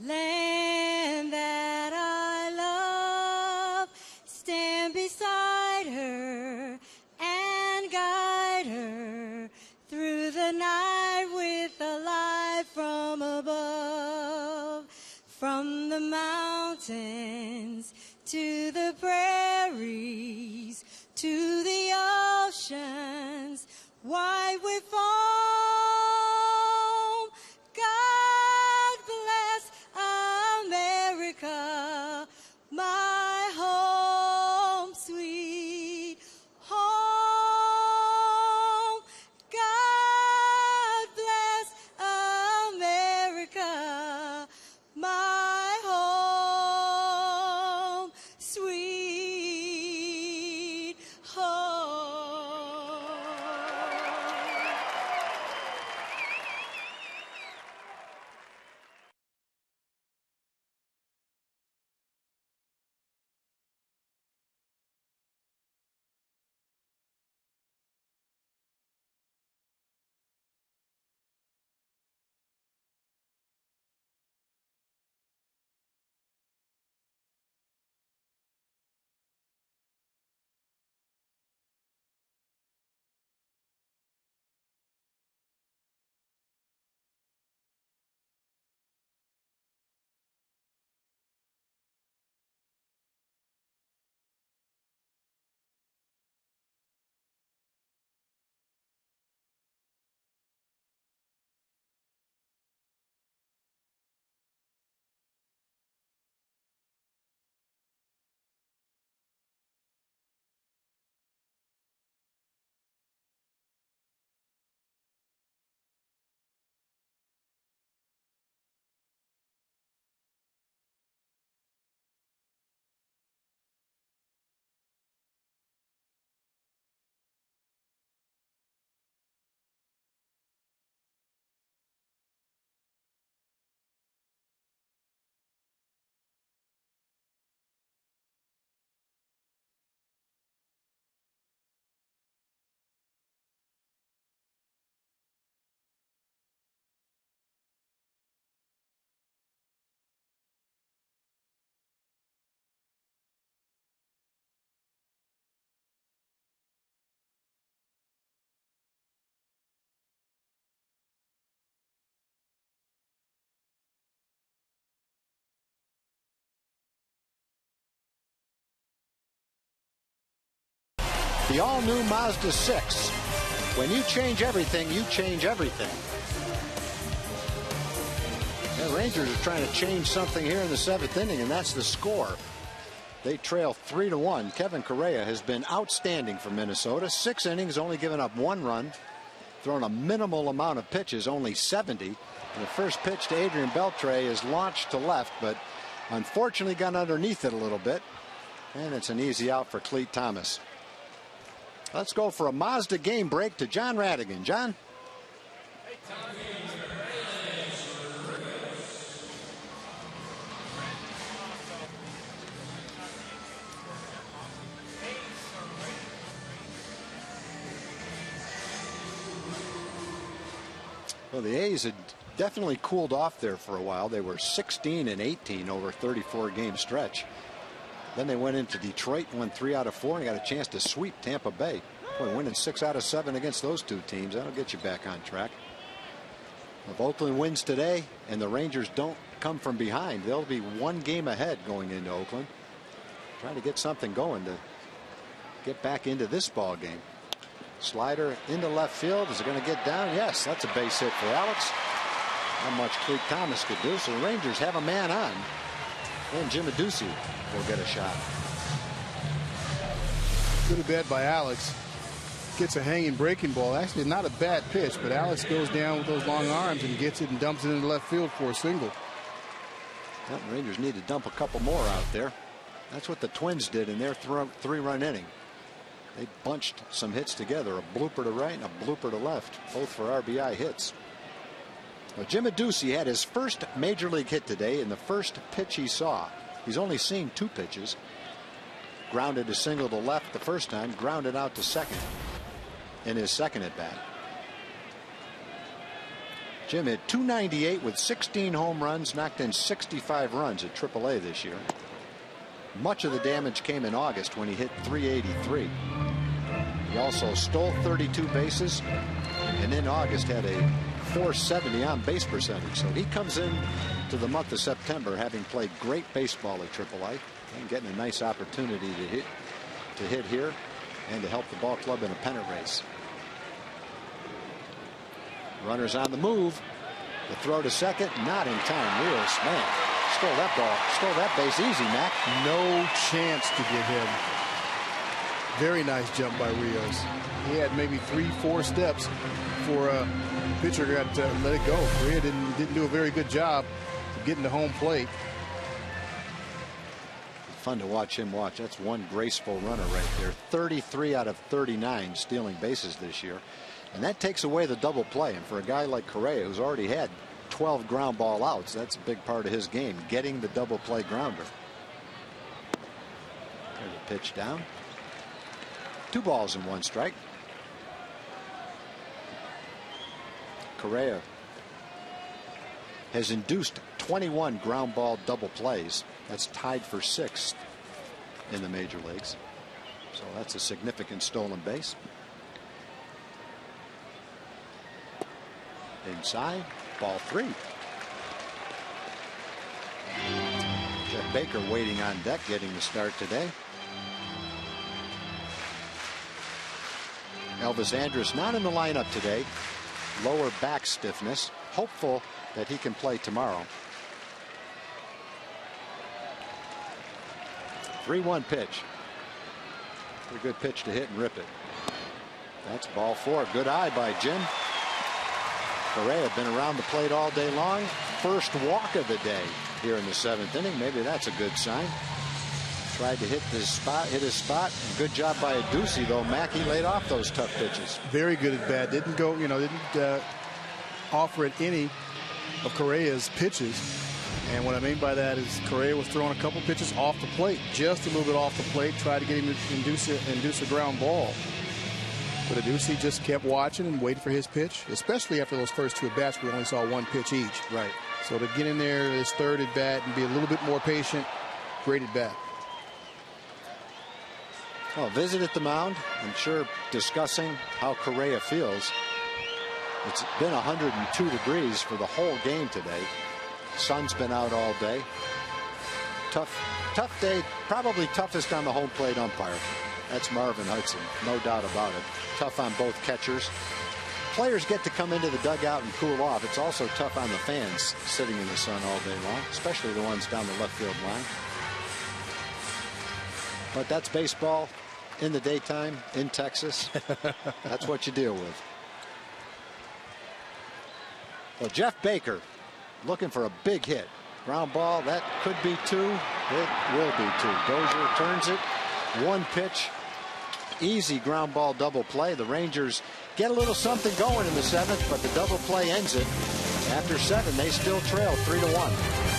land that I love. Stand beside her and guide her through the night with a light from above. From the mountains to the prairies, to the oceans, wide with foam. God bless America, my home, sweet home. God bless America, my home, sweet home. The all-new Mazda 6. When you change everything, you change everything. The Rangers are trying to change something here in the 7th inning, and that's the score. They trail 3-1. Kevin Correa has been outstanding for Minnesota. 6 innings, only given up 1 run. Thrown a minimal amount of pitches, only 70. And the first pitch to Adrian Beltre is launched to left, but unfortunately got underneath it a little bit. And it's an easy out for Cleat Thomas. Let's go for a Mazda game break to John Radigan. John? Well, the A's had definitely cooled off there for a while. They were 16-18 over a 34-game stretch. Then they went into Detroit and won 3 out of 4 and got a chance to sweep Tampa Bay. Boy, winning 6 out of 7 against those 2 teams, that'll get you back on track. If Oakland wins today and the Rangers don't come from behind, they'll be 1 game ahead going into Oakland. Trying to get something going to get back into this ball game. Slider into left field. Is it going to get down? Yes, that's a base hit for Alex. Not much Creek Thomas could do. So the Rangers have a man on. And Jim Adducci will get a shot. Good at bat by Alex. Gets a hanging breaking ball. Actually, not a bad pitch, but Alex goes down with those long arms and gets it and dumps it into left field for a single. Well, the Rangers need to dump a couple more out there. That's what the Twins did in their 3-run inning. They bunched some hits together, a blooper to right and a blooper to left, both for RBI hits. Well, Jim Adducci had his first major league hit today in the first pitch he saw. He's only seen 2 pitches. Grounded a single to left the first time, grounded out to second in his second at bat. Jim hit .298 with 16 home runs, knocked in 65 runs at AAA this year. Much of the damage came in August when he hit .383. He also stole 32 bases, and in August had a .470 on base percentage. So he comes in to the month of September having played great baseball at AAA and getting a nice opportunity to hit here and to help the ball club in a pennant race. Runners on the move. The throw to second, not in time. Rios, man, stole that ball, stole that base easy, Mac. No chance to get him. Very nice jump by Rios. He had maybe 3-4 steps before pitcher got let it go. Correa didn't do a very good job of getting to home plate. Fun to watch him watch. That's one graceful runner right there. 33 out of 39 stealing bases this year. And that takes away the double play. And for a guy like Correa, who's already had 12 ground ball outs, that's a big part of his game, getting the double play grounder. There's a pitch down. 2 balls and 1 strike. Correa has induced 21 ground ball double plays. That's tied for 6th in the major leagues. So that's a significant stolen base. Inside, ball 3. Jeff Baker waiting on deck, getting the start today. Elvis Andrus not in the lineup today. Lower back stiffness. Hopeful that he can play tomorrow. 3-1 pitch. Pretty good pitch to hit and rip it. That's ball 4. Good eye by Jim. Correa been around the plate all day long. First walk of the day here in the 7th inning. Maybe that's a good sign. Tried to hit his spot. Good job by Adducci, though. Mackey laid off those tough pitches. Very good at bat. Didn't go, didn't offer at any of Correa's pitches. And what I mean by that is Correa was throwing a couple pitches off the plate, just a little bit off the plate, tried to get him to induce a ground ball. But Adducci just kept watching and waiting for his pitch, especially after those first 2 at-bats. We only saw 1 pitch each. Right. So to get in there his 3rd at-bat and be a little bit more patient, great at-bat. Well, visit at the mound. I'm sure discussing how Correa feels. It's been 102 degrees for the whole game today. Sun's been out all day. Tough day. Probably toughest on the home plate umpire. That's Marvin Hudson, no doubt about it. Tough on both catchers. Players get to come into the dugout and cool off. It's also tough on the fans sitting in the sun all day long, especially the ones down the left field line. But that's baseball in the daytime in Texas. That's what you deal with. Well, Jeff Baker looking for a big hit. Ground ball, that could be 2. It will be 2. Dozier turns it. 1 pitch. Easy ground ball double play. The Rangers get a little something going in the 7th, but the double play ends it. After 7, they still trail 3-1.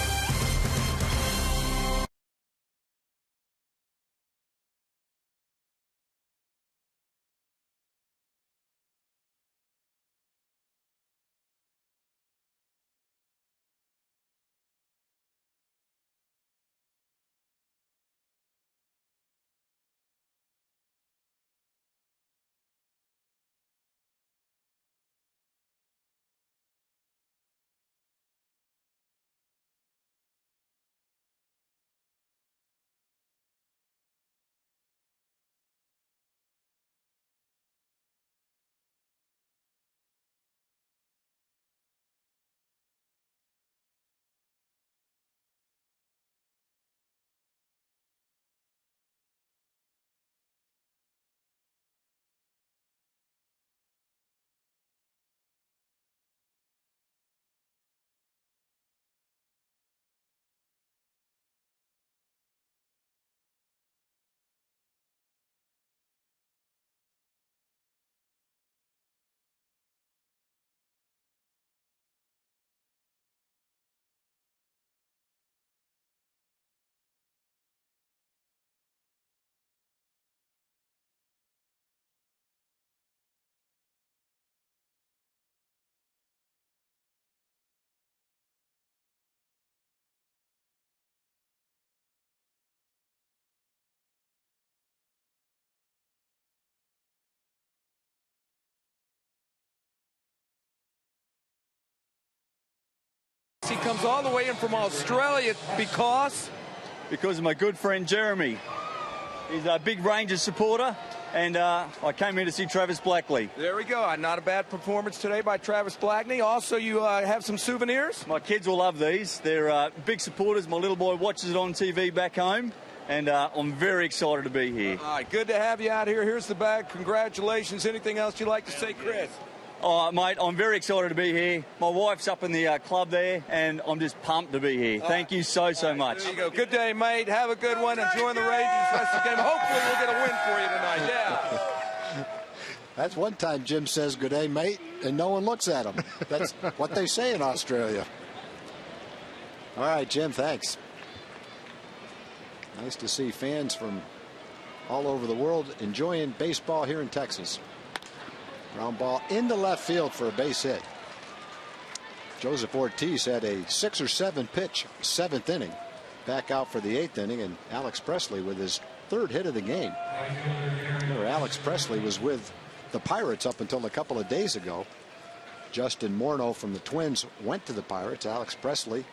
He comes all the way in from Australia because of my good friend Jeremy. He's a big Rangers supporter, and I came here to see Travis Blackley. There we go. Not a bad performance today by Travis Blackley. Also, you have some souvenirs? My kids will love these. They're big supporters. My little boy watches it on TV back home, and I'm very excited to be here. All right, good to have you out here. Here's the bag. Congratulations. Anything else you'd like to say, Chris? Oh, mate, I'm very excited to be here. My wife's up in the club there, and I'm just pumped to be here. Thank you so much. There you go. Good day, mate. Have a good one. Enjoying the Rangers rest of the game. Hopefully we'll get a win for you tonight. Yeah. That's one time Jim says, "Good day, mate," and no one looks at him. That's what they say in Australia. All right, Jim, thanks. Nice to see fans from all over the world enjoying baseball here in Texas. Ground ball into left field for a base hit. Joseph Ortiz had a 6 or 7 pitch 7th inning. Back out for the 8th inning, and Alex Presley with his 3rd hit of the game. Remember, Alex Presley was with the Pirates up until a couple of days ago. Justin Morneau from the Twins went to the Pirates. Alex Presley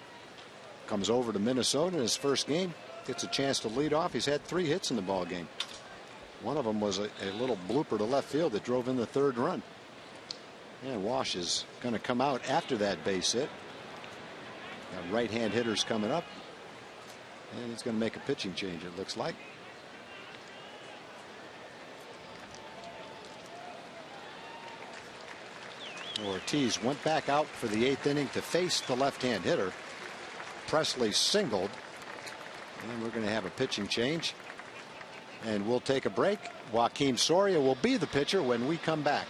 comes over to Minnesota in his first game. Gets a chance to lead off. He's had 3 hits in the ball game. One of them was a little blooper to left field that drove in the 3rd run. And Wash is going to come out after that base hit. Got right-hand hitters coming up. And he's going to make a pitching change, it looks like. Ortiz went back out for the 8th inning to face the left-hand hitter. Presley singled. And we're going to have a pitching change. And we'll take a break. Joakim Soria will be the pitcher when we come back.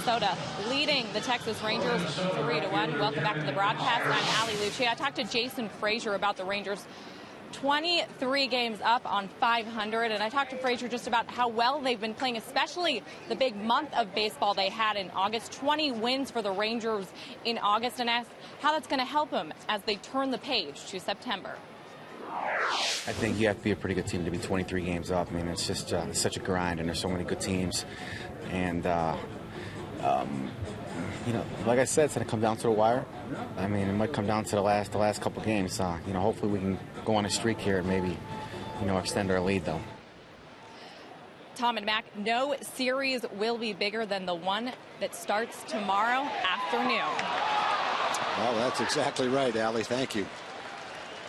Minnesota leading the Texas Rangers 3-1. Welcome back to the broadcast. I'm Allie Lucci. I talked to Jason Frazier about the Rangers. 23 games up on 500, and I talked to Frazier just about how well they've been playing, especially the big month of baseball they had in August. 20 wins for the Rangers in August, and asked how that's going to help them as they turn the page to September. I think you have to be a pretty good team to be 23 games up. I mean, it's just such a grind, and there's so many good teams. And, you know, like I said, it's going to come down to the wire. I mean, it might come down to the last couple games. You know, hopefully we can go on a streak here and maybe, you know, extend our lead, though. Tom and Mac, no series will be bigger than the one that starts tomorrow afternoon. Well, that's exactly right, Allie. Thank you.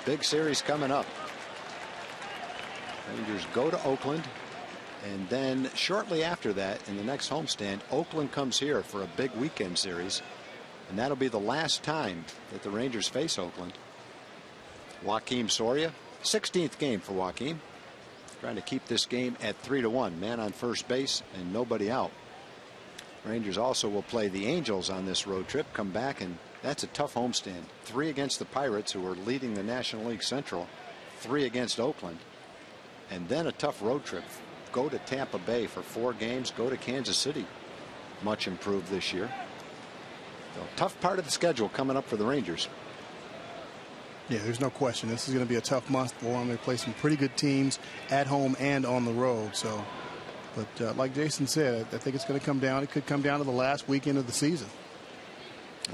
Big series coming up. Rangers go to Oakland, and then shortly after that, in the next homestand, Oakland comes here for a big weekend series, and that'll be the last time that the Rangers face Oakland. Joakim Soria, 16th game for Joakim, trying to keep this game at 3-1. Man on first base and nobody out. Rangers also will play the Angels on this road trip, come back, and that's a tough homestand. 3 against the Pirates, who are leading the National League Central, 3 against Oakland, and then a tough road trip. Go to Tampa Bay for 4 games, go to Kansas City, much improved this year. So tough part of the schedule coming up for the Rangers. Yeah, there's no question. This is going to be a tough month for them. They play some pretty good teams at home and on the road. So, but like Jason said, I think it's going to come down. It could come down to the last weekend of the season.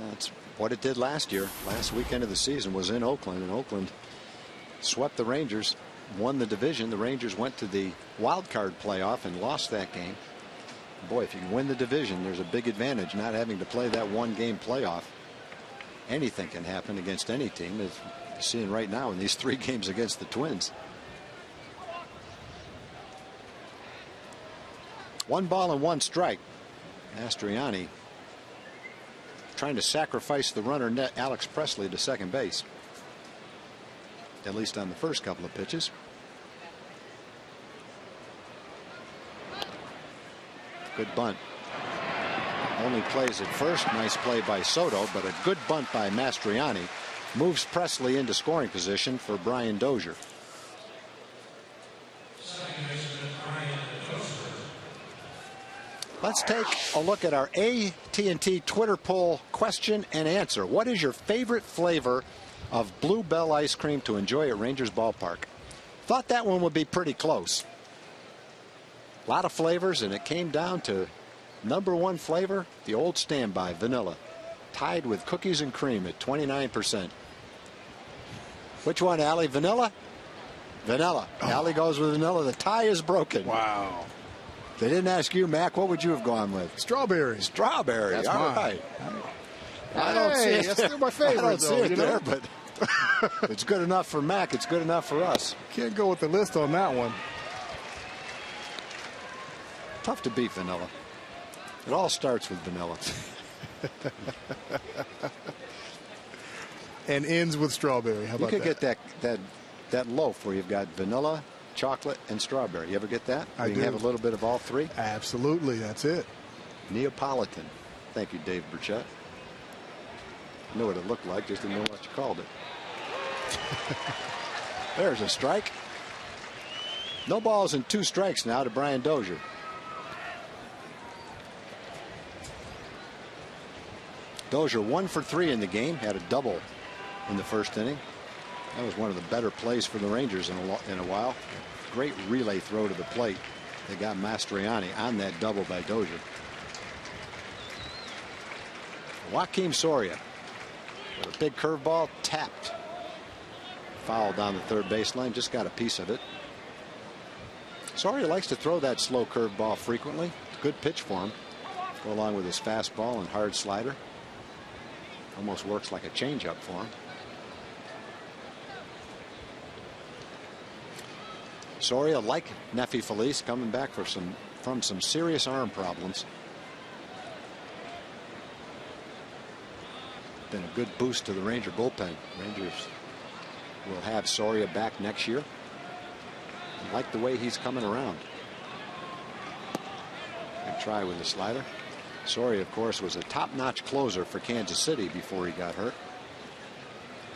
That's what it did last year. Last weekend of the season was in Oakland, and Oakland swept the Rangers, won the division. The Rangers went to the wild card playoff and lost that game. Boy, if you can win the division, there's a big advantage not having to play that 1-game playoff. Anything can happen against any team, as you're seeing right now in these 3 games against the Twins. 1 ball and 1 strike. Mastriani trying to sacrifice the runner Alex Presley to second base, at least on the first couple of pitches. Good bunt. Only plays at first. Nice play by Soto, but a good bunt by Mastriani moves Presley into scoring position for Brian Dozier. Let's take a look at our AT&T Twitter poll question and answer. What is your favorite flavor of Blue Bell ice cream to enjoy at Rangers Ballpark? Thought that one would be pretty close. A lot of flavors, and it came down to #1 flavor, the old standby, vanilla, tied with cookies and cream at 29%. Which one, Allie? Vanilla? Vanilla. Oh. Allie goes with vanilla. The tie is broken. Wow. They didn't ask you, Mac. What would you have gone with? Strawberry. Strawberry. That's all mine. Right. I don't see it. That's still my favorite. I don't see it there, but but it's good enough for Mac. It's good enough for us. Can't go with the list on that one. Tough to beat vanilla. It all starts with vanilla. And ends with strawberry. How about that? You could that? get that loaf where you've got vanilla, chocolate, and strawberry. You ever get that? I do. You have a little bit of all 3? Absolutely. That's it. Neapolitan. Thank you, Dave Burchett. I knew what it looked like, just didn't know what you called it. There's a strike. No balls and 2 strikes now to Brian Dozier. Dozier 1 for 3 in the game, had a double in the first inning. That was one of the better plays for the Rangers in a while. Great relay throw to the plate. They got Mastriani on that double by Dozier. Joakim Soria with a big curveball, tapped. Foul down the third baseline, just got a piece of it. Soria likes to throw that slow curveball frequently. Good pitch for him. Go along with his fastball and hard slider. Almost works like a changeup for him. Soria, like Nefi Felice, coming back from some serious arm problems. Been a good boost to the Ranger bullpen. Rangers will have Soria back next year. I like the way he's coming around. Good try with the slider. Soria, of course, was a top-notch closer for Kansas City before he got hurt.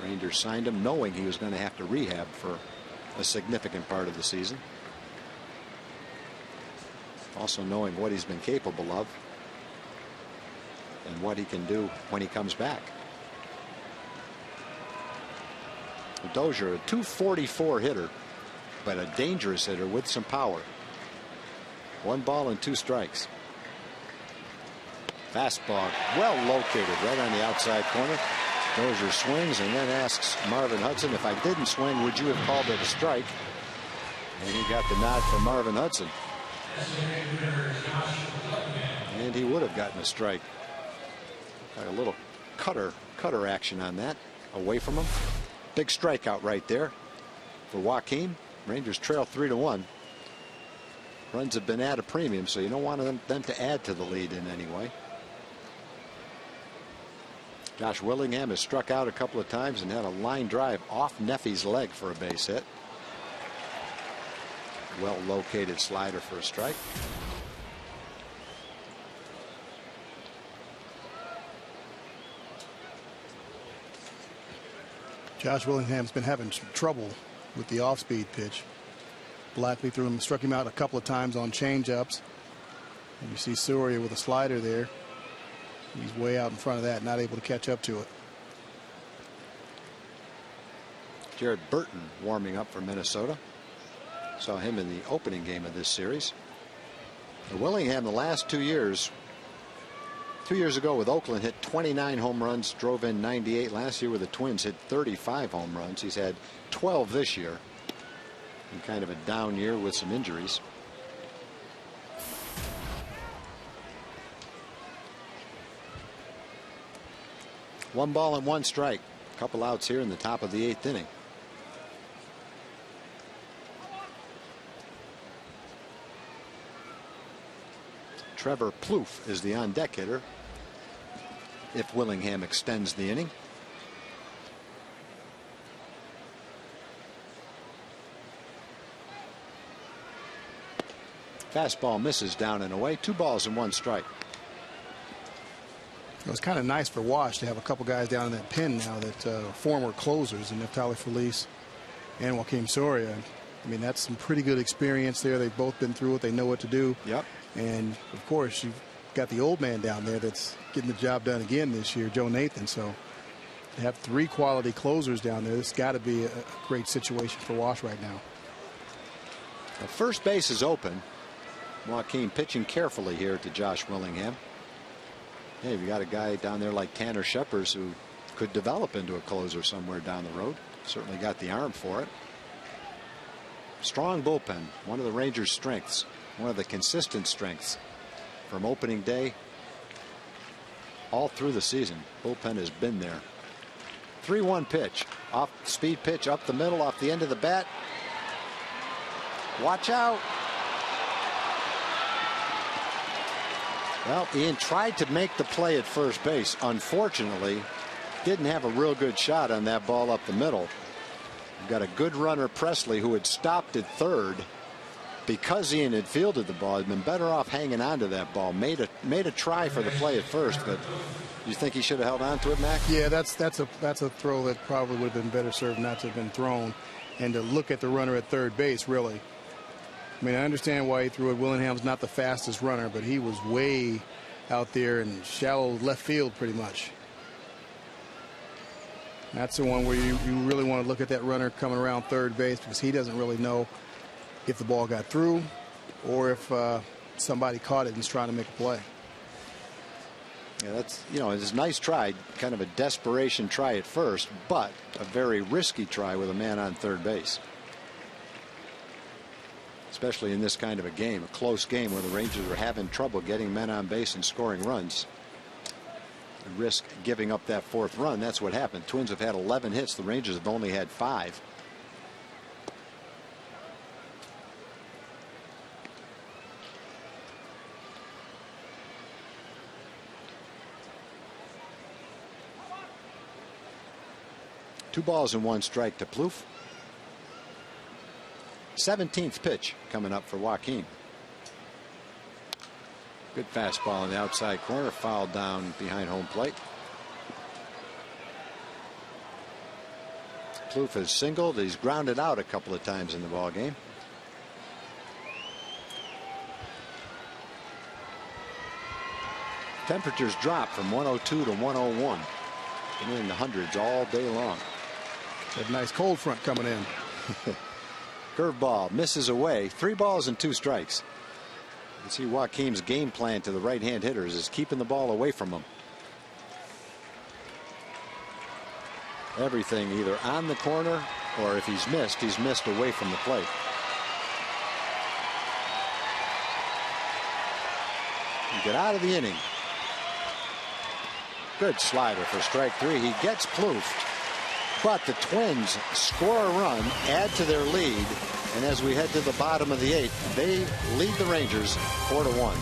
Rangers signed him knowing he was going to have to rehab for a significant part of the season. Also knowing what he's been capable of and what he can do when he comes back. Dozier, a .244 hitter, but a dangerous hitter with some power. 1 ball and 2 strikes. Fastball well located right on the outside corner. Dozier swings and then asks Marvin Hudson, if I didn't swing, would you have called it a strike? And he got the nod from Marvin Hudson. And he would have gotten a strike. Got a little cutter action on that away from him. Big strikeout right there for Joakim. Rangers trail 3-1. Runs have been at a premium, so you don't want them to add to the lead in any way. Josh Willingham has struck out a couple of times and had a line drive off Neffy's leg for a base hit. Well located slider for a strike. Josh Willingham's been having some trouble with the off-speed pitch. Blackley struck him out a couple of times on change-ups. And you see Soria with a slider there. He's way out in front of that, not able to catch up to it. Jared Burton warming up for Minnesota. Saw him in the opening game of this series. Willingham the last 2 years. 2 years ago with Oakland hit 29 home runs, drove in 98. Last year with the Twins hit 35 home runs. He's had 12 this year. In kind of a down year with some injuries. One ball and one strike. A couple outs here in the top of the 8th inning. Trevor Plouffe is the on-deck hitter if Willingham extends the inning. Fastball misses down and away. 2 balls and 1 strike. It was kind of nice for Wash to have a couple guys down in that pen now that former closers, and Neftali Feliz and Joaquin Soria. I mean, that's some pretty good experience there. They've both been through it. They know what to do. Yep. And of course, you've got the old man down there that's getting the job done again this year, Joe Nathan. So to have 3 quality closers down there, it's got to be a great situation for Wash right now. The first base is open. Joaquin pitching carefully here to Josh Willingham. Hey, you got a guy down there like Tanner Scheppers who could develop into a closer somewhere down the road. Certainly got the arm for it. Strong bullpen, one of the Rangers' strengths, one of the consistent strengths from opening day all through the season. Bullpen has been there. 3-1 pitch, off speed pitch up the middle, off the end of the bat. Watch out. Well, Ian tried to make the play at first base. Unfortunately, didn't have a real good shot on that ball up the middle. You've got a good runner, Presley, who had stopped at third because Ian had fielded the ball. Had been better off hanging on to that ball. Made a try for the play at first, but you think he should have held on to it, Mac? Yeah, that's a throw that probably would have been better served not to have been thrown, and to look at the runner at third base, really. I mean, I understand why he threw it. Willingham's not the fastest runner, but he was way out there in shallow left field pretty much. That's the one where you really want to look at that runner coming around third base, because he doesn't really know if the ball got through or if somebody caught it and is trying to make a play. Yeah, that's, it's a nice try, kind of a desperation try at first, but a very risky try with a man on third base. Especially in this kind of a game, a close game where the Rangers are having trouble getting men on base and scoring runs. Risk giving up that 4th run. That's what happened. Twins have had 11 hits. The Rangers have only had 5. Two balls and 1 strike to Plouffe. 17th pitch coming up for Joaquin. Good fastball in the outside corner, fouled down behind home plate. Plouffe has singled. He's grounded out a couple of times in the ball game. Temperatures drop from 102 to 101. Been in the hundreds all day long. That nice cold front coming in. Curveball misses away. 3 balls and 2 strikes. You can see Joaquin's game plan to the right-hand hitters is keeping the ball away from him. Everything either on the corner, or if he's missed away from the plate. You get out of the inning. Good slider for strike 3. He gets Plouffe. But the Twins score a run, add to their lead, and as we head to the bottom of the 8th, they lead the Rangers 4-1.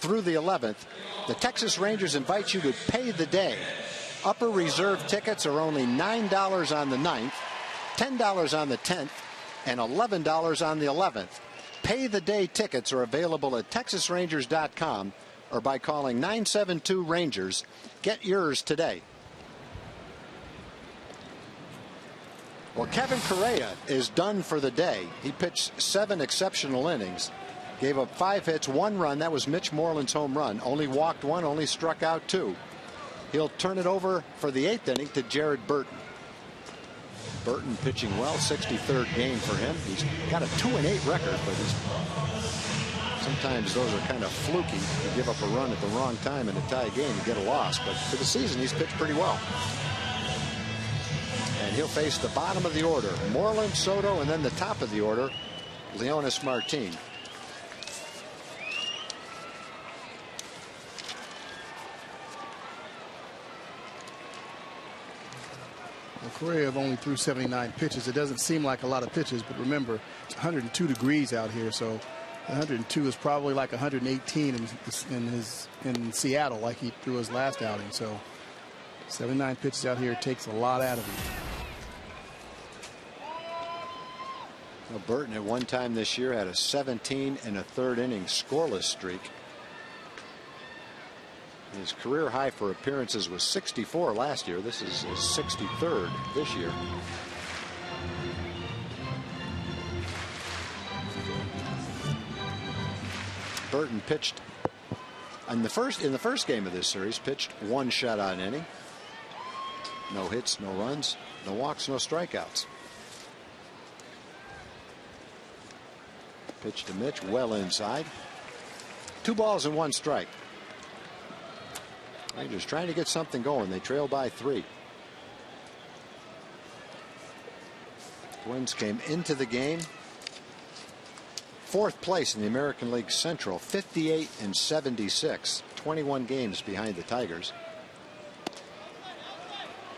through the 11th, the Texas Rangers invite you to pay the day. Upper reserve tickets are only $9 on the 9th, $10 on the 10th, and $11 on the 11th. Pay the day tickets are available at TexasRangers.com or by calling 972-RANGERS. Get yours today. Well, Kevin Correa is done for the day. He pitched 7 exceptional innings, gave up 5 hits, 1 run. That was Mitch Moreland's home run. Only walked 1, only struck out 2. He'll turn it over for the 8th inning to Jared Burton. Burton pitching well, 63rd game for him. He's got a 2-8 record, but sometimes those are kind of fluky. You give up a run at the wrong time in a tie game, you get a loss. But for the season, he's pitched pretty well. And he'll face the bottom of the order, Moreland, Soto, and then the top of the order, Leonis Martin. Well, Correa have only threw 79 pitches. It doesn't seem like a lot of pitches, but remember, it's 102 degrees out here, so 102 is probably like 118 in Seattle, like he threw his last outing. So 79 pitches out here takes a lot out of him. Well, Burton at one time this year had a 17 1/3 inning scoreless streak. His career high for appearances was 64 last year. This is his 63rd this year. Burton pitched in the first game of this series, pitched 1 shutout inning. No hits, no runs, no walks, no strikeouts. Pitch to Mitch, well inside. 2 balls and 1 strike. Rangers trying to get something going. They trail by 3. Twins came into the game 4th place in the American League Central, 58-76, 21 games behind the Tigers.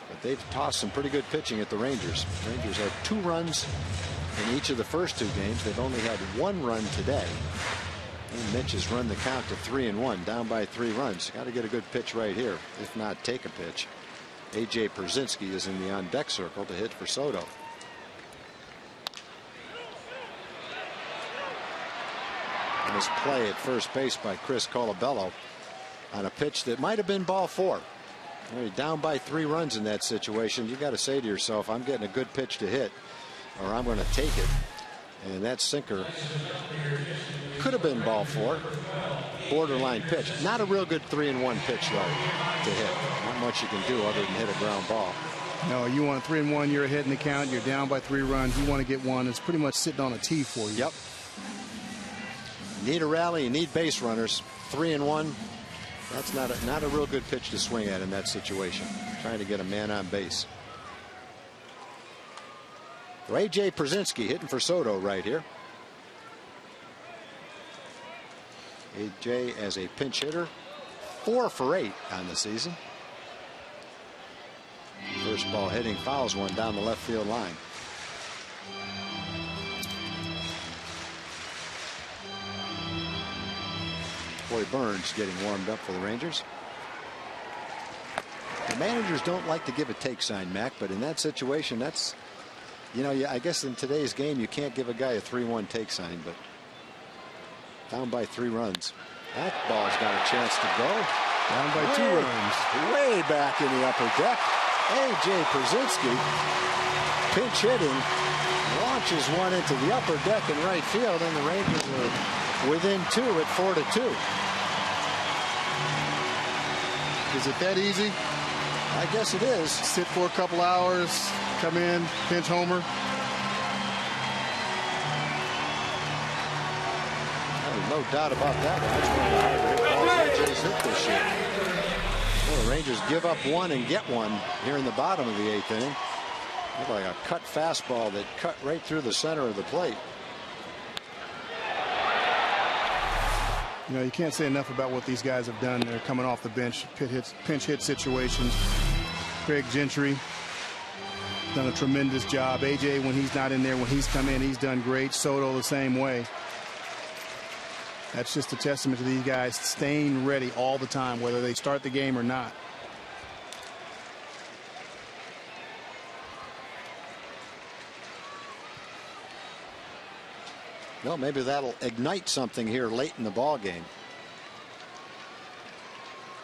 But they've tossed some pretty good pitching at the Rangers. The Rangers had 2 runs in each of the first 2 games. They've only had 1 run today. And Mitch has run the count to 3-1, down by 3 runs. Got to get a good pitch right here, if not take a pitch. AJ Pierzynski is in the on-deck circle to hit for Soto. Nice play at first base by Chris Colabello on a pitch that might have been ball 4. You're down by 3 runs in that situation. You got to say to yourself, I'm getting a good pitch to hit, or I'm going to take it. And that sinker could have been ball 4. Borderline pitch. Not a real good 3-1 pitch, though, to hit. Not much you can do other than hit a ground ball. No, you want 3-1, you're ahead in the count, you're down by 3 runs, you want to get 1. It's pretty much sitting on a tee for you. Yep. You need a rally, you need base runners. 3-1. That's not a real good pitch to swing at in that situation. Trying to get a man on base. So AJ Pierzynski hitting for Soto right here. AJ as a pinch hitter, 4 for 8 on the season. First ball hitting, fouls one down the left field line. Boy Burns getting warmed up for the Rangers. The managers don't like to give a take sign, Mac, but in that situation, that's, you know, I guess in today's game you can't give a guy a 3-1 take sign, but down by 3 runs. That ball's got a chance to go. Down by 2 runs. Way back in the upper deck. AJ Pierzynski, pinch hitting, launches one into the upper deck in right field, and the Rangers are within 2 at 4-2. Is it that easy? I guess it is. Sit for a couple hours, come in, pinch homer. No doubt about that. That's one of the harder hit balls AJ's hit this year. Well, the Rangers give up 1 and get 1 here in the bottom of the 8th inning. Looked like a cut fastball that cut right through the center of the plate. You know, you can't say enough about what these guys have done. They're coming off the bench, pinch hit situations. Craig Gentry done a tremendous job. AJ, when he's not in there, when he's come in, he's done great. Soto the same way. That's just a testament to these guys staying ready all the time, whether they start the game or not. Well, maybe that'll ignite something here late in the ball game.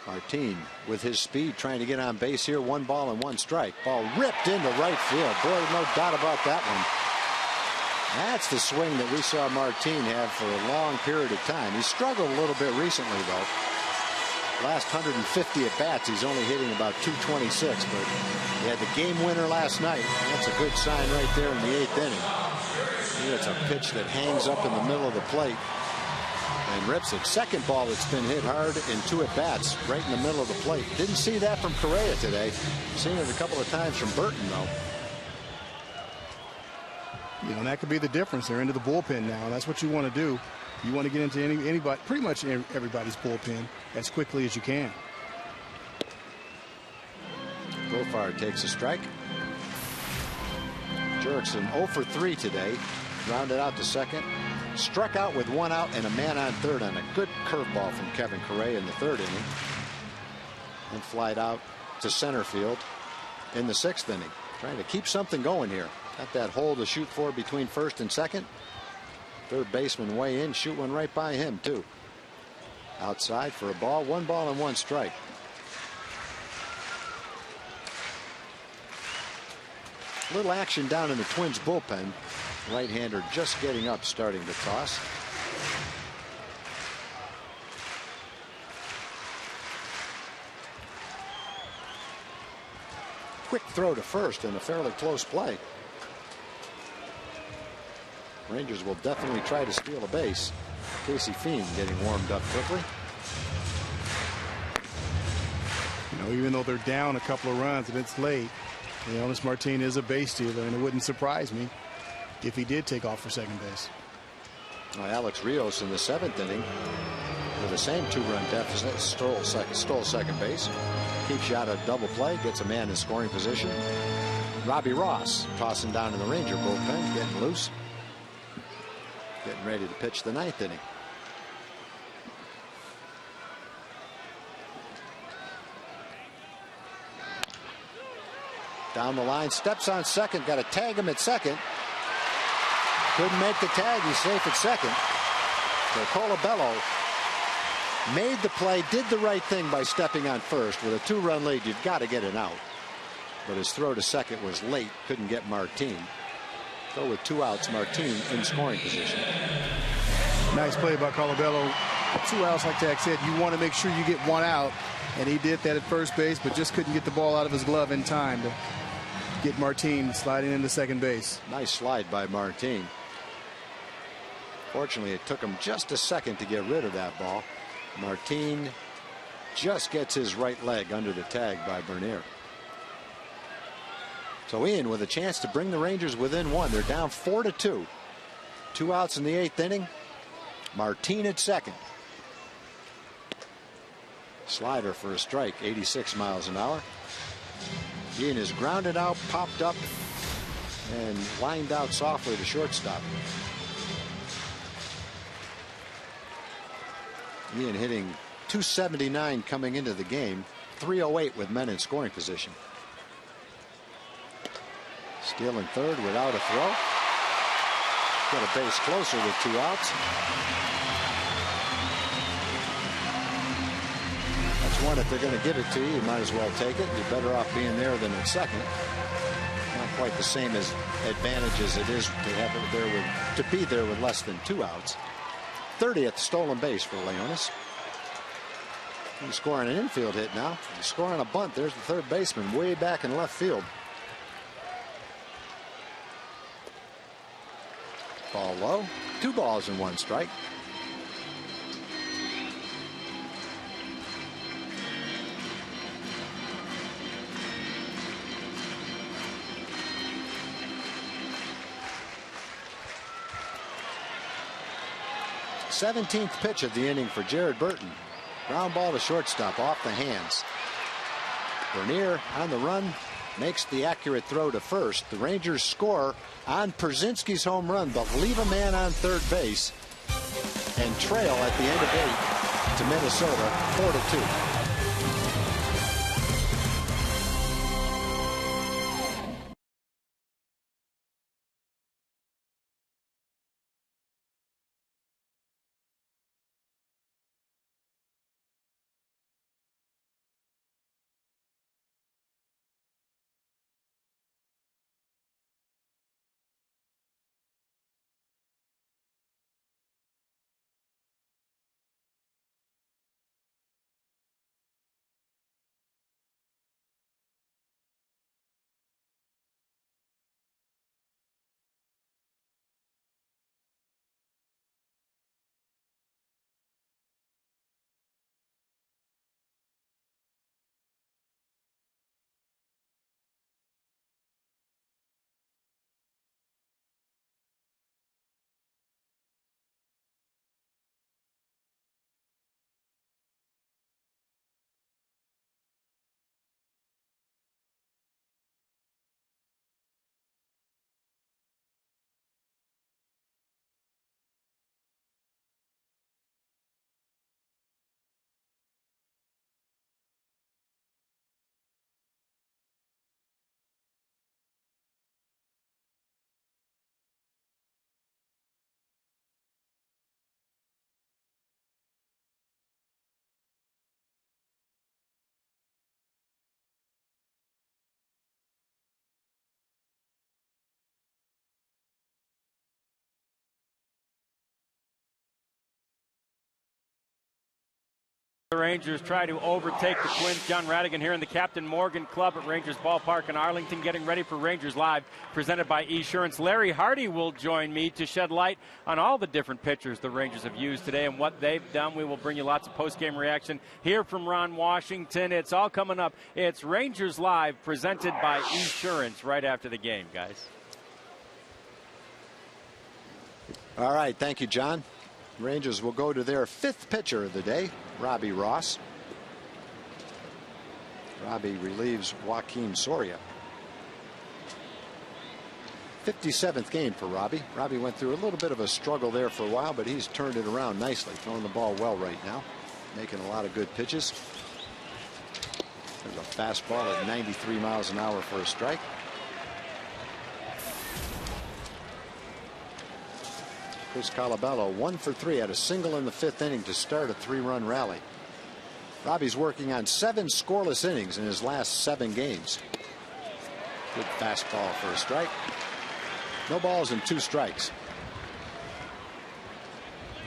Martin with his speed trying to get on base here. 1 ball and 1 strike. Ball ripped into right field. Boy, no doubt about that one. That's the swing that we saw Martin have for a long period of time. He struggled a little bit recently, though. Last 150 at bats, he's only hitting about 226, but he had the game winner last night. That's a good sign right there in the 8th inning. It's a pitch that hangs up in the middle of the plate and rips it. Second ball that's been hit hard in 2 at bats right in the middle of the plate. Didn't see that from Correa today. Seen it a couple of times from Burton, though. You know, and that could be the difference. They're into the bullpen now, and that's what you want to do. You want to get into anybody, pretty much everybody's bullpen as quickly as you can. Profar takes a strike. Jurickson 0 for 3 today. Rounded out to second. Struck out with 1 out and a man on third on a good curveball from Kevin Correa in the 3rd inning. And flied out to center field in the 6th inning. Trying to keep something going here. Got that hole to shoot for between first and second. Third baseman way in. Shoot one right by him, too. Outside for a ball. 1 ball and 1 strike. Little action down in the Twins bullpen. Right-hander just getting up, starting to toss. Quick throw to first and a fairly close play. Rangers will definitely try to steal a base. Casey Fiend getting warmed up quickly. You know, even though they're down a couple of runs and it's late, Leonys Martin is a base stealer, and it wouldn't surprise me if he did take off for second base. Alex Rios in the 7th inning with the same 2-run deficit stole second base. Keeps shot a double play, gets a man in scoring position. Robbie Ross tossing down in the Ranger bullpen, getting loose. Getting ready to pitch the 9th inning. Down the line, steps on second, got to tag him at second. Couldn't make the tag, he's safe at second. So Colabello made the play, did the right thing by stepping on first. With a 2-run lead, you've got to get an out. But his throw to second was late, couldn't get Martin. So with 2 outs, Martin in scoring position. Nice play by Colabello. 2 outs, like Jack said, you want to make sure you get 1 out. And he did that at first base, but just couldn't get the ball out of his glove in time to get Martin sliding into second base. Nice slide by Martin. Fortunately, it took him just a second to get rid of that ball. Martin just gets his right leg under the tag by Bernier. So Ian with a chance to bring the Rangers within 1. They're down 4-2. 2 outs in the 8th inning. Martin at second. Slider for a strike, 86 miles an hour. Ian is grounded out, popped up, and lined out softly to shortstop. Ian hitting .279 coming into the game, .308 with men in scoring position. Stealing third without a throw. Got a base closer with 2 outs. That's one, if they're going to give it to you, you might as well take it. You're better off being there than at second. Not quite the same as advantage as it is to have it there with, to be there with less than 2 outs. 30th stolen base for Leonys. He's scoring an infield hit now. He's scoring a bunt. There's the third baseman way back in left field. Ball low. 2 balls and 1 strike. Seventeenth pitch of the inning for Jared Burton. Ground ball to shortstop off the hands. Bernier on the run, makes the accurate throw to first. The Rangers score on Przynski's home run, but leave a man on third base. and trail at the end of 8 to Minnesota 4-2. The Rangers try to overtake the Twins. John Radigan here in the Captain Morgan Club at Rangers Ballpark in Arlington, getting ready for Rangers Live, presented by Esurance. Larry Hardy will join me to shed light on all the different pitchers the Rangers have used today and what they've done. We will bring you lots of post-game reaction here from Ron Washington. It's all coming up. It's Rangers Live, presented by Esurance, right after the game, guys. All right, thank you, John. Rangers will go to their 5th pitcher of the day, Robbie Ross. Robbie relieves Joaquin Soria. 57th game for Robbie. Robbie went through a little bit of a struggle there for a while, but he's turned it around nicely, throwing the ball well right now, making a lot of good pitches. There's a fastball at 93 miles an hour for a strike. Chris Colabello 1 for 3, had a single in the 5th inning to start a 3-run rally. Robbie's working on 7 scoreless innings in his last 7 games. Good fastball for a strike. No balls and 2 strikes.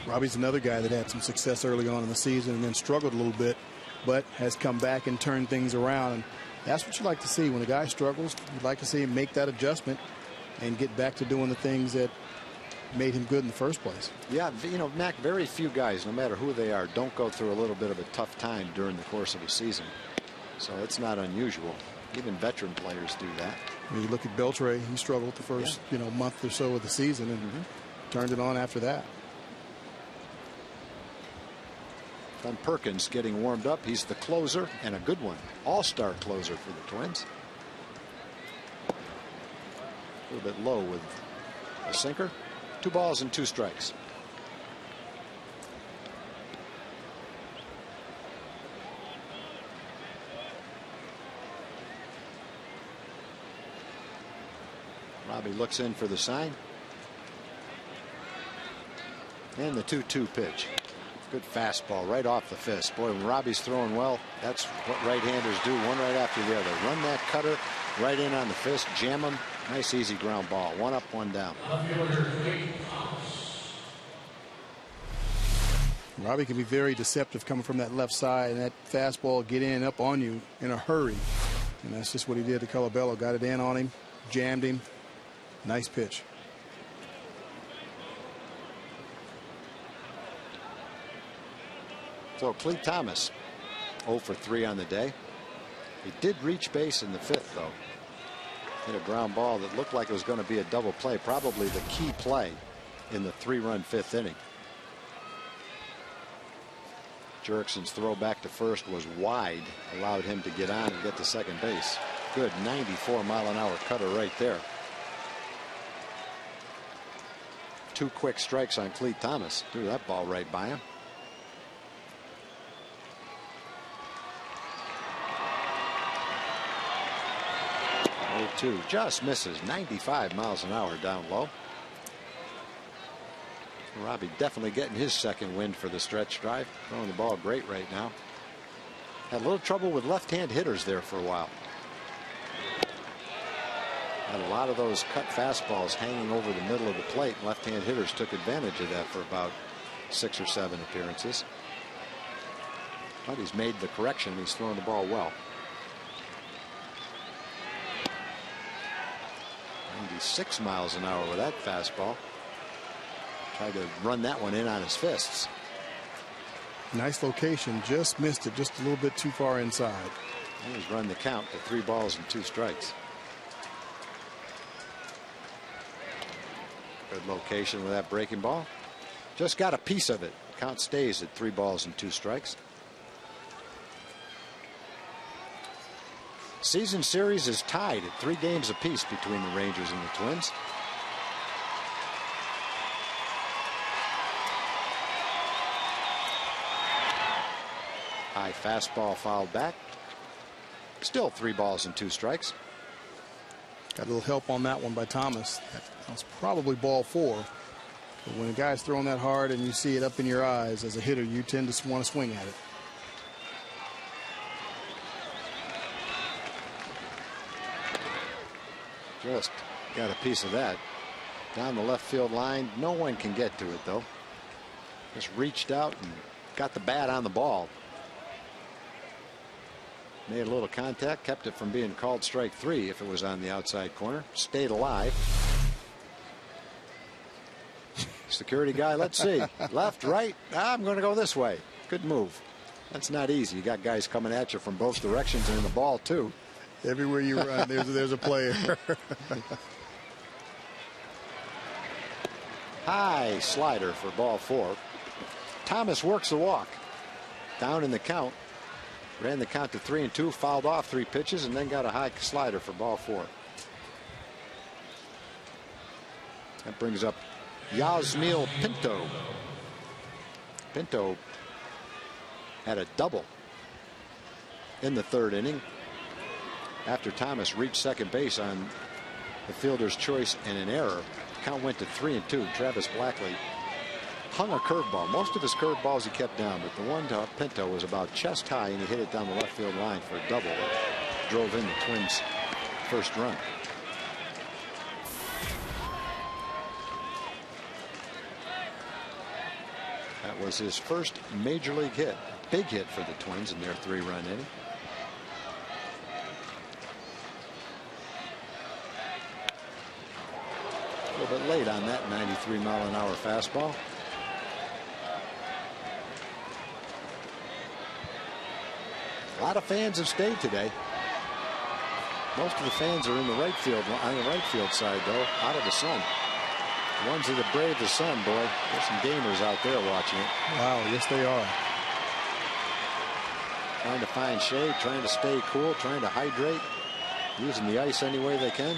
Robbie's another guy that had some success early on in the season and then struggled a little bit, but has come back and turned things around. And that's what you like to see. When a guy struggles, you'd like to see him make that adjustment and get back to doing the things that made him good in the first place. Yeah, you know, Mac, very few guys, no matter who they are, don't go through a little bit of a tough time during the course of a season. So it's not unusual. Even veteran players do that. I mean, you look at Beltre, he struggled the first month or so of the season and turned it on after that. Von Perkins getting warmed up. He's the closer, and a good one. All-star closer for the Twins. A little bit low with a sinker. 2 balls and 2 strikes. Robbie looks in for the sign. And the 2-2 pitch. Good fastball right off the fist. Boy, when Robbie's throwing well, that's what right-handers do, one right after the other. Run that cutter right in on the fist, jam him. Nice easy ground ball. 1 up, 1 down. Robbie can be very deceptive coming from that left side, and that fastball get in up on you in a hurry. And that's just what he did to Colabello. Got it in on him, jammed him. Nice pitch. So Clete Thomas 0 for 3 on the day. He did reach base in the 5th, though. Hit a ground ball that looked like it was going to be a double play, probably the key play in the 3-run 5th inning. Jurickson's throw back to first was wide, allowed him to get on and get to second base. Good 94-mile-an-hour cutter right there. 2 quick strikes on Cleat Thomas. Threw that ball right by him. 0-2, just misses. 95 miles an hour down low. Robbie definitely getting his second wind for the stretch drive. Throwing the ball great right now. Had a little trouble with left-hand hitters there for a while. Had a lot of those cut fastballs hanging over the middle of the plate. Left-hand hitters took advantage of that for about 6 or 7 appearances. But he's made the correction. He's throwing the ball well. 96 miles an hour with that fastball. Tried to run that one in on his fists. Nice location. Just missed it just a little bit too far inside. And he's run the count to 3 balls and 2 strikes. Good location with that breaking ball. Just got a piece of it. Count stays at 3 balls and 2 strikes. Season series is tied at 3 games apiece between the Rangers and the Twins. High fastball fouled back. Still 3 balls and 2 strikes. Got a little help on that one by Thomas. That was probably ball 4. But when a guy's throwing that hard and you see it up in your eyes as a hitter, you tend to want to swing at it. Just got a piece of that. Down the left field line. No one can get to it, though. Just reached out and got the bat on the ball. Made a little contact, kept it from being called strike 3 if it was on the outside corner. Stayed alive. Security guy, let's see. Left, right. I'm going to go this way. Good move. That's not easy. You got guys coming at you from both directions and in the ball, too. Everywhere you run, there's a player. High slider for ball 4. Thomas works the walk. Down in the count. Ran the count to 3-2, fouled off 3 pitches, and then got a high slider for ball 4. That brings up Yasmil Pinto. Pinto had a double in the 3rd inning after Thomas reached second base on the fielder's choice and an error. Count went to 3-2. Travis Blackley hung a curveball. Most of his curveballs he kept down, but the one to Pinto was about chest high, and he hit it down the left field line for a double. Drove in the Twins' first run. That was his first major league hit. Big hit for the Twins in their 3-run inning. A little bit late on that 93 mile an hour fastball. A lot of fans have stayed today. Most of the fans are in the right field, on the right field side, though, out of the sun. The ones that have braved the sun, boy. There's some gamers out there watching it. Wow, yes they are. Trying to find shade, trying to stay cool, trying to hydrate, using the ice any way they can.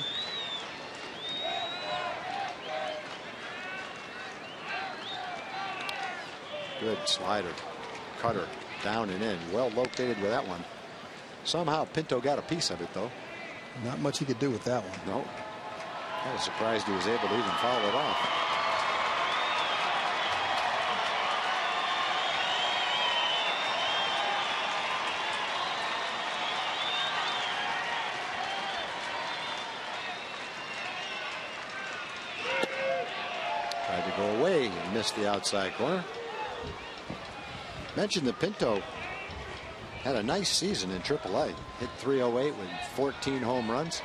Good slider, cutter, down and in. Well located with that one. Somehow Pinto got a piece of it, though. Not much he could do with that one. No. I was surprised he was able to even foul it off. Tried to go away and missed the outside corner. Mentioned that Pinto had a nice season in AAA. Hit .308 with 14 home runs.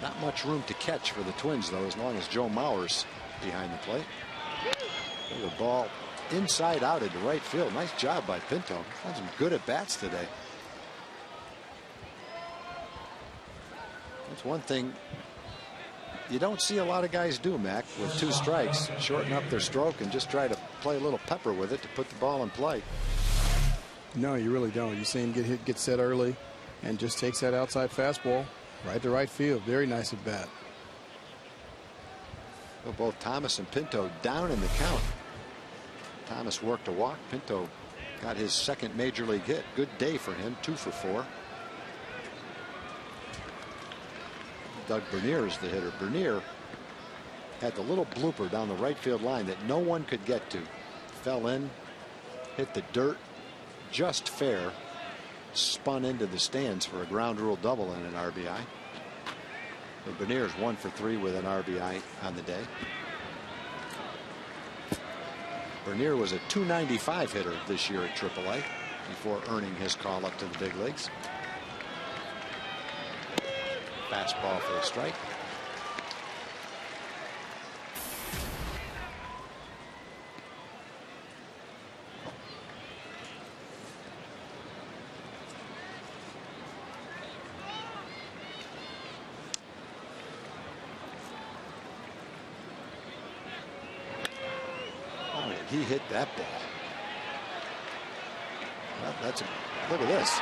Not much room to catch for the Twins, though, as long as Joe Mauer's behind the plate. The ball inside out into right field. Nice job by Pinto. Had some good at bats today. That's one thing you don't see a lot of guys do, Mac, with 2 strikes, shorten up their stroke and just try to play a little pepper with it to put the ball in play. No, you really don't. You see him get set early and just takes that outside fastball right to right field. Very nice at bat. Well, both Thomas and Pinto down in the count. Thomas worked a walk. Pinto got his second major league hit. Good day for him, 2 for 4. Doug Bernier is the hitter. Bernier had the little blooper down the right field line that no one could get to. Fell in, hit the dirt, just fair, spun into the stands for a ground rule double and an RBI. But Bernier is 1 for 3 with an RBI on the day. Bernier was a .295 hitter this year at AAA before earning his call up to the big leagues. Fastball for a strike. He hit that ball. Well, that's a look at this.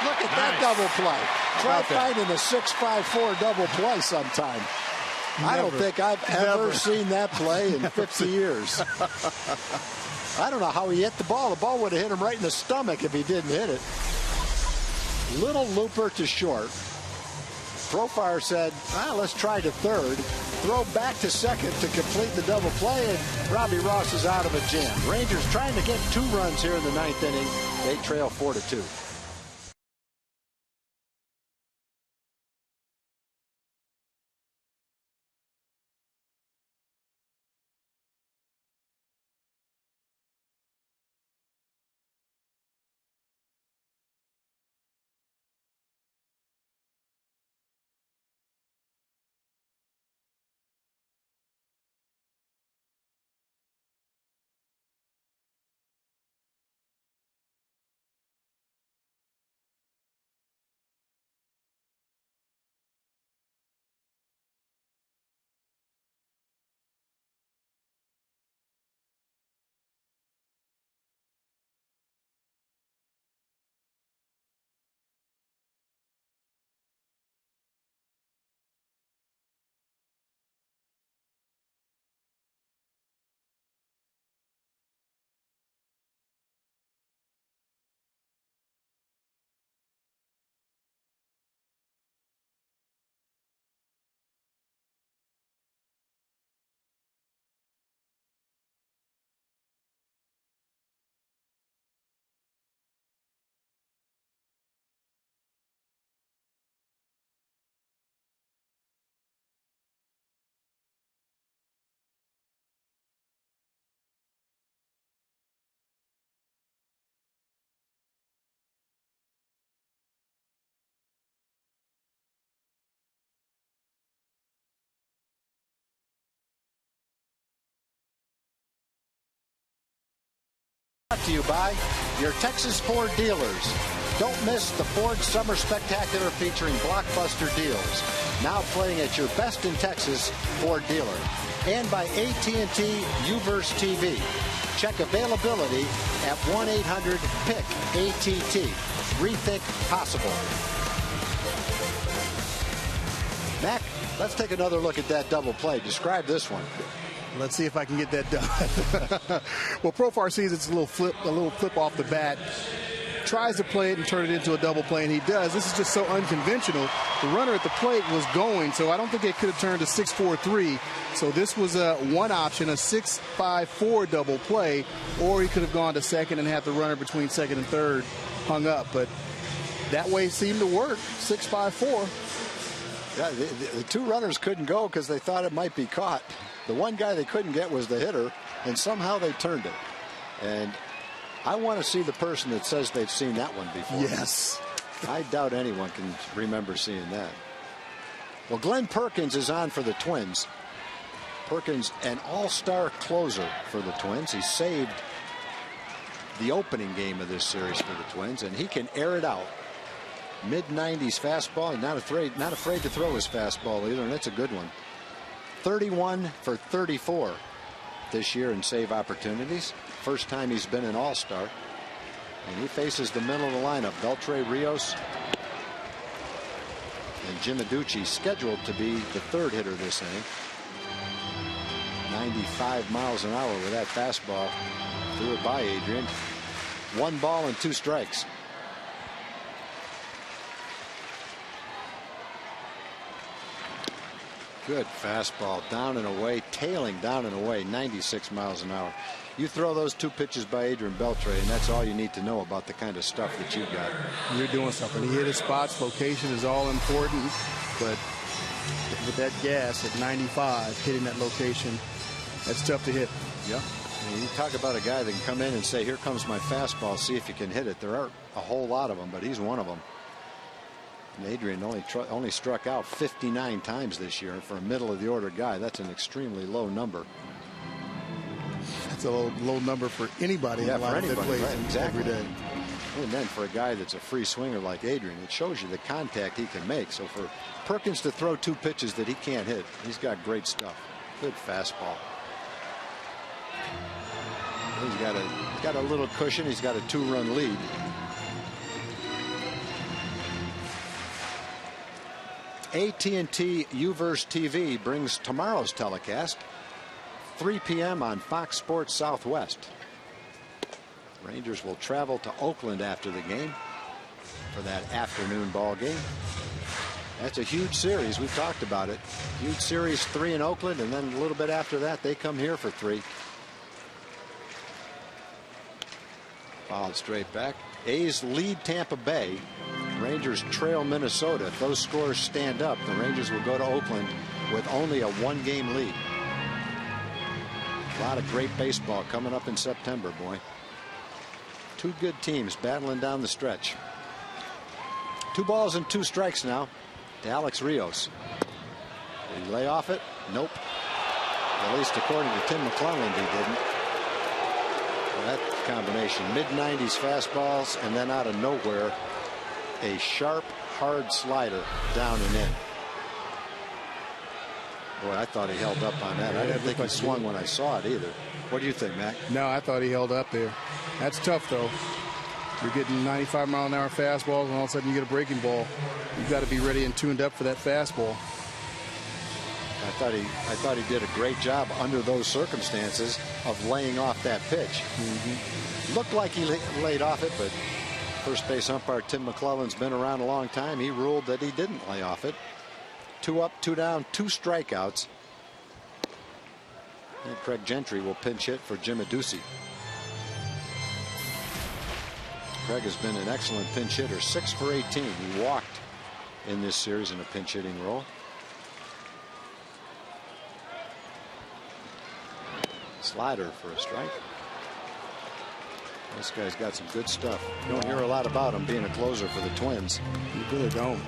Look at that double play. Try finding a 6-5-4 double play sometime. I don't think I've ever seen that play in 50 years. I don't know how he hit the ball. The ball would have hit him right in the stomach if he didn't hit it. Little looper to short. Profar said, let's try to third. Throw back to second to complete the double play, and Robbie Ross is out of a jam. Rangers trying to get 2 runs here in the 9th inning. They trail 4-2. Brought to you by your Texas Ford dealers. Don't miss the Ford Summer Spectacular featuring blockbuster deals. Now playing at your best in Texas Ford dealer. And by AT UVerse TV. Check availability at 1-800-PIC-ATT. Rethink possible. Mac, let's take another look at that double play. Describe this one. Let's see if I can get that done. Well, Profar sees it's a little flip off the bat. Tries to play it and turn it into a double play, and he does. This is just so unconventional. The runner at the plate was going, so I don't think it could have turned to 6-4-3. So this was one option, a 6-5-4 double play, or he could have gone to second and had the runner between second and third hung up. But that way seemed to work, 6-5-4. Yeah, the 2 runners couldn't go because they thought it might be caught. The one guy they couldn't get was the hitter, and somehow they turned it. And I want to see the person that says they've seen that one before. Yes. I doubt anyone can remember seeing that. Well, Glenn Perkins is on for the Twins. Perkins, an all-star closer for the Twins. He saved the opening game of this series for the Twins, and he can air it out. Mid-90s fastball, and not afraid to throw his fastball either, and it's a good one. 31 for 34 this year in save opportunities. First time he's been an all-star. And he faces the middle of the lineup. Beltre, Rios, and Jim Adducci, scheduled to be the 3rd hitter this inning. 95 miles an hour with that fastball. Threw it by Adrian. 1 ball and 2 strikes. Good fastball, down and away, tailing down and away, 96 miles an hour. You throw those 2 pitches by Adrian Beltre, and that's all you need to know about the kind of stuff that you've got. You're doing something. He hit his spots. Location is all important, but with that gas at 95, hitting that location, that's tough to hit. Yeah. I mean, you talk about a guy that can come in and say, here comes my fastball, see if you can hit it. There aren't a whole lot of them, but he's one of them. And Adrian only struck out 59 times this year. And for a middle of the order guy, that's an extremely low number. That's a low number for anybody in the lineup that plays exactly. every day. And then for a guy that's a free swinger like Adrian, it shows you the contact he can make. So for Perkins to throw 2 pitches that he can't hit, he's got great stuff. Good fastball. He's got a little cushion. He's got a 2-run lead. AT&T UVerse TV brings tomorrow's telecast, 3 p.m. on Fox Sports Southwest. Rangers will travel to Oakland after the game for that afternoon ball game. That's a huge series. We've talked about it. Huge series, 3 in Oakland, and then a little bit after that they come here for 3. Fouled straight back. A's lead Tampa Bay. Rangers trail Minnesota. If those scores stand up, the Rangers will go to Oakland with only a 1-game lead. A lot of great baseball coming up in September, boy. 2 good teams battling down the stretch. 2 balls and 2 strikes now to Alex Rios. Did he lay off it? Nope. At least according to Tim McClelland, he didn't. Well, that combination, mid-90s fastballs, and then out of nowhere, a sharp, hard slider down and in. Boy, I thought he held up on that. I didn't think he swung when I saw it either. What do you think, Mac? No, I thought he held up there. That's tough, though. You're getting 95-mile-an-hour fastballs, and all of a sudden you get a breaking ball. You've got to be ready and tuned up for that fastball. I thought he did a great job under those circumstances of laying off that pitch. Looked like he laid off it, but first base umpire Tim McClelland's been around a long time. He ruled that he didn't lay off it. 2 up, 2 down, 2 strikeouts. And Craig Gentry will pinch hit for Jim Adduci. Craig has been an excellent pinch hitter, 6 for 18. He walked in this series in a pinch hitting role. Slider for a strike. This guy's got some good stuff. You don't hear a lot about him being a closer for the Twins. You really don't.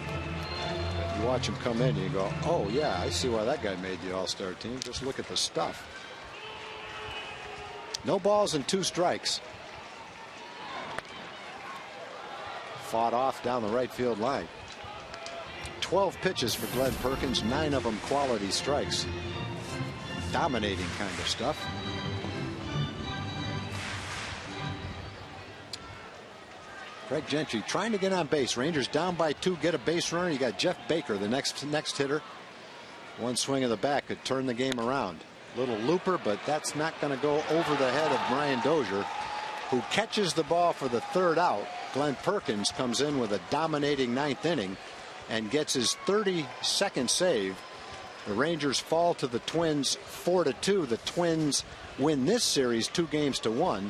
You watch him come in and you go, oh yeah, I see why that guy made the All-Star team. Just look at the stuff. No balls and 2 strikes. Fought off down the right field line. 12 pitches for Glenn Perkins, 9 of them quality strikes. Dominating kind of stuff. Craig Gentry trying to get on base. Rangers down by 2, get a base runner. You got Jeff Baker, the next hitter. 1 swing of the bat could turn the game around. Little looper, but that's not going to go over the head of Brian Dozier, who catches the ball for the 3rd out. Glenn Perkins comes in with a dominating 9th inning and gets his 32nd save. The Rangers fall to the Twins 4-2. The Twins win this series 2-1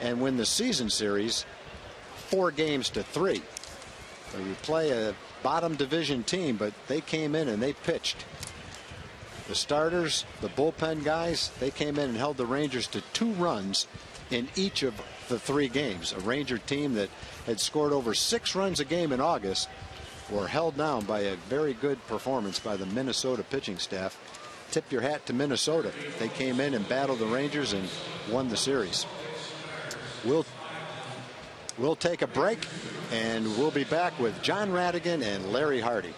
and win the season series 4-3. So you play a bottom division team, but they came in and they pitched. The starters, the bullpen guys, they came in and held the Rangers to 2 runs in each of the 3 games. A Ranger team that had scored over 6 runs a game in August were held down by a very good performance by the Minnesota pitching staff. Tip your hat to Minnesota. They came in and battled the Rangers and won the series. We'll take a break, and we'll be back with John Radigan and Larry Hardy.